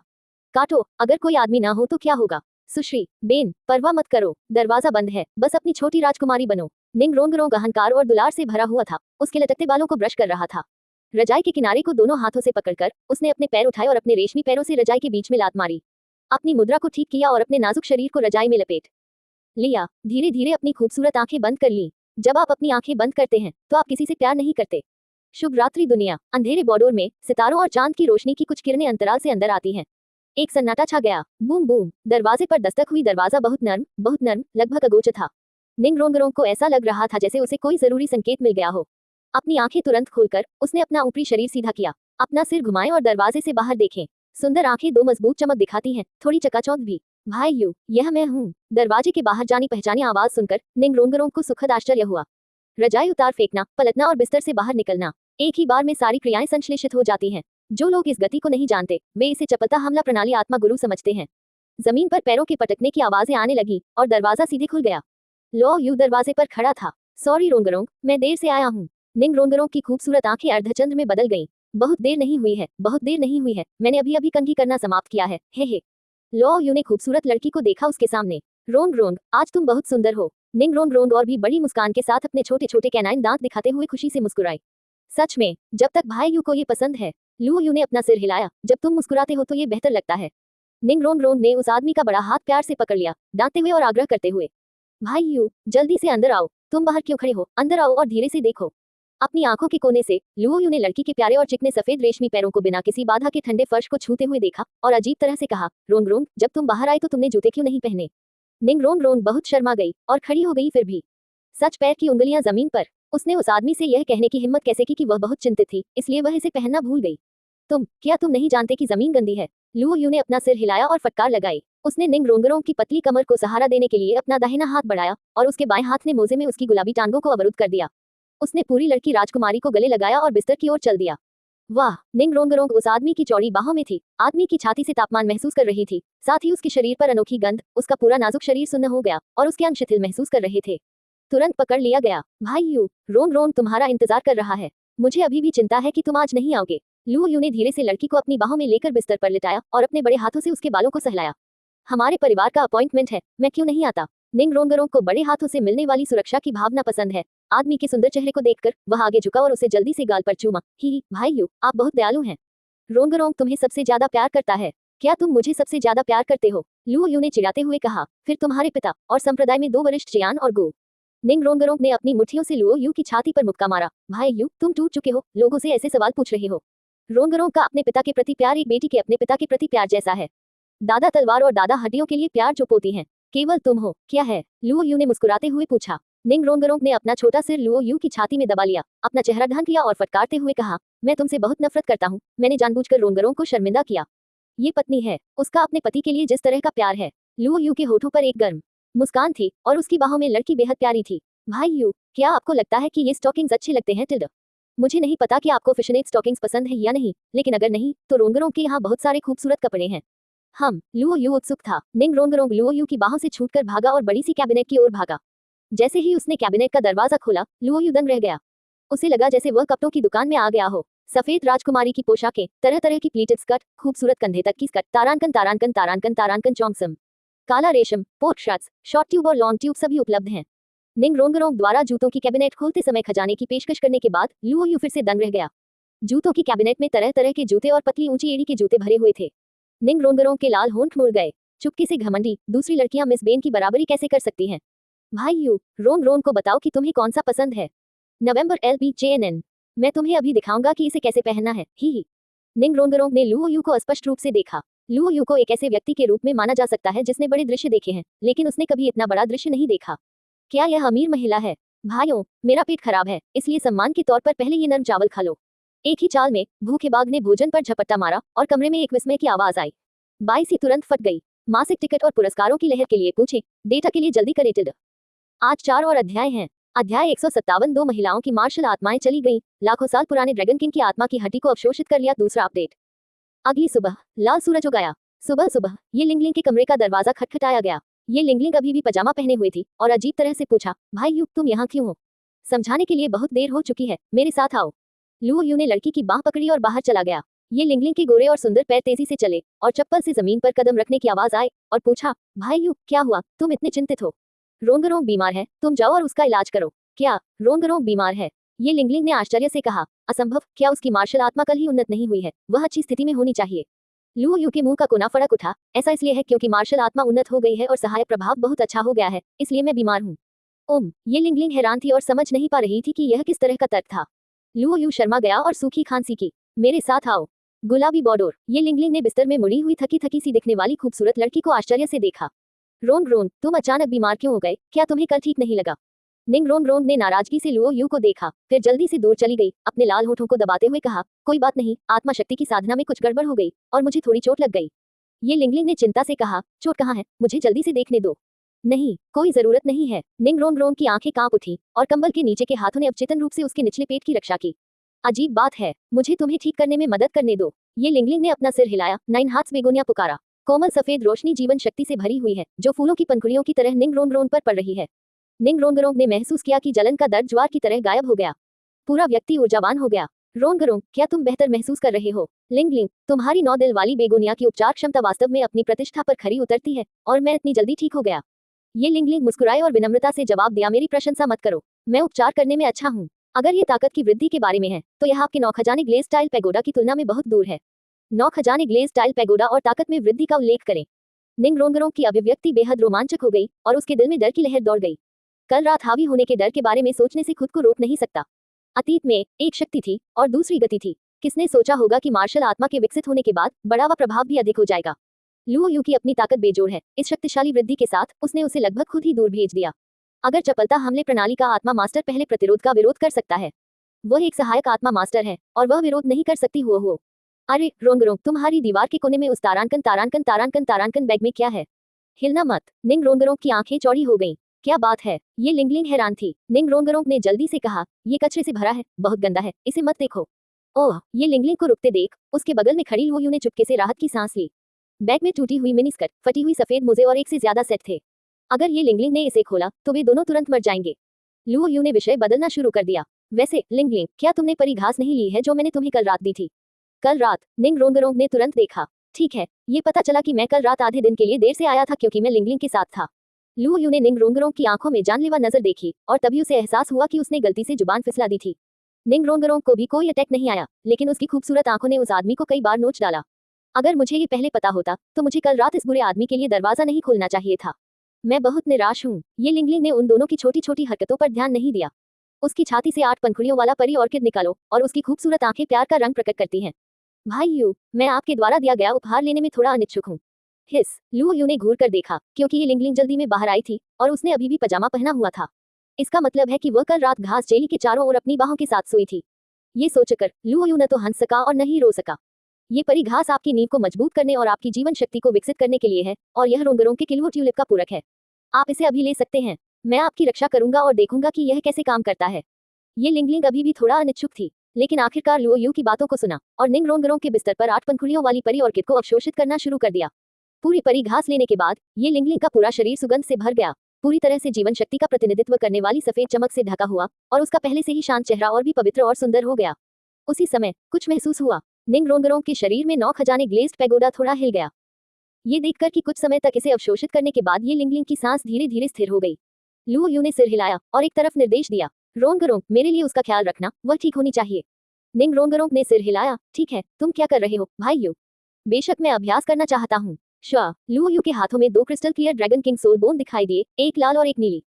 काटो, अगर कोई आदमी ना हो तो क्या होगा? सुश्री बेन, परवाह मत करो, दरवाजा बंद है, बस अपनी छोटी राजकुमारी बनो। निंग रोंगरोंग अहंकार और दुलार से भरा हुआ था। उसके लटकते बालों को ब्रश कर रहा था। रजाई के किनारे को दोनों हाथों से पकड़कर उसने अपने पैर उठाए और अपने रेशमी पैरों से रजाई के बीच में लात मारी। अपनी मुद्रा को ठीक किया और अपने नाजुक शरीर को रजाई में लपेट लिया। धीरे धीरे अपनी खूबसूरत आंखें बंद कर ली। जब आप अपनी आंखें बंद करते हैं तो आप किसी से प्यार नहीं करते। शुभ रात्रि दुनिया। अंधेरे बॉर्डर में सितारों और चांद की रोशनी की कुछ किरणें अंतराल से अंदर आती हैं। एक सन्नाटा छा गया। बूम बूम, दरवाजे पर दस्तक हुई। दरवाजा बहुत नर्म, लगभग अगोचर था। निंग रोंगरोंग को ऐसा लग रहा था जैसे उसे कोई जरूरी संकेत मिल गया हो। अपनी आंखें तुरंत खोलकर उसने अपना ऊपरी शरीर सीधा किया। अपना सिर घुमाएं और दरवाजे से बाहर देखें। सुंदर आंखें दो मजबूत चमक दिखाती हैं, थोड़ी चकाचौंध भी। भाई यू, यह मैं हूँ। दरवाजे के बाहर जानी पहचानी आवाज सुनकर निंग रोंगरोंग को सुखद आश्चर्य हुआ। रजाई उतार फेंकना, पलटना और बिस्तर से बाहर निकलना, एक ही बार में सारी क्रियाएं संश्लेषित हो जाती हैं। जो लोग इस गति को नहीं जानते वे इसे चपलता हमला प्रणाली आत्मा गुरु समझते हैं। जमीन पर पैरों के पटकने की आवाजें आने लगी और दरवाजा सीधे खुल गया। लो यू दरवाजे पर खड़ा था। सॉरी रोंगरोंग, मैं देर से आया हूँ। निंग रोंगरोंग की खूबसूरत आंखें अर्धचंद्र में बदल गईं। बहुत देर नहीं हुई है, बहुत देर नहीं हुई है, मैंने अभी अभी कंघी करना समाप्त किया है। हे। लो यू ने खूबसूरत लड़की को देखा उसके सामने। रोंग रोंग, आज तुम बहुत सुंदर हो। निंग रोंग रोंग और भी बड़ी मुस्कान के साथ अपने छोटे छोटे कैनाइन दांत दिखाते हुए खुशी से मुस्कुराई। सच में, जब तक भाई यू को ये पसंद है। लू यू ने अपना सिर हिलाया। जब तुम मुस्कुराते हो तो ये बेहतर लगता है। निंग रोंग रोंग ने उस आदमी का बड़ा हाथ प्यार से पकड़ लिया, डांटते हुए और आग्रह करते हुए। भाई यू, जल्दी से अंदर आओ। तुम बाहर क्यों खड़े हो? अंदर आओ और धीरे से देखो। अपनी आंखों के कोने से लुओ यू ने लड़की के प्यारे और चिकने सफेद रेशमी पैरों को बिना किसी बाधा के ठंडे फर्श को छूते हुए देखा और अजीब तरह से कहा, रोंग रोंग, जब तुम बाहर आए तो तुमने जूते क्यों नहीं पहने? निंग रोंग रोंग बहुत शर्मा गई और खड़ी हो गई। फिर भी सच, पैर की उंगलियां जमीन पर। उसने उस आदमी से यह कहने की हिम्मत कैसे की कि वह बहुत चिंतित थी, इसलिए वह इसे पहनना भूल गई। क्या तुम नहीं जानते कि जमीन गंदी है? लुओ यू ने अपना सिर हिलाया और फटकार लगाई। उसने निंग रोंगरोंग की पतली कमर को सहारा देने के लिए अपना दाहिना हाथ बढ़ाया और उसके बाएं हाथ ने मोजे में उसकी गुलाबी टांगों को अवरुद्ध कर दिया। उसने पूरी लड़की राजकुमारी को गले लगाया और बिस्तर की ओर चल दिया। वाह, निंग रोंगरोंग उस आदमी की चौड़ी बाहों में थी। आदमी की छाती से तापमान महसूस कर रही थी, साथ ही उसके शरीर पर अनोखी गंध। उसका पूरा नाजुक शरीर सुन्न हो गया और उसके अंग शिथिल महसूस कर रहे थे। तुरंत पकड़ लिया गया। भाई यू, रोंग रोंग तुम्हारा इंतजार कर रहा है। मुझे अभी भी चिंता है कि तुम आज नहीं आओगे। लू यू ने धीरे से लड़की को अपनी बाहों में लेकर बिस्तर पर लिटाया और अपने बड़े हाथों से उसके बालों को सहलाया। हमारे परिवार का अपॉइंटमेंट है, मैं क्यों नहीं आता? निंग रोंगरोंग को बड़े हाथों से मिलने वाली सुरक्षा की भावना पसंद है। आदमी के सुंदर चेहरे को देखकर वह आगे झुका और उसे जल्दी से गाल पर चूमा। ही भाई यू, आप बहुत दयालु हैं। रोंगरोंग तुम्हें सबसे ज्यादा प्यार करता है। क्या तुम मुझे सबसे ज्यादा प्यार करते हो? लू यू ने चिढ़ाते हुए कहा। फिर तुम्हारे पिता और संप्रदाय में दो वरिष्ठ जियान और गो। निंग रोंगरोंग ने अपनी मुट्ठियों से लुओ यू की छाती पर मुक्का मारा। भाई यू, तुम टूट चुके हो, लोगों से ऐसे सवाल पूछ रहे हो। रोंगरोंग का अपने पिता के प्रति प्यार एक बेटी के अपने पिता के प्रति प्यार जैसा है। दादा तलवार और दादा हड्डियों के लिए प्यार जो पोती हैं, केवल तुम हो। क्या है? लुओ यू ने मुस्कुराते हुए पूछा। निंग रोंगरोंग ने अपना छोटा सिर लुओ यू की छाती में दबा लिया, अपना चेहरा ढंक लिया और फटकारते हुए कहा, मैं तुमसे बहुत नफरत करता हूँ। मैंने जानबूझकर रोंगरोंग को शर्मिंदा किया। ये पत्नी है, उसका अपने पति के लिए जिस तरह का प्यार है। लुओ यू के होठों पर एक गर्म मुस्कान थी और उसकी बाहों में लड़की बेहद प्यारी थी। भाई यू, क्या आपको लगता है कि ये स्टॉकिंग्स अच्छे लगते हैं? टिल्ड, मुझे नहीं पता कि आपको फिशनेट स्टॉकिंग्स पसंद है या नहीं, लेकिन अगर नहीं तो रोंगरोंग के यहाँ बहुत सारे खूबसूरत कपड़े हैं। लुओ यू उत्सुक था। निंग रोंगरोंग लुओ यू की बाहों से छूटकर भागा और बड़ी सी कैबिनेट की ओर भागा। जैसे ही उसने कैबिनेट का दरवाजा खोला, लुओ यू दंग रह गया। उसे लगा जैसे वह कपड़ों की दुकान में आ गया हो। सफेद राजकुमारी की पोशाकें, तरह तरह की प्लीटेड स्कर्ट, खूबसूरत कंधे तक की स्कर्ट, तारांकन तारांकन तारांकन तारांकन चौंगसम, काला रेशम, पोर्क शर्ट्स, शॉर्ट ट्यूब और लॉन्ग ट्यूब सभी उपलब्ध हैं। निंग रोंगरोंग द्वारा जूतों की कैबिनेट खोलते समय खजाने की पेशकश करने के बाद लुओ यू फिर से दंग रह गया। जूतों की कैबिनेट में तरह तरह के जूते और पतली ऊंची एड़ी के जूते भरे हुए थे। निंग रोंगरोंग के लाल होंठ मुड़ गए। चुपके से घमंडी, दूसरी लड़कियां मिस बेन की बराबरी कैसे कर सकती हैं? भाई यू, रोंग रोंग को बताओ कि तुम्हें कौन सा पसंद है। नवंबर LBJNN, मैं तुम्हें अभी दिखाऊंगा कि इसे कैसे पहनना है। ही। निंग रोंगरोंग ने लुओ यू को स्पष्ट रूप से देखा। लुओ यू को एक ऐसे व्यक्ति के रूप में माना जा सकता है जिसने बड़े दृश्य देखे हैं, लेकिन उसने कभी इतना बड़ा दृश्य नहीं देखा। क्या यह अमीर महिला है? भाइयों, मेरा पेट खराब है, इसलिए सम्मान के तौर पर पहले ये नर्म चावल खा लो। एक ही चाल में भूखे बाघ ने भोजन पर झपट्टा मारा और कमरे में एक विस्मय की आवाज आई। बाईसी तुरंत फट गई। मासिक टिकट और पुरस्कारों की लहर के लिए पूछें, डेटा के लिए जल्दी करें। आज 4 और अध्याय हैं। अध्याय 157, दो महिलाओं की मार्शल आत्माएं चली गईं, लाखों साल पुराने ड्रैगन किंग की आत्मा की हड्डी को अवशोषित कर लिया। दूसरा अपडेट। अगली सुबह लाल सूरज उगाया। सुबह सुबह ये लिंगलिंग के कमरे का दरवाजा खटखटाया गया। ये लिंगलिंग अभी भी पजामा पहने हुए थी और अजीब तरह से पूछा, भाई यू, तुम यहाँ क्यों हो? समझाने के लिए बहुत देर हो चुकी है, मेरे साथ आओ। लुओ यू ने लड़की की बाह पकड़ी और बाहर चला गया। ये लिंगलिंग के गोरे और सुंदर पैर तेजी से चले और चप्पल से जमीन पर कदम रखने की आवाज आए और पूछा, भाई यू, क्या हुआ? तुम इतने चिंतित हो? रोंगरोंग बीमार है, तुम जाओ और उसका इलाज करो। क्या रोंगरोंग बीमार है? ये लिंगलिंग ने आश्चर्य से कहा। असंभव, क्या उसकी मार्शल आत्मा कल ही उन्नत नहीं हुई है? वह अच्छी स्थिति में होनी चाहिए। लुओ यू के मुंह का कोना फड़क उठा। ऐसा इसलिए है क्योंकि मार्शल आत्मा उन्नत हो गई है और सहायक प्रभाव बहुत अच्छा हो गया है, इसलिए मैं बीमार हूँ। ये लिंगलिंग हैरान थी और समझ नहीं पा रही थी कि यह किस तरह का तर्क था। लुओ यू शर्मा गया और सूखी खांसी की। मेरे साथ आओ। गुलाबी बॉर्डर। ये लिंगलिंग ने बिस्तर में मुड़ी हुई थकी थकी सी दिखने वाली खूबसूरत लड़की को आश्चर्य से देखा। रोंग रोंग, तुम अचानक बीमार क्यों हो गए? क्या तुम्हें कल ठीक नहीं लगा? निंग रोंग रोंग ने नाराजगी से लुओ यू को देखा, फिर जल्दी से दूर चली गई। अपने लाल होठों को दबाते हुए कहा, कोई बात नहीं, आत्मा शक्ति की साधना में कुछ गड़बड़ हो गई और मुझे थोड़ी चोट लग गई। ये लिंगलिंग ने चिंता से कहा, चोट कहाँ है? मुझे जल्दी से देखने दो। नहीं, कोई जरूरत नहीं है। निंग रोंग रोंग की आंखें कांप उठी और कंबल के नीचे के हाथों ने अवचेतन रूप से उसके निचले पेट की रक्षा की। अजीब बात है, मुझे तुम्हें ठीक करने में मदद करने दो। ये लिंगलिंग ने अपना सिर हिलाया, नाइन हार्ट्स बेगोनिया पुकारा। कोमल सफेद रोशनी जीवन शक्ति से भरी हुई है, जो फूलों की पंखुड़ियों की तरह निंग रोंग रोंग पर पड़ रही है। निंग रोंग रोंग ने महसूस किया कि जलन का दर्द ज्वार की तरह गायब हो गया। पूरा व्यक्ति ऊर्जावान हो गया। रोंग रोंग, क्या तुम बेहतर महसूस कर रहे हो? लिंगलिंग, तुम्हारी 9 दिल वाली बेगोनिया की उपचार क्षमता वास्तव में अपनी प्रतिष्ठा पर खरी उतरती है और मैं इतनी जल्दी ठीक हो गया। ये लिंगलिंग मुस्कुराए और विनम्रता से जवाब दिया, मेरी प्रशंसा मत करो, मैं उपचार करने में अच्छा हूँ। अगर ये ताकत की वृद्धि के बारे में है तो यह आपके 9 खजाने ग्लेज स्टाइल पैगोडा की तुलना में बहुत दूर है। 9 खजाने ग्लेज स्टाइल पैगोडा और ताकत में वृद्धि का उल्लेख करें। निंग रोंग रोंग की अभिव्यक्ति बेहद रोमांचक हो गई और उसके दिल में डर की लहर दौड़ गई। कल रात हावी होने के डर के बारे में सोचने से खुद को रोक नहीं सकता। अतीत में एक शक्ति थी और दूसरी गति थी। किसने सोचा होगा कि मार्शल आत्मा के विकसित होने के बाद बढ़ावा प्रभाव भी अधिक हो जाएगा। लुओ यू की अपनी ताकत बेजोड़ है। इस शक्तिशाली वृद्धि के साथ उसने उसे लगभग खुद ही दूर भेज दिया। अगर चपलता हमले प्रणाली का आत्मा मास्टर पहले प्रतिरोध का विरोध कर सकता है, वह एक सहायक आत्मा मास्टर है और वह विरोध नहीं कर सकती हो। अरे रोंग रोंग, तुम्हारी दीवार के कोने में उस तारांकन तारांकन तारांकन तारांकन बैग में क्या है? हिलना मत। निंग रोंग रोंग की आंखें चौड़ी हो गईं। क्या बात है? ये लिंगलिंग हैरान थी। निंग रोंग रोंग ने जल्दी से कहा, ये कचरे से भरा है, बहुत गंदा है, इसे मत देखो। ओह, ये लिंगलिंग को रुकते देख उसके बगल में खड़ी लुओ यू ने चुपके से राहत की सांस ली। बैग में टूटी हुई मिनी स्कर्ट, फटी हुई सफेद मोजे और एक से ज्यादा सेट थे। अगर ये लिंगलिंग ने इसे खोला तो वे दोनों तुरंत मर जाएंगे। लुओ यू ने विषय बदलना शुरू कर दिया। वैसे लिंगलिंग, क्या तुमने परी घास नहीं ली है जो मैंने तुम्हें कल रात दी थी? कल रात? निंग रोंग रोंग ने तुरंत देखा। ठीक है, ये पता चला कि मैं कल रात आधे दिन के लिए देर से आया था क्योंकि मैं लिंगलिंग के साथ था। लुओ यू ने निंग रोंग रोंग की आंखों में जानलेवा नजर देखी और तभी उसे एहसास हुआ कि उसने गलती से जुबान फिसला दी थी। निंग रोंग रोंग को भी कोई अटैक नहीं आया, लेकिन उसकी खूबसूरत आंखों ने उस आदमी को कई बार नोच डाला। अगर मुझे ये पहले पता होता तो मुझे कल रात इस बुरे आदमी के लिए दरवाजा नहीं खोलना चाहिए था। मैं बहुत निराश हूँ। ये लिंगलिंग ने उन दोनों की छोटी छोटी हरकतों पर ध्यान नहीं दिया। उसकी छाती से 8 पंखुड़ियों वाला परी ऑर्किड निकालो और उसकी खूबसूरत आंखें प्यार का रंग प्रकट करती हैं। भाई यू, मैं आपके द्वारा दिया गया उपहार लेने में थोड़ा अनिच्छुक हूँ। हिस। लुओ यू ने घूर कर देखा क्योंकि ये लिंगलिंग जल्दी में बाहर आई थी और उसने अभी भी पजामा पहना हुआ था। इसका मतलब है कि वह कल रात घास जेली के चारों ओर अपनी बाहों के साथ सोई थी। ये सोचकर लुओ यू न तो हंस सका और न ही रो सका। ये परी घास आपकी नींव को मजबूत करने और आपकी जीवन शक्ति को विकसित करने के लिए है और यह रोंगरों के किल्वो ट्यूलिप का पूरक है। आप इसे अभी ले सकते हैं। मैं आपकी रक्षा करूंगा और देखूंगा कि यह कैसे काम करता है। ये लिंगलिंग अभी भी थोड़ा अनिच्छुक थी, लेकिन आखिरकार लुओ यू की बातों को सुना और निंग रोंगरों के बिस्तर पर 8 पंखुड़ियों वाली परी ऑर्किड को अवशोषित करना शुरू कर दिया। पूरी परी घास लेने के बाद ये लिंगलिंग का पूरा शरीर सुगंध से भर गया, पूरी तरह से जीवन शक्ति का प्रतिनिधित्व करने वाली सफेद चमक से ढका हुआ और उसका पहले से ही शांत चेहरा और भी पवित्र और सुंदर हो गया। उसी समय कुछ महसूस हुआ। निंग रोंगरों के शरीर में 9 खजाने ग्लेज्ड पैगोडा थोड़ा हिल गया। ये देखकर कि कुछ समय तक इसे अवशोषित करने के बाद ये लिंगलिंग की सांस धीरे धीरे स्थिर हो गई। लुओ यू ने सिर हिलाया और एक तरफ निर्देश दिया, रोंगरों, मेरे लिए उसका ख्याल रखना, वह ठीक होनी चाहिए। निंग रोंगरों ने सिर हिलाया, ठीक है, तुम क्या कर रहे हो भाई यू? बेशक मैं अभ्यास करना चाहता हूँ। श्वा। लुओ यू के हाथों में 2 crystal clear dragon king soul bone दिखाई दिए, एक लाल और एक नीली।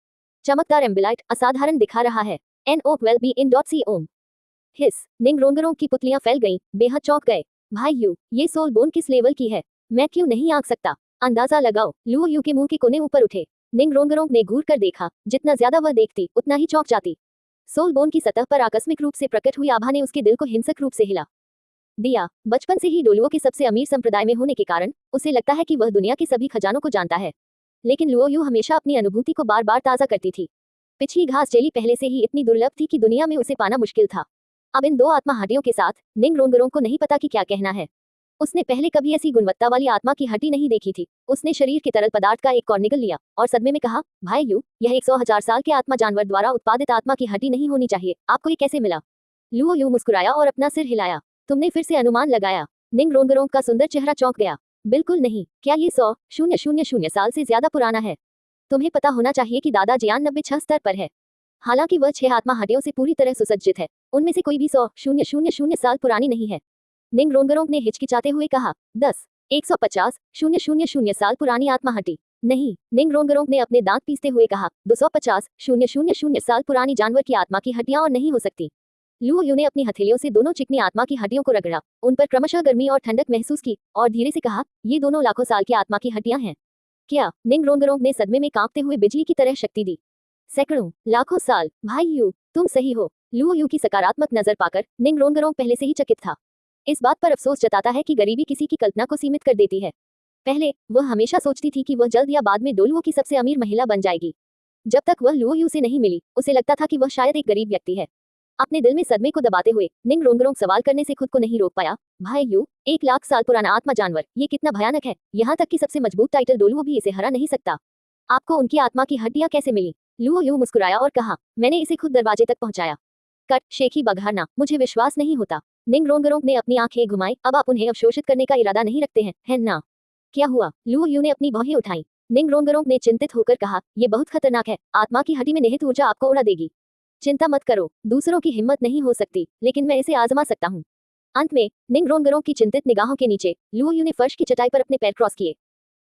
चमकदार एम्बिलाइट असाधारण दिखा रहा है। NO12BN.C ओम। हिस। निंग रोंगरों की पुतलियां फैल गईं, बेहद चौंक गए। भाई यू, ये सोल बोन किस लेवल की है? मैं क्यों नहीं आंक सकता? अंदाजा लगाओ। लुओ यू के मुंह के कोने ऊपर उठे। निंग रोंगरों ने घूर कर देखा, जितना ज्यादा वह देखती उतना ही चौंक जाती। सोल बोन की सतह पर आकस्मिक रूप से प्रकट हुई आभा ने उसके दिल को हिंसक रूप से हिला दिया। बचपन से ही डोलुओ के सबसे अमीर संप्रदाय में होने के कारण उसे लगता है कि वह दुनिया के सभी खजानों को जानता है, लेकिन लुओ यू हमेशा अपनी अनुभूति को बार बार ताज़ा करती थी। पिछली घास जेली पहले से ही इतनी दुर्लभ थी कि दुनिया में उसे पाना मुश्किल था। अब इन 2 आत्मा हड्डियों के साथ निंग रोंगरों को नहीं पता कि क्या कहना है। उसने पहले कभी ऐसी गुणवत्ता वाली आत्मा की हड्डी नहीं देखी थी। उसने शरीर के तरल पदार्थ का एक कॉर्निगल लिया और सदमे में कहा, भाई यू, यह 100,000 साल के आत्मा जानवर द्वारा उत्पादित आत्मा की हड्डी नहीं होनी चाहिए, आपको ये कैसे मिला? लुओ यू मुस्कुराया और अपना सिर हिलाया। तुमने फिर से अनुमान लगाया। निंग रोंगरों का सुंदर चेहरा चौंक गया। बिल्कुल नहीं, क्या ये 100,000 साल से ज्यादा पुराना है? तुम्हें पता होना चाहिए कि दादा जियान 96 स्तर पर है। हालांकि वह 6 आत्मा हड्डियों से पूरी तरह सुसज्जित है, उनमें से कोई भी 100,000 साल पुरानी नहीं है। निंग रोंगरों ने हिचकिचाते हुए कहा, 150,000 साल पुरानी आत्मा हड्डी नहीं। निंग रोंगरों ने अपने दांत पीसते हुए कहा, 250,000 साल पुरानी जानवर की आत्मा की हड्डियां और नहीं हो सकती। लुओ यू ने अपनी हथेलियों से दोनों चिकनी आत्मा की हड्डियों को रगड़ा, उन पर क्रमशः गर्मी और ठंडक महसूस की और धीरे से कहा, ये दोनों लाखों साल की आत्मा की हड्डियां हैं। क्या? निंग रोंगरोंग ने सदमे में कांपते हुए बिजली की तरह शक्ति दी। सैकड़ों, लाखों साल, भाई यू, तुम सही हो। लुओ यू की सकारात्मक नजर पाकर निंग रोंगरोंग पहले से ही चकित था। इस बात पर अफसोस जताता है कि गरीबी किसी की कल्पना को सीमित कर देती है। पहले वह हमेशा सोचती थी कि वह जल्द या बाद में डोलुओ की सबसे अमीर महिला बन जाएगी। जब तक वह लुओ यू से नहीं मिली, उसे लगता था कि वह शायद एक गरीब व्यक्ति है। अपने दिल में सदमे को दबाते हुए निंग रोंगरोंग सवाल करने से खुद को नहीं रोक पाया। भाई यू, 1 लाख साल पुराना आत्मा जानवर, ये कितना भयानक है। यहाँ तक कि सबसे मजबूत टाइटल डोलुओ भी इसे हरा नहीं सकता। आपको उनकी आत्मा की हड्डियां कैसे मिली? लुओ यू मुस्कुराया और कहा, मैंने इसे खुद दरवाजे तक पहुंचाया। कट, शेखी बघारना, मुझे विश्वास नहीं होता। निंग रोंगरोंग ने अपनी आंखें घुमाई। अब आप उन्हें अवशोषित करने का इरादा नहीं रखते हैं, है ना? क्या हुआ? लुओ यू ने अपनी भौहें उठाई। निंग रोंगरोंग ने चिंतित होकर कहा, यह बहुत खतरनाक है। आत्मा की हड्डी में निहित ऊर्जा आपको उड़ा देगी। चिंता मत करो, दूसरों की हिम्मत नहीं हो सकती, लेकिन मैं इसे आजमा सकता हूँ। अंत में निंग रोंगरोंग की चिंतित निगाहों के नीचे लुओ यू ने फर्श की चटाई पर अपने पैर क्रॉस किए।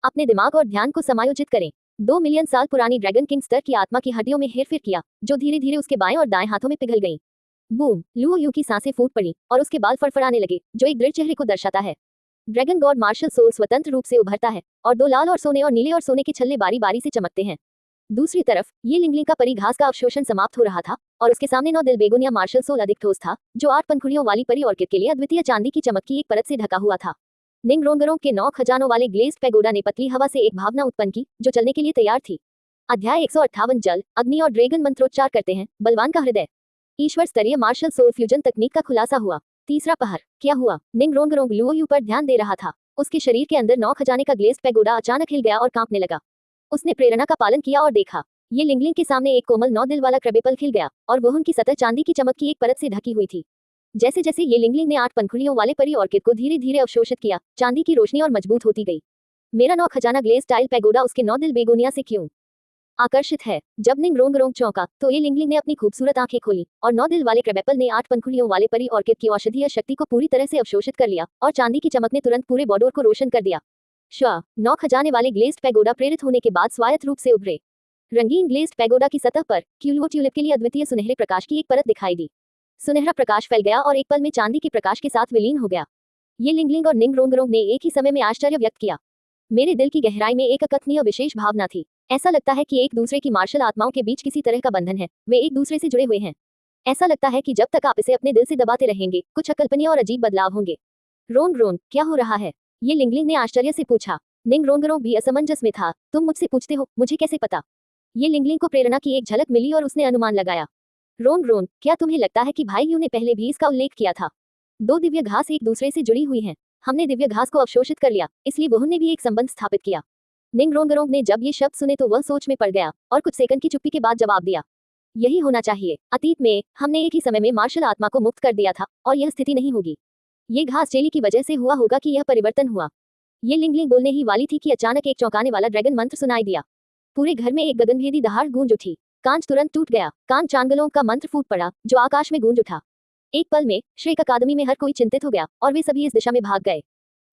अपने दिमाग और ध्यान को समायोजित करें। 2 मिलियन साल पुरानी ड्रैगन किंग स्तर की आत्मा की हड्डियों में हेरफेर किया, जो धीरे धीरे उसके बाएं और दाएं हाथों में पिघल गईं। बूम, लुओ यू की सांसें फूट पड़ी और उसके बाल फड़फड़ाने लगे, जो एक दृढ़ चेहरे को दर्शाता है। ड्रैगन गॉड मार्शल सोल स्वतंत्र रूप से उभरता है और 2 लाल और सोने और नीले और सोने के छल्ले बारी बारी से चमकते हैं। दूसरी तरफ ये लिंगलिंग का परी घास का अवशोषण समाप्त हो रहा था और उसके सामने 9 दिल बेगोनिया मार्शल सोल अधिक ठोस था, जो 8 पंखुड़ियों वाली परी ऑर्किड के लिए अद्वितीय चांदी की चमक की एक परत से ढका हुआ था। निंग रोंगरोंग के 9 खजानों वाले ग्लेज्ड पैगोडा ने पतली हवा से एक भावना उत्पन्न की, जो चलने के लिए तैयार थी। अध्याय 158 जल, अग्नि और ड्रैगन मंत्रोच्चार करते हैं, बलवान का हृदय। ईश्वर स्तरीय मार्शल सोल फ्यूजन तकनीक का खुलासा हुआ। तीसरा पहर। क्या हुआ? निंग रोंगरोंग लुओ यू पर ध्यान दे रहा था। उसके शरीर के अंदर 9 खजाने का ग्लेज्ड पैगोडा अचानक हिल गया और कांपने लगा। उसने प्रेरणा का पालन किया और देखा, ये लिंगलिंग के सामने एक कोमल 9 दिल वाला क्रबेपल खिल गया और वह उनकी सतह चांदी की चमक की एक परत से ढकी हुई थी। जैसे जैसे ये लिंगलिंग ने 8 पंखुड़ियों वाले परी ऑर्किड को धीरे धीरे अवशोषित किया, चांदी की रोशनी और मजबूत होती गई। मेरा 9 खजाना ग्लेज टाइल पैगोडा उसके 9 दिल बेगोनिया से क्यों आकर्षित है? जब निंग रोंगरोंग चौंका, तो ये लिंगलिंग ने अपनी खूबसूरत आंखें खोली और 9 दिल वाले क्रबेपल ने 8 पंखुड़ियों वाले परी ऑर्किड की औषधीय शक्ति को पूरी तरह से अवशोषित कर लिया और चांदी की चमक ने तुरंत पूरे बॉर्डर को रोशन कर दिया। 9 खजाने वाले ग्लेज्ड पैगोडा प्रेरित होने के बाद स्वायत्त रूप से उभरे। रंगीन ग्लेज्ड पैगोडा की सतह पर क्यूलुओ ट्यूलिप के लिए अद्वितीय सुनहरे प्रकाश की एक परत दिखाई दी। सुनहरा प्रकाश फैल गया और एक पल में चांदी के प्रकाश के साथ विलीन हो गया। ये लिंगलिंग और निंग रोंगरोंग ने एक ही समय में आश्चर्य व्यक्त किया। मेरे दिल की गहराई में एक अकथनीय विशेष भावना थी। ऐसा लगता है कि एक दूसरे की मार्शल आत्माओं के बीच किसी तरह का बंधन है, वे एक दूसरे से जुड़े हुए हैं। ऐसा लगता है कि जब तक आप इसे अपने दिल से दबाते रहेंगे, कुछ अकल्पनीय और अजीब बदलाव होंगे। रोंगरोंग, क्या हो रहा है? ये लिंगलिंग ने आश्चर्य से पूछा। निंग रोंगरोंग भी असमंजस में था। तुम मुझसे पूछते हो, मुझे कैसे पता? ये लिंगलिंग को प्रेरणा की एक झलक मिली और उसने अनुमान लगाया। रोंगरोंग, क्या तुम्हें लगता है कि भाई यू ने पहले भी इसका उल्लेख किया था? 2 दिव्य घास एक दूसरे से जुड़ी हुई हैं। हमने दिव्य घास को अवशोषित कर लिया, इसलिए वह ने भी एक संबंध स्थापित किया। निंग रोंगरोंग ने जब ये शब्द सुने तो वह सोच में पड़ गया और कुछ सेकंड की चुप्पी के बाद जवाब दिया, यही होना चाहिए। अतीत में हमने एक ही समय में मार्शल आत्मा को मुक्त कर दिया था और यह स्थिति नहीं होगी। ये घास चेली की वजह से हुआ होगा कि यह परिवर्तन हुआ। ये लिंगलिंग बोलने ही वाली थी कि अचानक एक चौंकाने वाला ड्रैगन मंत्र सुनाई दिया। पूरे घर में एक गगनभेदी दहाड़ गूंज उठी। कांच तुरंत टूट गया। कान चांगलों का मंत्र फूट पड़ा, जो आकाश में गूंज उठा। एक पल में श्रेक अकादमी में हर कोई चिंतित हो गया और वे सभी इस दिशा में भाग गए।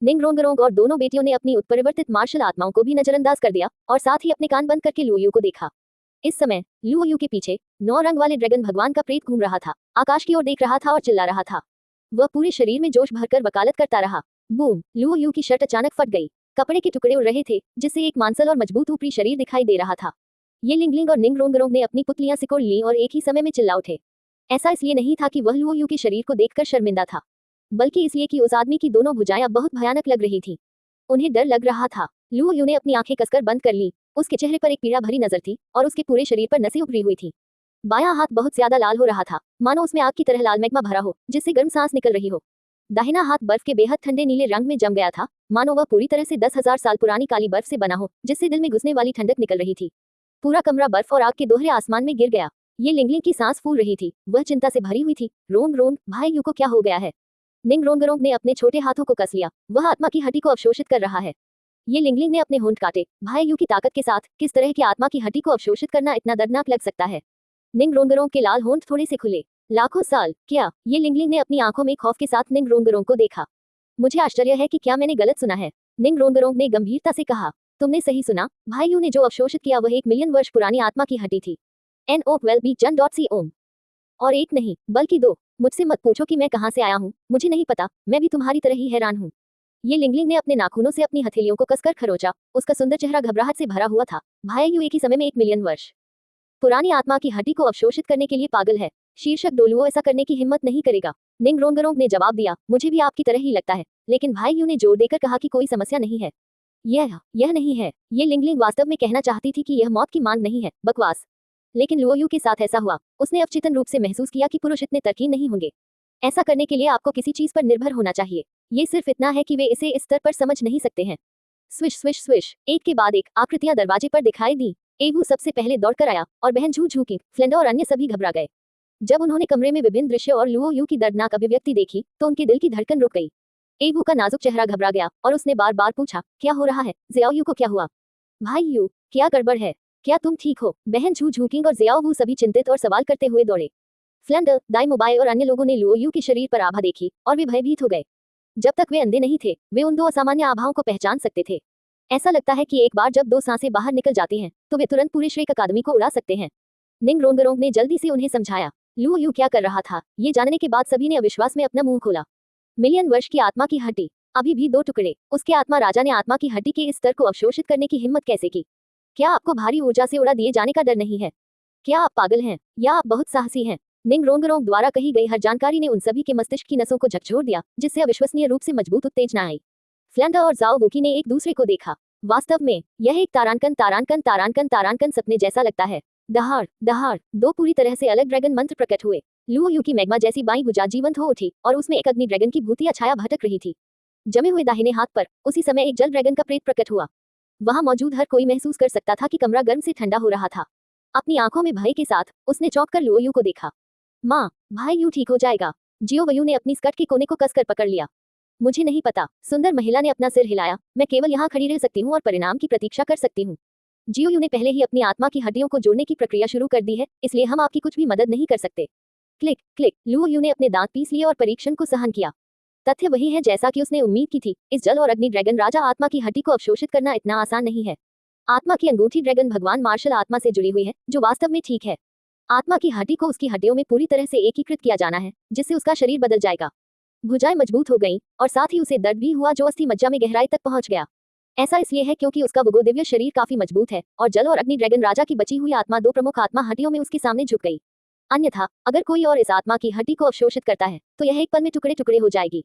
निंग रोंगरोंग और दोनों बेटियों ने अपनी उत्परिवर्तित मार्शल आत्माओं को भी नजरअंदाज कर दिया और साथ ही अपने कान बंद करके लुओ यू को देखा। इस समय लुओ यू के पीछे 9 रंग वाले ड्रैगन भगवान का प्रेत घूम रहा था, आकाश की ओर देख रहा था और चिल्ला रहा था। वह पूरे शरीर में जोश भरकर वकालत करता रहा। बूम, लुओ यू की शर्ट अचानक फट गई। कपड़े के टुकड़े उड़ रहे थे, जिससे एक मांसल और मजबूत ऊपरी शरीर दिखाई दे रहा था। ये लिंगलिंग और निंग रोंगरोंग ने अपनी पुतलियां सिकोड़ ली और एक ही समय में चिल्ला उठे। ऐसा इसलिए नहीं था कि वह लुओ यू के शरीर को देखकर शर्मिंदा था, बल्कि इसलिए कि उस आदमी की दोनों भुजाएं अब बहुत भयानक लग रही थी। उन्हें डर लग रहा था। लुओ यू ने अपनी आंखें कसकर बंद कर ली। उसके चेहरे पर एक पीड़ा भरी नजर थी और उसके पूरे शरीर पर नसें उभरी हुई थी। बायां हाथ बहुत ज्यादा लाल हो रहा था, मानो उसमें आग की तरह लाल मैग्मा भरा हो, जिससे गर्म सांस निकल रही हो। दाहिना हाथ बर्फ के बेहद ठंडे नीले रंग में जम गया था, मानो वह पूरी तरह से 10,000 साल पुरानी काली बर्फ से बना हो, जिससे दिल में घुसने वाली ठंडक निकल रही थी। पूरा कमरा बर्फ और आग के दोहरे आसमान में गिर गया। ये लिंगलिंग की सांस फूल रही थी, वह चिंता से भरी हुई थी। रोंग, भाई यू को क्या हो गया है? निंग रोंगरोंग ने अपने छोटे हाथों को कस लिया। वह आत्मा की हड्डी को अवशोषित कर रहा है। ये लिंगलिंग ने अपने होंठ काटे। भाई यू की ताकत के साथ किस तरह की आत्मा की हड्डी को अवशोषित करना इतना दर्दनाक लग सकता है? निंग रोंगरोंग के लाल होंठ थोड़े से खुले। लाखों साल, क्या? ये लिंगलिंग ने अपनी आंखों में खौफ के साथ निंग रोंगरोंग को देखा। मुझे आश्चर्य है कि क्या मैंने गलत सुना है? निंग रोंगरोंग ने गंभीरता से कहा। तुमने सही सुना। भाई यू ने जो अवशोषित किया वह 1 मिलियन वर्ष पुरानी आत्मा की हड्डी थी। NO12B Jan.C ओम। और एक नहीं बल्कि दो। मुझसे मत पूछो कि मैं कहाँ से आया हूँ, मुझे नहीं पता, मैं भी तुम्हारी तरह ही हैरान हूँ। ये लिंगलिंग ने अपने नाखूनों से अपनी हथेलियों को कसकर खरोचा। उसका सुंदर चेहरा घबराहट से भरा हुआ था। भाई यू एक ही समय में 1 मिलियन वर्ष पुरानी आत्मा की हड्डी को अवशोषित करने के लिए पागल है। शीर्षक डोलुओ ऐसा करने की हिम्मत नहीं करेगा। निंग रोंगरोंग ने जवाब दिया, मुझे भी आपकी तरह ही लगता है, लेकिन भाई यू ने जोर देकर कहा कि कोई समस्या नहीं है। यह नहीं है। ये लिंगलिंग वास्तव में कहना चाहती थी कि यह मौत की मांग नहीं है, बकवास। लेकिन लुओयू के साथ ऐसा हुआ। उसने अवचेतन रूप से महसूस किया कि पुरुष इतने तर्कहीन नहीं होंगे। ऐसा करने के लिए आपको किसी चीज पर निर्भर होना चाहिए। ये सिर्फ इतना है कि वे इसे इस स्तर पर समझ नहीं सकते हैं। स्विश स्विश स्विश, एक के बाद एक आकृतियां दरवाजे पर दिखाई दी। एवू सबसे पहले दौड़कर आया और बहन झू झूकी, फ्लेंडा और अन्य सभी घबरा गए। जब उन्होंने कमरे में विभिन्न दृश्य और लुओयू की दर्दनाक अभिव्यक्ति देखी तो उनके दिल की धड़कन रुक गई। एवू का नाजुक चेहरा घबरा गया और उसने बार बार पूछा, क्या हो रहा है? ज़ियाओयू को क्या हुआ? भाई यू, क्या गड़बड़ है? क्या तुम ठीक हो? बहन झू झूकिंग और ज़ियाओयू सभी चिंतित और सवाल करते हुए दौड़े। फ्लेंडर, दाई मोबाई और अन्य लोगों ने लुओयू के शरीर पर आभा देखी और वे भयभीत हो गए। जब तक वे अंधे नहीं थे, वे उन दो असामान्य आभाओं को पहचान सकते थे। ऐसा लगता है कि एक बार जब दो सांसें बाहर निकल जाती हैं, तो वे तुरंत पूरे श्रेक अकादमी को उड़ा सकते हैं। निंग रोंगरोंग ने जल्दी से उन्हें समझाया। लुओयू क्या कर रहा था, ये जानने के बाद सभी ने अविश्वास में अपना मुंह खोला। मिलियन वर्ष की आत्मा की हड्डी, अभी भी 2 टुकड़े। उसके आत्मा राजा ने आत्मा की हड्डी के इस स्तर को अवशोषित करने की हिम्मत कैसे की? क्या आपको भारी ऊर्जा से उड़ा दिए जाने का डर नहीं है? क्या आप पागल हैं या आप बहुत साहसी हैं? निंग रोंगरोंग द्वारा कही गई हर जानकारी ने उन सभी के मस्तिष्क की नसों को झकझोर दिया, जिससे अविश्वसनीय रूप से मजबूत उत्तेजना आई। फ्लेंडर और जाओ वूकी ने एक दूसरे को देखा। वास्तव में यह एक तारांकन तारांकन तारांकन तारांकन सपने जैसा लगता है। दहाड़ दहाड़, 2 पूरी तरह से अलग ड्रैगन मंत्र प्रकट हुए। लुओयू की मैग्मा जैसी बाईं भुजा जीवंत हो उठी और उसमें एक अग्नि ड्रैगन की भूतिया छाया भटक रही थी। जमे हुए दाहिने हाथ पर उसी समय एक जल ड्रैगन का प्रेत प्रकट हुआ। वहां मौजूद हर कोई महसूस कर सकता था कि कमरा गर्म से ठंडा हो रहा था। अपनी आंखों में भय के साथ उसने चौंक कर लुओयू को देखा। माँ, भाई यू ठीक हो जाएगा। जियोवयू ने अपनी स्कर्ट के कोने को कसकर पकड़ लिया। मुझे नहीं पता, सुंदर महिला ने अपना सिर हिलाया। मैं केवल यहाँ खड़ी रह सकती हूँ और परिणाम की प्रतीक्षा कर सकती हूँ। जियोयू ने पहले ही अपनी आत्मा की हड्डियों को जोड़ने की प्रक्रिया शुरू कर दी है, इसलिए हम आपकी कुछ भी मदद नहीं कर सकते। क्लिक क्लिक, लुओयू ने अपने दांत पीस लिए और परीक्षण को सहन किया। तथ्य वही है जैसा कि उसने उम्मीद की थी। इस जल और अग्नि ड्रैगन राजा आत्मा की हड्डी को अवशोषित करना इतना आसान नहीं है। आत्मा की अंगूठी ड्रैगन भगवान मार्शल आत्मा से जुड़ी हुई है, जो वास्तव में ठीक है। आत्मा की हड्डी को उसकी हड्डियों में पूरी तरह से एकीकृत किया जाना है, जिससे उसका शरीर बदल जाएगा। भुजाएं मजबूत हो गईं और साथ ही उसे दर्द भी हुआ जो अस्थि मज्जा में गहराई तक पहुंच गया। ऐसा इसलिए है क्योंकि उसका दिव्य शरीर काफी मजबूत है और जल और अग्नि ड्रैगन राजा की बची हुई आत्मा 2 प्रमुख आत्मा हड्डियों में उसके सामने झुक गई। अन्यथा अगर कोई और इस आत्मा की हड्डी को अवशोषित करता है तो यह एक पल में टुकड़े टुकड़े हो जाएगी।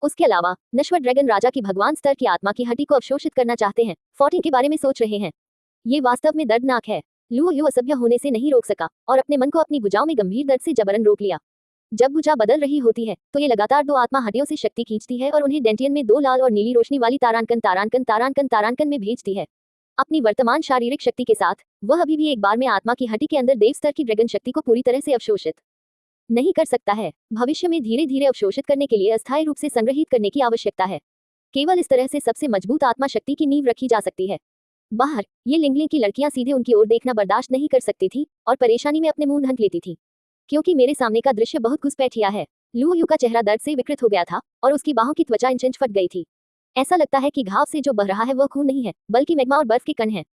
उसके अलावा नश्वर ड्रैगन राजा की भगवान स्तर की आत्मा की हड्डी को अवशोषित करना चाहते हैं, 14 के बारे में सोच रहे हैं। ये वास्तव में दर्दनाक है। लुओयू असभ्य होने से नहीं रोक सका और अपने मन को अपनी भुजाओं में गंभीर दर्द से जबरन रोक लिया। जब भुजा बदल रही होती है तो ये लगातार 2 आत्मा हड्डियों से शक्ति खींचती है और उन्हें डेंटियन में 2 लाल और नीली रोशनी वाली तारांकन तारांकन तारांकन तारांकन में भेजती है। अपनी वर्तमान शारीरिक शक्ति के साथ वह अभी भी एक बार में आत्मा की हड्डी के अंदर देव स्तर की ड्रैगन शक्ति को पूरी तरह से अवशोषित नहीं कर सकता है। भविष्य में धीरे धीरे अवशोषित करने के लिए अस्थायी रूप से संग्रहित करने की आवश्यकता है। केवल इस तरह से सबसे मजबूत आत्मा शक्ति की नींव रखी जा सकती है। बाहर ये लिंगलिंग की लड़कियां सीधे उनकी ओर देखना बर्दाश्त नहीं कर सकती थी और परेशानी में अपने मुंह ढक लेती थी, क्योंकि मेरे सामने का दृश्य बहुत घुसपैठिया है। लुओयू का चेहरा दर्द से विकृत हो गया था और उसकी बाहों की त्वचा इंच इंच फट गई थी। ऐसा लगता है कि घाव से जो बह रहा है वह खून नहीं है, बल्कि मैग्मा और बर्फ के कण हैं।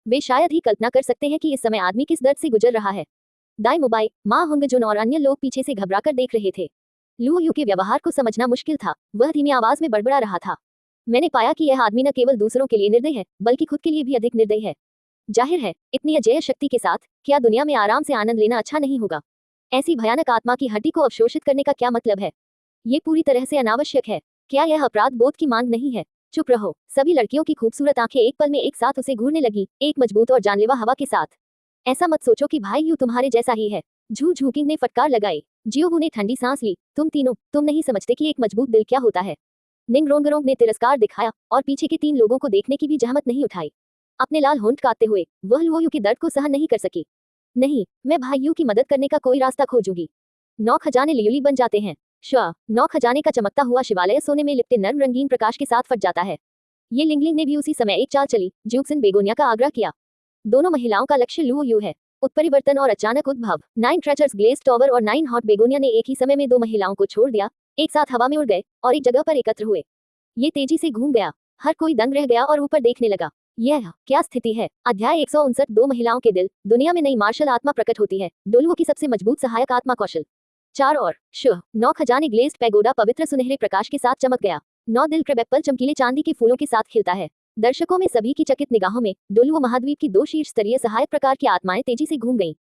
वे शायद ही कल्पना कर सकते हैं कि इस समय आदमी किस दर्द से गुजर रहा है। दाई मोबाई, माँ हुंगजुन और अन्य लोग पीछे से घबराकर देख रहे थे। लुओयू के व्यवहार को समझना मुश्किल था। वह धीमी आवाज में बड़बड़ा रहा था। मैंने पाया कि यह आदमी न केवल दूसरों के लिए निर्दय है, बल्कि खुद के लिए भी अधिक निर्दयी है। जाहिर है, इतनी अजेय शक्ति के साथ क्या दुनिया में आराम से आनंद लेना अच्छा नहीं होगा? ऐसी भयानक आत्मा की हड्डी को अवशोषित करने का क्या मतलब है? ये पूरी तरह से अनावश्यक है। क्या यह अपराध बोध की मांग नहीं है? चुप रहो। सभी लड़कियों की खूबसूरत आंखें एक पल में एक साथ उसे घूरने लगी, एक मजबूत और जानलेवा हवा के साथ। ऐसा मत सोचो कि भाई यू तुम्हारे जैसा ही है। झू झूकिंग ने फटकार लगाई। जियोवू ने ठंडी सांस ली। तुम तीनों, तुम नहीं समझते कि एक मजबूत दिल क्या होता है। निंग रोंगरोंग ने तिरस्कार दिखाया और पीछे के 3 लोगों को देखने की भी जहमत नहीं उठाई। अपने लाल होंठ काटते हुए वह लुओयू के दर्द को सहन नहीं कर सकी। नहीं, मैं भाई यू की मदद करने का कोई रास्ता खोजूंगी। 9 खजाने लियोली बन जाते हैं। 9 खजाने का चमकता हुआ शिवालय सोने में लिपटे नर्म रंगीन प्रकाश के साथ फट जाता है। ये लिंगलिंग ने भी उसी समय एक चाल चली, ज्यूक्सिन बेगोनिया का आग्रह किया। दोनों महिलाओं का लक्ष्य लुओयू है। उत्परिवर्तन और अचानक उद्भव। 9 ट्रेचर्स ग्लेज टॉवर और 9 हॉट बेगोनिया ने एक ही समय में 2 महिलाओं को छोड़ दिया, एक साथ हवा में उड़ गए और एक जगह पर एकत्र हुए। ये तेजी से घूम गया। हर कोई दंग रह गया और ऊपर देखने लगा। यह क्या स्थिति है। अध्याय 159 दो महिलाओं के दिल। दुनिया में नई मार्शल आत्मा प्रकट होती है, डोलुओ की सबसे मजबूत सहायक आत्मा कौशल। 4 और शुभ 9 खजाने ग्लेज्ड पैगोडा पवित्र सुनहरे प्रकाश के साथ चमक गया। 9 दिल क्रेबेप्पल चमकीले चांदी के फूलों के साथ खिलता है। दर्शकों में सभी की चकित निगाहों में डोलुओ महाद्वीप की 2 शीर्ष स्तरीय सहायक प्रकार की आत्माएं तेजी से घूम गईं।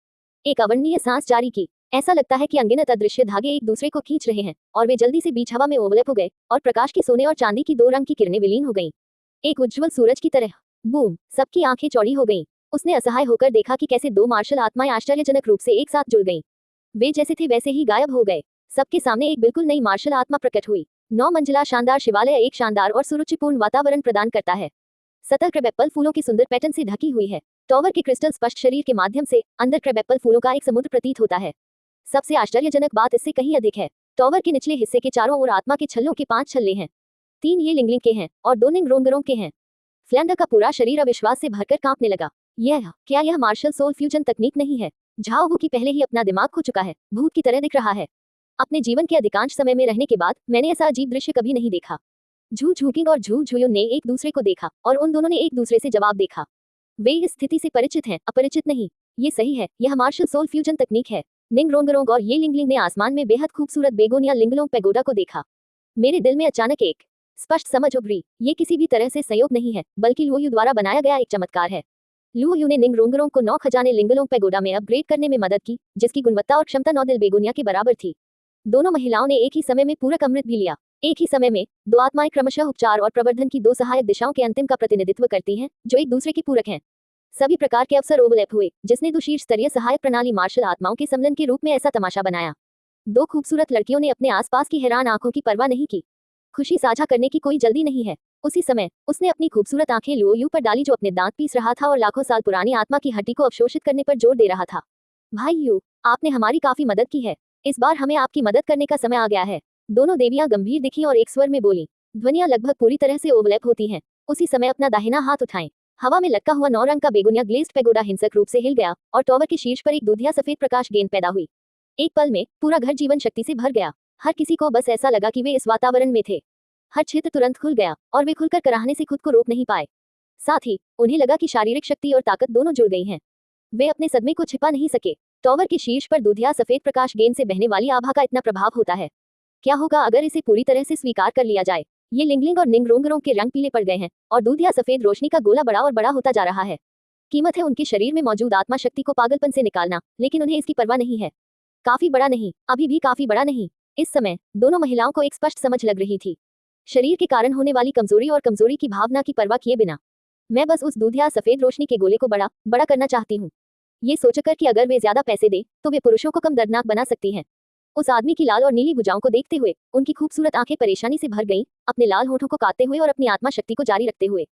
एक अवर्णनीय सांस जारी की। ऐसा लगता है कि अनगिनत अदृश्य धागे एक दूसरे को खींच रहे हैं और वे जल्दी से बीच हवा में ओवरलैप हो गए और प्रकाश की सोने और चांदी की 2 रंग की किरणें विलीन हो गईं। एक उज्ज्वल सूरज की तरह। बूम, सबकी आंखें चौड़ी हो गईं। उसने असहाय होकर देखा कि कैसे 2 मार्शल आत्माएं आश्चर्यजनक रूप से एक साथ जुड़ गईं। वे जैसे थे वैसे ही गायब हो गए। सबके सामने एक बिल्कुल नई मार्शल आत्मा प्रकट हुई। 9 मंजिला शानदार शिवालय एक शानदार और सुरुचिपूर्ण वातावरण प्रदान करता है। सतह क्रेबेप्पल फूलों के सुंदर पैटर्न से ढकी हुई है। टॉवर के क्रिस्टल स्पष्ट शरीर के माध्यम से अंदर क्रेबेप्पल फूलों का एक समुद्र प्रतीत होता है। सबसे आश्चर्यजनक बात इससे कहीं अधिक है। टॉवर के निचले हिस्से के चारों ओर आत्मा के छल्लों के 5 छल्ले हैं। 3 ये लिंगलिंग के हैं और 2 निंगरोंगरों के हैं। फ्लैंडर का पूरा शरीर अविश्वास से भरकर कांपने लगा। क्या यह मार्शल सोल फ्यूजन तकनीक नहीं है? झाओ वू की पहले ही अपना दिमाग खो चुका है, भूत की तरह दिख रहा है। अपने जीवन के अधिकांश समय में रहने के बाद मैंने ऐसा अजीब दृश्य कभी नहीं देखा। झू झूकिंग और झू झुयुन ने एक दूसरे को देखा और उन दोनों ने एक दूसरे से जवाब देखा। वे इस स्थिति से परिचित हैं, अपरिचित नहीं। ये सही है, यह मार्शल सोल फ्यूजन तकनीक है। निंगरोंगरोंग और ये लिंगलिंग ने आसमान में बेहद खूबसूरत बेगोनिया लिंगलोंग पैगोडा को देखा। मेरे दिल में अचानक एक स्पष्ट समझ उभरी। ये किसी भी तरह से संयोग नहीं है, बल्कि लुओयू द्वारा बनाया गया एक चमत्कार है। लुओयू ने निंगरोंगरोंग को 9 खजाने लिंगलोंग पैगोडा में अपग्रेड करने में मदद की, जिसकी गुणवत्ता और क्षमता 9 दिल बेगोनिया के बराबर थी। दोनों महिलाओं ने एक ही समय में पूरक अमृत भी लिया। एक ही समय में 2 आत्माएं क्रमशः उपचार और प्रवर्धन की 2 सहायक दिशाओं के अंतिम का प्रतिनिधित्व करती हैं, जो एक दूसरे की पूरक हैं। सभी प्रकार के अवसर ओवरलैप हुए, जिसने 2 शीर्ष स्तरीय सहायक प्रणाली मार्शल आत्माओं के सम्मिलन के रूप में ऐसा तमाशा बनाया। 2 खूबसूरत लड़कियों ने अपने आसपास की हैरान आंखों की परवाह नहीं की। खुशी साझा करने की कोई जल्दी नहीं है। उसी समय उसने अपनी खूबसूरत आंखें लुओयू पर डाली, जो अपने दांत पीस रहा था और लाखों साल पुरानी आत्मा की हड्डी को अवशोषित करने पर जोर दे रहा था। भाई यू, आपने हमारी काफी मदद की है। इस बार हमें आपकी मदद करने का समय आ गया है। दोनों देवियां गंभीर दिखीं और एक स्वर में बोली। ध्वनियां लगभग पूरी तरह से ओवरलैप होती हैं। उसी समय अपना दाहिना हाथ उठाएं। हवा में लटका हुआ 9 रंग का बेगुनिया ग्लेज्ड पैगोडा हिंसक रूप से हिल गया और टॉवर के शीर्ष पर एक दूधिया सफेद प्रकाश गेंद पैदा हुई। एक पल में पूरा घर जीवन शक्ति से भर गया। हर किसी को बस ऐसा लगा कि वे इस वातावरण में थे। हर क्षेत्र तुरंत खुल गया और वे खुलकर कराहने से खुद को रोक नहीं पाए। साथ ही उन्हें लगा कि शारीरिक शक्ति और ताकत दोनों जुड़ गई हैं। वे अपने सदमे को छिपा नहीं सके। टॉवर के शीर्ष पर दूधिया सफेद प्रकाश गेंद से बहने वाली आभा का इतना प्रभाव होता है। क्या होगा अगर इसे पूरी तरह से स्वीकार कर लिया जाए? ये लिंगलिंग और निंगरोंगरों के रंग पीले पड़ गए हैं और दूधिया सफेद रोशनी का गोला बड़ा और बड़ा होता जा रहा है। कीमत है उनके शरीर में मौजूद आत्मा शक्ति को पागलपन से निकालना, लेकिन उन्हें इसकी परवाह नहीं है। काफी बड़ा नहीं, अभी भी काफी बड़ा नहीं। इस समय दोनों महिलाओं को एक स्पष्ट समझ लग रही थी। शरीर के कारण होने वाली कमजोरी और कमजोरी की भावना की परवाह किए बिना मैं बस उस दूधिया सफेद रोशनी के गोले को बड़ा बड़ा करना चाहती हूँ, ये सोचकर कि अगर वे ज्यादा पैसे दे तो वे पुरुषों को कम दर्दनाक बना सकती हैं। उस आदमी की लाल और नीली भुजाओं को देखते हुए उनकी खूबसूरत आंखें परेशानी से भर गईं, अपने लाल होठों को काटते हुए और अपनी आत्मा शक्ति को जारी रखते हुए।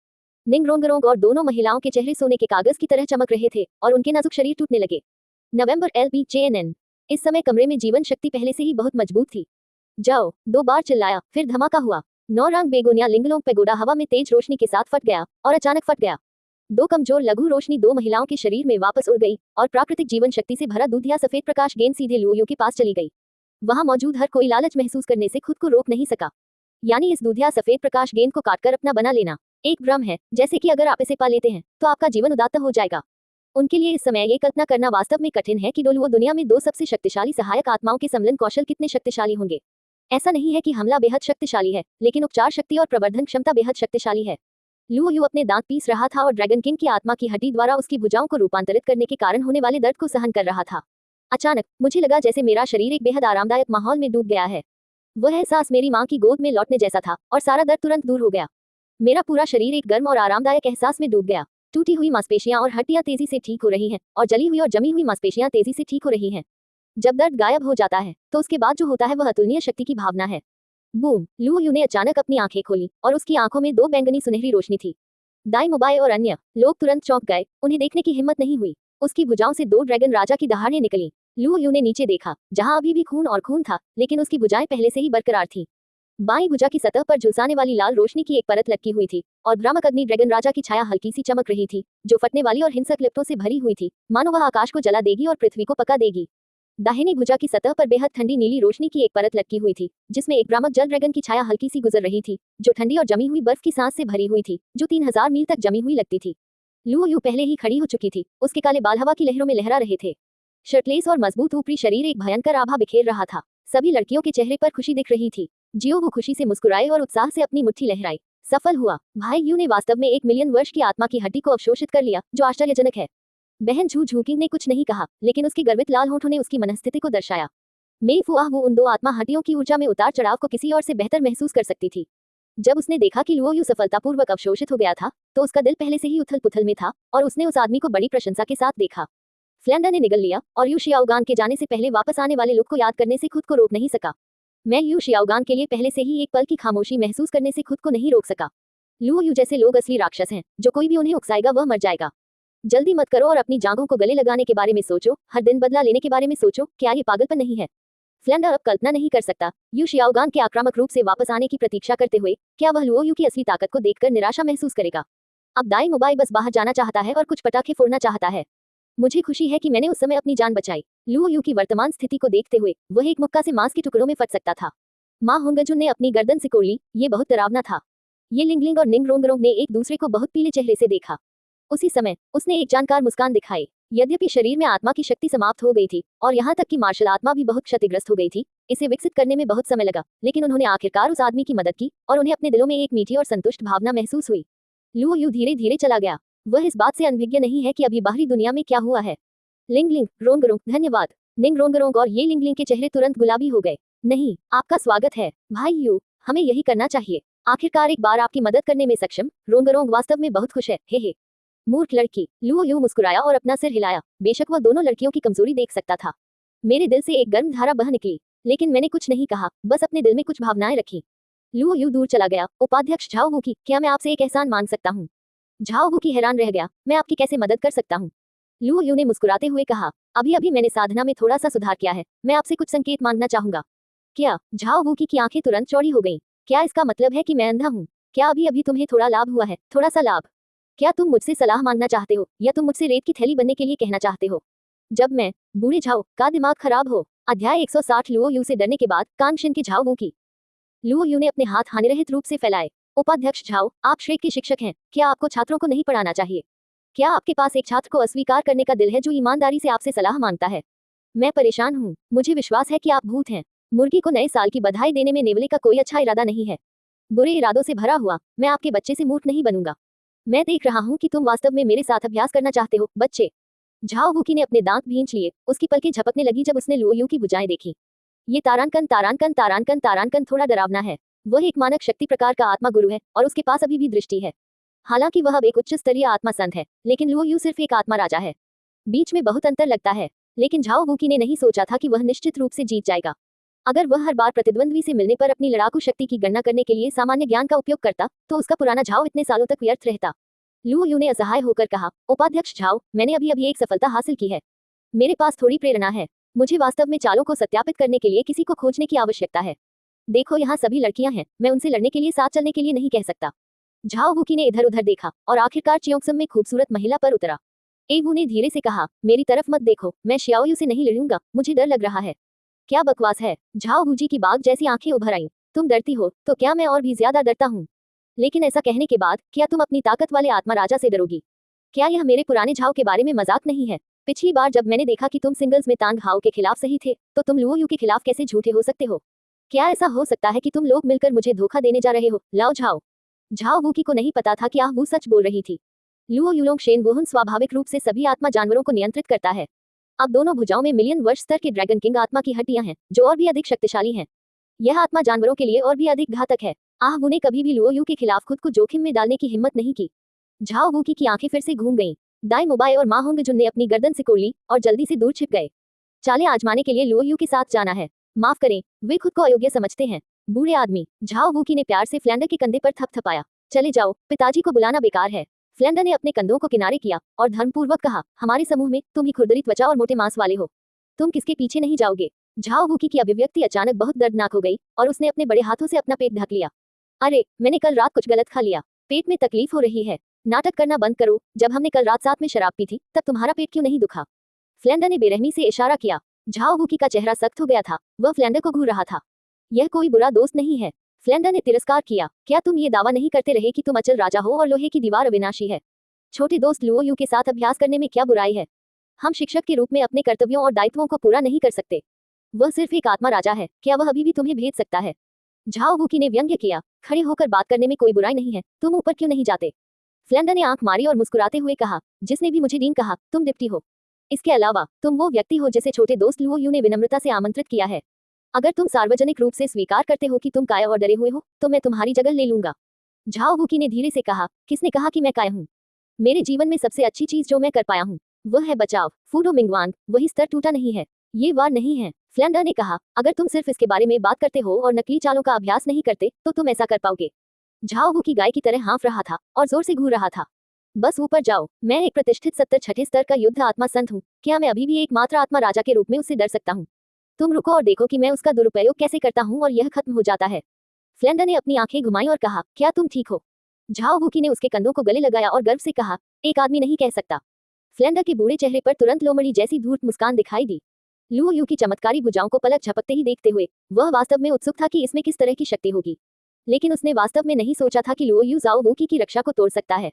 निंगरोंगरोंग और दोनों महिलाओं के चेहरे सोने के कागज की तरह चमक रहे थे और उनके नाजुक शरीर टूटने लगे। नवंबर LBJNN। इस समय कमरे में जीवन शक्ति पहले से ही बहुत मजबूत थी। जाओ, 2 बार चिल्लाया, फिर धमाका हुआ। 9 रंग बेगोनिया लिंगलोंग पैगोडा हवा में तेज रोशनी के साथ फट गया और अचानक फट गया। 2 कमजोर लघु रोशनी 2 महिलाओं के शरीर में वापस उड़ गई और प्राकृतिक जीवन शक्ति से भरा दूधिया सफेद प्रकाश गेंद सीधे लुओयू के पास चली गई। वहां मौजूद हर कोई लालच महसूस करने से खुद को रोक नहीं सका। यानी इस दूधिया सफेद प्रकाश गेंद को काटकर अपना बना लेना एक भ्रम है, जैसे कि अगर आप इसे पा लेते हैं तो आपका जीवन उदात्त हो जाएगा। उनके लिए इस समय ये कल्पना करना वास्तव में कठिन है कि डोलुओ दुनिया में 2 सबसे शक्तिशाली सहायक आत्माओं के सम्मिलन कौशल कितने शक्तिशाली होंगे। ऐसा नहीं है कि हमला बेहद शक्तिशाली है, लेकिन उपचार शक्ति और प्रवर्धन क्षमता बेहद शक्तिशाली है। लुओयू अपने दांत पीस रहा था और ड्रैगन किंग की आत्मा की हड्डी द्वारा उसकी भुजाओं को रूपांतरित करने के कारण होने वाले दर्द को सहन कर रहा था। अचानक मुझे लगा जैसे मेरा शरीर एक बेहद आरामदायक माहौल में डूब गया है। वह एहसास मेरी मां की गोद में लौटने जैसा था और सारा दर्द तुरंत दूर हो गया। मेरा पूरा शरीर एक गर्म और आरामदायक एहसास में डूब गया। टूटी हुई मांसपेशियां और हड्डियां तेजी से ठीक हो रही हैं और जली हुई और जमी हुई मांसपेशियां तेजी से ठीक हो रही हैं। जब दर्द गायब हो जाता है तो उसके बाद जो होता है वह अतुलनीय शक्ति की भावना है। बूम, लुओयू ने अचानक अपनी आंखें खोली और उसकी आंखों में 2 बैंगनी सुनहरी रोशनी थी। दाई मुबाई और अन्य लोग तुरंत चौंक गए, उन्हें देखने की हिम्मत नहीं हुई। उसकी भुजाओं से 2 ड्रैगन राजा की दहाड़ें निकली। लुओयू ने नीचे देखा, जहां अभी भी खून और खून था, लेकिन उसकी भुजाएं पहले से ही बरकरार थीं। बाईं भुजा की सतह पर झुलसाने वाली लाल रोशनी की एक परत लटकी हुई थी और भ्रामक अग्नि ड्रैगन राजा की छाया हल्की सी चमक रही थी, जो फटने वाली और हिंसक लिप्टों से भरी हुई थी, मानो वह आकाश को जला देगी और पृथ्वी को पका देगी। दाहिनी भुजा की सतह पर बेहद ठंडी नीली रोशनी की एक परत लटकी हुई थी, जिसमें एक भ्रामक जल ड्रैगन की छाया हल्की सी गुजर रही थी, जो ठंडी और जमी हुई बर्फ की सांस से भरी हुई थी, जो 3000 मील तक जमी हुई लगती थी। लुओ यू पहले ही खड़ी हो चुकी थी, उसके काले बाल हवा की लहरों में लहरा रहे थे। शर्टलेस और मजबूत ऊपरी शरीर एक भयंकर आभा बिखेर रहा था। सभी लड़कियों के चेहरे पर खुशी दिख रही थी। जियो वो खुशी से मुस्कुराए और उत्साह से अपनी मुट्ठी लहराई। सफल हुआ। भाई यू ने वास्तव में 1 मिलियन वर्ष की आत्मा की हड्डी को अवशोषित कर लिया, जो आश्चर्यजनक है। बहन झू झूकी ने कुछ नहीं कहा, लेकिन उसके गर्वित लाल होठों ने उसकी मनस्थिति को दर्शाया। मेई फुआह वो उन दो आत्मा हड्डियों की ऊर्जा में उतार चढ़ाव को किसी और से बेहतर महसूस कर सकती थी। जब उसने देखा कि लुओ यू सफलतापूर्वक अवशोषित हो गया था, तो उसका दिल पहले से ही उथल पुथल में था और उसने उस आदमी को बड़ी प्रशंसा के साथ देखा। फ्लेंडर ने निगल लिया और यू शियाओगान के जाने से पहले वापस आने वाले लुक को याद करने से खुद को रोक नहीं सका। मैं यू शियाओगान के लिए पहले से ही एक पल की खामोशी महसूस करने से खुद को नहीं रोक सका। लुओ यू जैसे लोग असली राक्षस हैं, जो कोई भी उन्हें उकसाएगा वह मर जाएगा। जल्दी मत करो और अपनी जांघों को गले लगाने के बारे में सोचो, हर दिन बदला लेने के बारे में सोचो। क्या ये पागलपन नहीं है? फ्लेंडर अब कल्पना नहीं कर सकता, यू शियाओगान के आक्रामक रूप से वापस आने की प्रतीक्षा करते हुए, क्या वह लुओ यू की असली ताकत को देखकर निराशा महसूस करेगा? अब दाई मुबाई बस बाहर जाना चाहता है और कुछ पटाखे फोड़ना चाहता है। मुझे खुशी है कि मैंने उस समय अपनी जान बचाई। लुओ यू की वर्तमान स्थिति को देखते हुए वह एक मुक्का से मांस के टुकड़ों में फट सकता था। माँ होंगजुन ने अपनी गर्दन सिकोड़ ली, ये बहुत डरावना था। ये लिंगलिंग और निंगरोंगरोंग ने एक दूसरे को बहुत पीले चेहरे से देखा। उसी समय उसने एक जानकार मुस्कान दिखाई। यद्यपि शरीर में आत्मा की शक्ति समाप्त हो गई थी और यहाँ तक कि मार्शल आत्मा भी बहुत क्षतिग्रस्त हो गई थी, इसे विकसित करने में बहुत समय लगा, लेकिन उन्होंने आखिरकार उस आदमी की मदद की और उन्हें अपने दिलों में एक मीठी और संतुष्ट भावना महसूस हुई। लुओ यू धीरे धीरे चला गया। वह इस बात से अनभिज्ञ नहीं है कि अभी बाहरी दुनिया में क्या हुआ है। लिंगलिंग रोंगरोंग धन्यवाद। निंगरोंगरोंग और ये लिंगलिंग के चेहरे तुरंत गुलाबी हो गए। नहीं, आपका स्वागत है भाई यू, हमें यही करना चाहिए। आखिरकार एक बार आपकी मदद करने में सक्षम। रोंगरोंग वास्तव में बहुत खुश है। हे। मूर्ख लड़की। लुओ यू मुस्कुराया और अपना सिर हिलाया। बेशक वह दोनों लड़कियों की कमजोरी देख सकता था। मेरे दिल से एक गर्म धारा बह निकली, लेकिन मैंने कुछ नहीं कहा, बस अपने दिल में कुछ भावनाएं रखी। लुओ यू दूर चला गया। उपाध्यक्ष झाओ वुकी, क्या मैं आपसे एक एहसान मांग सकता हूँ? झाओ वुकी हैरान रह गया। मैं आपकी कैसे मदद कर सकता हूँ? लुओ यू ने मुस्कुराते हुए कहा, अभी अभी मैंने साधना में थोड़ा सा सुधार किया है, मैं आपसे कुछ संकेत मांगना चाहूंगा। क्या? झाओ वुकी की आंखें तुरंत चौड़ी हो गईं। क्या इसका मतलब है कि मैं अंधा हूँ? क्या अभी अभी तुम्हें थोड़ा लाभ हुआ है? थोड़ा सा लाभ? क्या तुम मुझसे सलाह मांगना चाहते हो, या तुम मुझसे रेत की थैली बनने के लिए कहना चाहते हो? जब मैं बूढ़े झाओ का दिमाग खराब हो। अध्याय 160 लुओ यू से डरने के बाद कांगशिन के झाओ वुकी। लुओ यू ने अपने हाथ हानिरहित रूप से फैलाए। उपाध्यक्ष झाओ, आप श्रेक के शिक्षक हैं, क्या आपको छात्रों को नहीं पढ़ाना चाहिए? क्या आपके पास एक छात्र को अस्वीकार करने का दिल है जो ईमानदारी से आपसे सलाह मांगता है? मैं परेशान हूँ, मुझे विश्वास है कि आप भूत हैं। मुर्गी को नए साल की बधाई देने में नेवले का कोई अच्छा इरादा नहीं है। बुरे इरादों से भरा हुआ, मैं आपके बच्चे से मूर्ख नहीं बनूंगा। मैं देख रहा हूँ कि तुम वास्तव में मेरे साथ अभ्यास करना चाहते हो, बच्चे। झाओ वुकी ने अपने दांत भींच लिए। उसकी पलकें झपकने लगी जब उसने लुओ यू की भुजाएं देखी। ये तारांकन तारांकन तारांकन तारांकन थोड़ा डरावना है। वह एक मानक शक्ति प्रकार का आत्मा गुरु है और उसके पास अभी भी दृष्टि है। हालांकि वह अब एक उच्च स्तरीय आत्मा संत है, लेकिन लुओ यू सिर्फ एक आत्मा राजा है। बीच में बहुत अंतर लगता है, लेकिन झाओ वुकी ने नहीं सोचा था कि वह निश्चित रूप से जीत जाएगा। अगर वह हर बार प्रतिद्वंद्वी से मिलने पर अपनी लड़ाकू शक्ति की गणना करने के लिए सामान्य ज्ञान का उपयोग करता, तो उसका पुराना झाओ इतने सालों तक व्यर्थ रहता। लुओ यू ने असहाय होकर कहा, उपाध्यक्ष झाओ, मैंने अभी अभी एक सफलता हासिल की है। मेरे पास थोड़ी प्रेरणा है। मुझे वास्तव में चालों को सत्यापित करने के लिए किसी को खोजने की आवश्यकता है। देखो यहाँ सभी लड़कियां हैं, मैं उनसे लड़ने के लिए साथ चलने के लिए नहीं कह सकता। झाओ वुकी ने इधर उधर देखा और आखिरकार चियोंगसम में खूबसूरत महिला पर उतरा। एवू ने धीरे से कहा, मेरी तरफ मत देखो, मैं शियाओयू से नहीं लड़ूंगा, मुझे डर लग रहा है। क्या बकवास है? झाओ वुजी की बाग जैसी आंखें उभर आईं। तुम डरती हो तो क्या मैं और भी ज्यादा डरता हूँ? लेकिन ऐसा कहने के बाद क्या तुम अपनी ताकत वाले आत्मा राजा से डरोगी? क्या यह मेरे पुराने झाओ के बारे में मजाक नहीं है? पिछली बार जब मैंने देखा कि तुम सिंगल्स में तांग हाओ के खिलाफ सही थे, तो तुम लुओ यू के खिलाफ कैसे झूठे हो सकते हो? क्या ऐसा हो सकता है कि तुम लोग मिलकर मुझे धोखा देने जा रहे हो? लाओ झाओ। झाओ वुकी को नहीं पता था कि वो सच बोल रही थी। लुओ यूलोंग शेन वोहन स्वाभाविक रूप से सभी आत्मा जानवरों को नियंत्रित करता है। अब दोनों भुजाओं में मिलियन वर्ष स्तर के ड्रैगन किंग आत्मा की हड्डियां हैं, जो और भी अधिक शक्तिशाली हैं। यह आत्मा जानवरों के लिए और भी अधिक घातक है। आहवू ने कभी भी लुओ यू के खिलाफ खुद को जोखिम में डालने की हिम्मत नहीं की। झाओ वुकी की आंखें फिर से घूम गईं। दाई मुबाई और मा होंगजुन ने अपनी गर्दन सिकोड़ ली और जल्दी से दूर छिप गए। चालें आजमाने के लिए लुओ यू के साथ जाना है। माफ करें, वे खुद को अयोग्य समझते हैं। बूढ़े आदमी। झाओ वुकी ने प्यार से फ्लेंडर के कंधे पर थपथपाया। चले जाओ, पिताजी को बुलाना बेकार है। फ्लेंडर ने अपने कंधों को किनारे किया और धर्मपूर्वक कहा, हमारे समूह में तुम ही खुरदरी त्वचा और मोटे मांस वाले हो। तुम किसके पीछे नहीं जाओगे? झाओ वुकी की अभिव्यक्ति अचानक बहुत दर्दनाक हो गई और उसने अपने बड़े हाथों से अपना पेट ढक लिया। अरे, मैंने कल रात कुछ गलत खा लिया, पेट में तकलीफ हो रही है। नाटक करना बंद करो। जब हमने कल रात साथ में शराब पी थी, तब तुम्हारा पेट क्यों नहीं दुखा? फ्लेंडर ने बेरहमी से इशारा किया। झाओ वूकी का चेहरा सख्त हो गया था। वह फ्लेंडर को घूर रहा था। यह कोई बुरा दोस्त नहीं है। फ्लेंडर ने तिरस्कार किया। क्या तुम ये दावा नहीं करते रहे कि तुम अचल राजा हो और लोहे की दीवार अविनाशी है? छोटे दोस्त लुओ यू के साथ अभ्यास करने में क्या बुराई है? हम शिक्षक के रूप में अपने कर्तव्यों और दायित्वों को पूरा नहीं कर सकते। वह सिर्फ एक आत्मा राजा है, क्या वह अभी भी तुम्हें भेज सकता है? झाओ वूकी ने व्यंग्य किया। खड़े होकर बात करने में कोई बुराई नहीं है, तुम ऊपर क्यों नहीं जाते? फ्लेंडर ने आंख मारी और मुस्कुराते हुए कहा, जिसने भी मुझे डीन कहा, तुम डिप्टी हो। इसके अलावा तुम वो व्यक्ति हो जिसे छोटे दोस्त लुओ यू ने विनम्रता से आमंत्रित किया है। अगर तुम सार्वजनिक रूप से स्वीकार करते हो कि तुम काया और डरे हुए हो, तो मैं तुम्हारी जगह ले लूंगा। झाओ वूकी ने धीरे से कहा, किसने कहा कि मैं काया हूँ? मेरे जीवन में सबसे अच्छी चीज जो मैं कर पाया हूँ वह है बचाव। फूडो मिंगवांग, वही स्तर टूटा नहीं है, ये वार नहीं है। फ्लेंडर ने कहा, अगर तुम सिर्फ इसके बारे में बात करते हो और नकली चालों का अभ्यास नहीं करते तो तुम ऐसा कर पाओगे। झाओ वूकी गाय की तरह हाँफ रहा था और जोर से घूर रहा था। बस ऊपर जाओ, मैं एक प्रतिष्ठित 76 स्तर का युद्ध आत्मा संत हूँ। क्या मैं अभी भी एकमात्र आत्मा राजा के रूप में उससे डर सकता हूँ? तुम रुको और देखो कि मैं उसका दुरुपयोग कैसे करता हूँ और यह खत्म हो जाता है। फ्लेंडर ने अपनी आंखें घुमाई और कहा, क्या तुम ठीक हो? झाओ वूकी ने उसके कंधों को गले लगाया और गर्व से कहा, एक आदमी नहीं कह सकता। फ्लेंडर के बूढ़े चेहरे पर तुरंत लोमड़ी जैसी धूर्त मुस्कान दिखाई दी। लुओ यू की चमत्कारी भुजाओं को पलक झपकते ही देखते हुए वह वास्तव में उत्सुक था कि इसमें किस तरह की शक्ति होगी। लेकिन उसने वास्तव में नहीं सोचा था कि लुओ यू झाओ वूकी की रक्षा को तोड़ सकता है।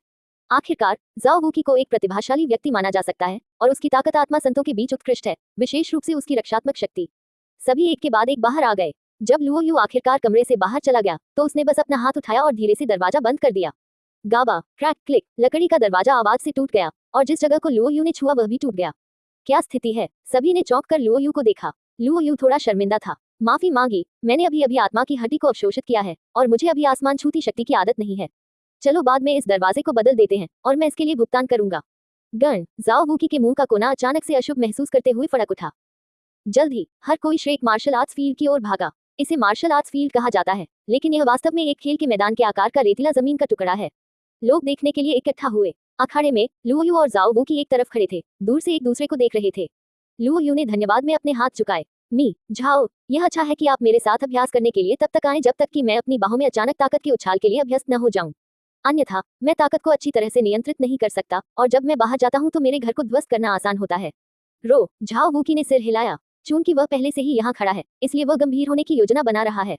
आखिरकार झाओ वूकी को एक प्रतिभाशाली व्यक्ति माना जा सकता है और उसकी ताकत आत्मा संतों के बीच उत्कृष्ट है, विशेष रूप से उसकी रक्षात्मक शक्ति। सभी एक के बाद एक बाहर आ गए। जब लुओ यू आखिरकार कमरे से बाहर चला गया तो उसने बस अपना हाथ उठाया और धीरे से दरवाजा बंद कर दिया। गाबा, क्रैक क्लिक, लकड़ी का दरवाजा आवाज से टूट गया और जिस जगह को लुओ यू ने छुआ वह भी टूट गया। क्या स्थिति है? सभी ने चौंक कर लुओ यू को देखा। लुओ यू थोड़ा शर्मिंदा था। माफी मांगी, मैंने अभी अभी आत्मा की हड्डी को अवशोषित किया है और मुझे अभी आसमान छूती शक्ति की आदत नहीं है। चलो बाद में इस दरवाजे को बदल देते हैं और मैं इसके लिए भुगतान करूंगा। गण, झाओ वूकी के मुंह का कोना अचानक से अशुभ महसूस करते हुए फड़क उठा। जल्द ही हर कोई श्रेक मार्शल आर्ट्स फील्ड की ओर भागा। इसे मार्शल आर्ट्स फील्ड कहा जाता है, लेकिन यह वास्तव में एक खेल के मैदान के आकार का रेतीला जमीन का टुकड़ा है। लोग देखने के लिए इकट्ठा हुए। अखाड़े में लुओ यू और झाओ वूकी एक तरफ खड़े थे, दूर से एक दूसरे को देख रहे थे। लुओ यू ने धन्यवाद में अपने हाथ झुकाए। मी, झाओ, यह अच्छा है कि आप मेरे साथ अभ्यास करने के लिए तब तक आए जब तक कि मैं अपनी बाहों में अचानक ताकत के उछाल के लिए अभ्यस्त न हो जाऊं। अन्यथा मैं ताकत को अच्छी तरह से नियंत्रित नहीं कर सकता और जब मैं बाहर जाता हूं तो मेरे घर को ध्वस्त करना आसान होता है। रो, झाओ वूकी ने सिर हिलाया। चूंकि वह पहले से ही यहाँ खड़ा है, इसलिए वह गंभीर होने की योजना बना रहा है।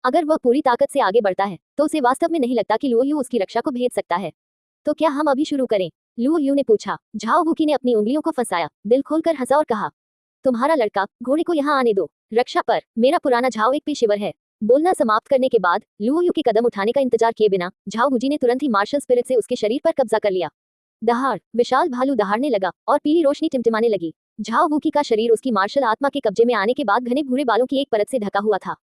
अगर वह पूरी ताकत से आगे बढ़ता है तो उसे वास्तव में नहीं लगता कि लुओ यू उसकी रक्षा को भेज सकता है। तो क्या हम अभी शुरू करें? लुओ यू ने पूछा। झाओ वूकी ने अपनी उंगलियों को फंसाया, दिल खोलकर हंसा और कहा, तुम्हारा लड़का, घोड़े को यहाँ आने दो। रक्षा पर मेरा पुराना झाओ एक पेशेवर है। बोलना समाप्त करने के बाद लुओ यू के कदम उठाने का इंतजार किए बिना झाओ गुजी ने तुरंत ही मार्शल स्पिरिट से उसके शरीर पर कब्जा कर लिया। दहाड़, विशाल भालू दहाड़ने लगा और पीली रोशनी टिमटिमाने लगी। झाओ वूकी का शरीर उसकी मार्शल आत्मा के कब्जे में आने के बाद घने भूरे बालों की एक परत से ढका हुआ था।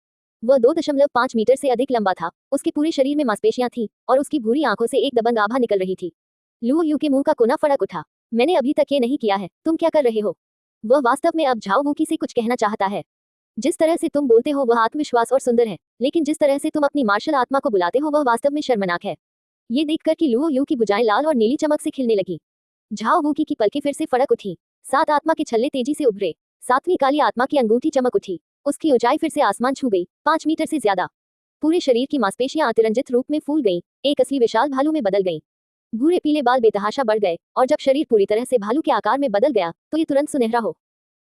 वह 2.5 मीटर से अधिक लंबा था। उसके पूरे शरीर में मांसपेशियां थीं और उसकी भूरी आंखों से एक दबंग आभा निकल रही थी। लुओ यू के मुंह का कोना फड़क उठा। मैंने अभी तक ये नहीं किया है, तुम क्या कर रहे हो? वह वास्तव में अब झाओ वूकी से कुछ कहना चाहता है। जिस तरह से तुम बोलते हो वह आत्मविश्वास और सुंदर है, लेकिन जिस तरह से तुम अपनी मार्शल आत्मा को बुलाते हो वह वास्तव में शर्मनाक है। ये देखकर कि लुओ यू की भुजाएं लाल और नीली चमक से खिलने लगी। झाओ वूकी की पलकें फिर से फड़क उठी। 7 आत्मा के छल्ले तेजी से उभरे। 7वीं काली आत्मा की अंगूठी चमक उठी। उसकी ऊंचाई फिर से आसमान छू गई, 5 मीटर से ज्यादा। पूरे शरीर की मांसपेशियां अतिरंजित रूप में फूल गईं, एक असली विशाल भालू में बदल गईं। भूरे पीले बाल बेतहाशा बढ़ गए और जब शरीर पूरी तरह से भालू के आकार में बदल गया तो ये तुरंत सुनहरा हो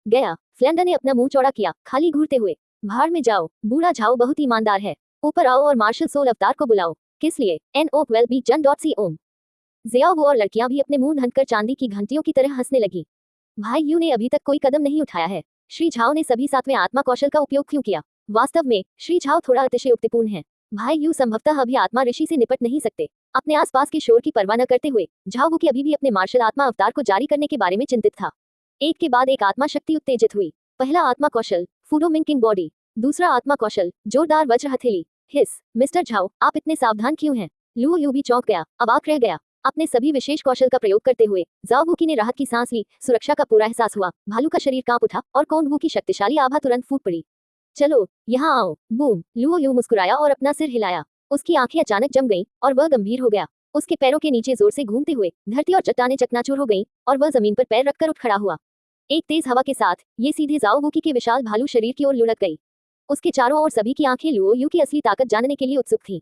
गया। फ्लेंडर ने अपना मुंह चौड़ा किया, खाली घूरते हुए, भाड़ में जाओ, बूढ़ा झाओ बहुत ईमानदार है। ऊपर आओ और मार्शल सोल अवतार को बुलाओ। किस लिए? NO12B Jun.C ज़ियाओ वो और लड़कियां भी अपने मुंह ढंककर चांदी की घंटियों की तरह हंसने लगी। भाई यू ने अभी तक कोई कदम नहीं उठाया है। श्री झाओ ने सभी 7वें आत्मा कौशल का उपयोग क्यों किया? वास्तव में श्री झाओ थोड़ा अतिशयोक्तिपूर्ण है। भाई यू संभवतः अभी आत्मा ऋषि से निपट नहीं सकते। अपने आसपास के शोर की परवाह न करते हुए झाओ वूकी अभी भी अपने मार्शल आत्मा अवतार को जारी करने के बारे में चिंतित था। एक के बाद एक आत्मा शक्ति उत्तेजित हुई। पहला आत्मा कौशल, फूडो मिंकिंग बॉडी। दूसरा आत्मा कौशल, जोरदार वज्र हथेली। हिस, मिस्टर झाओ, आप इतने सावधान क्यों हैं? लुओ यू भी चौंक गया, अवाक रह गया। अपने सभी विशेष कौशल का प्रयोग करते हुए झाओ वूकी ने राहत की सांस ली। सुरक्षा का पूरा एहसास हुआ। भालू का शरीर कांप उठा और कोंड वू की शक्तिशाली आभा तुरंत फूट पड़ी। चलो यहाँ आओ। बूम, लुओ यू मुस्कुराया और अपना सिर हिलाया। उसकी आंखें अचानक जम गईं और वह गंभीर हो गया। उसके पैरों के नीचे जोर से घूमते हुए धरती और चट्टानें चकनाचूर हो गईं और वह जमीन पर पैर रखकर उठ खड़ा हुआ। एक तेज हवा के साथ ये सीधे झाओ वूकी के विशाल भालू शरीर की ओर लुढ़क गई। उसके चारों ओर सभी की आंखें लुओ यू की असली ताकत जानने के लिए उत्सुक थीं।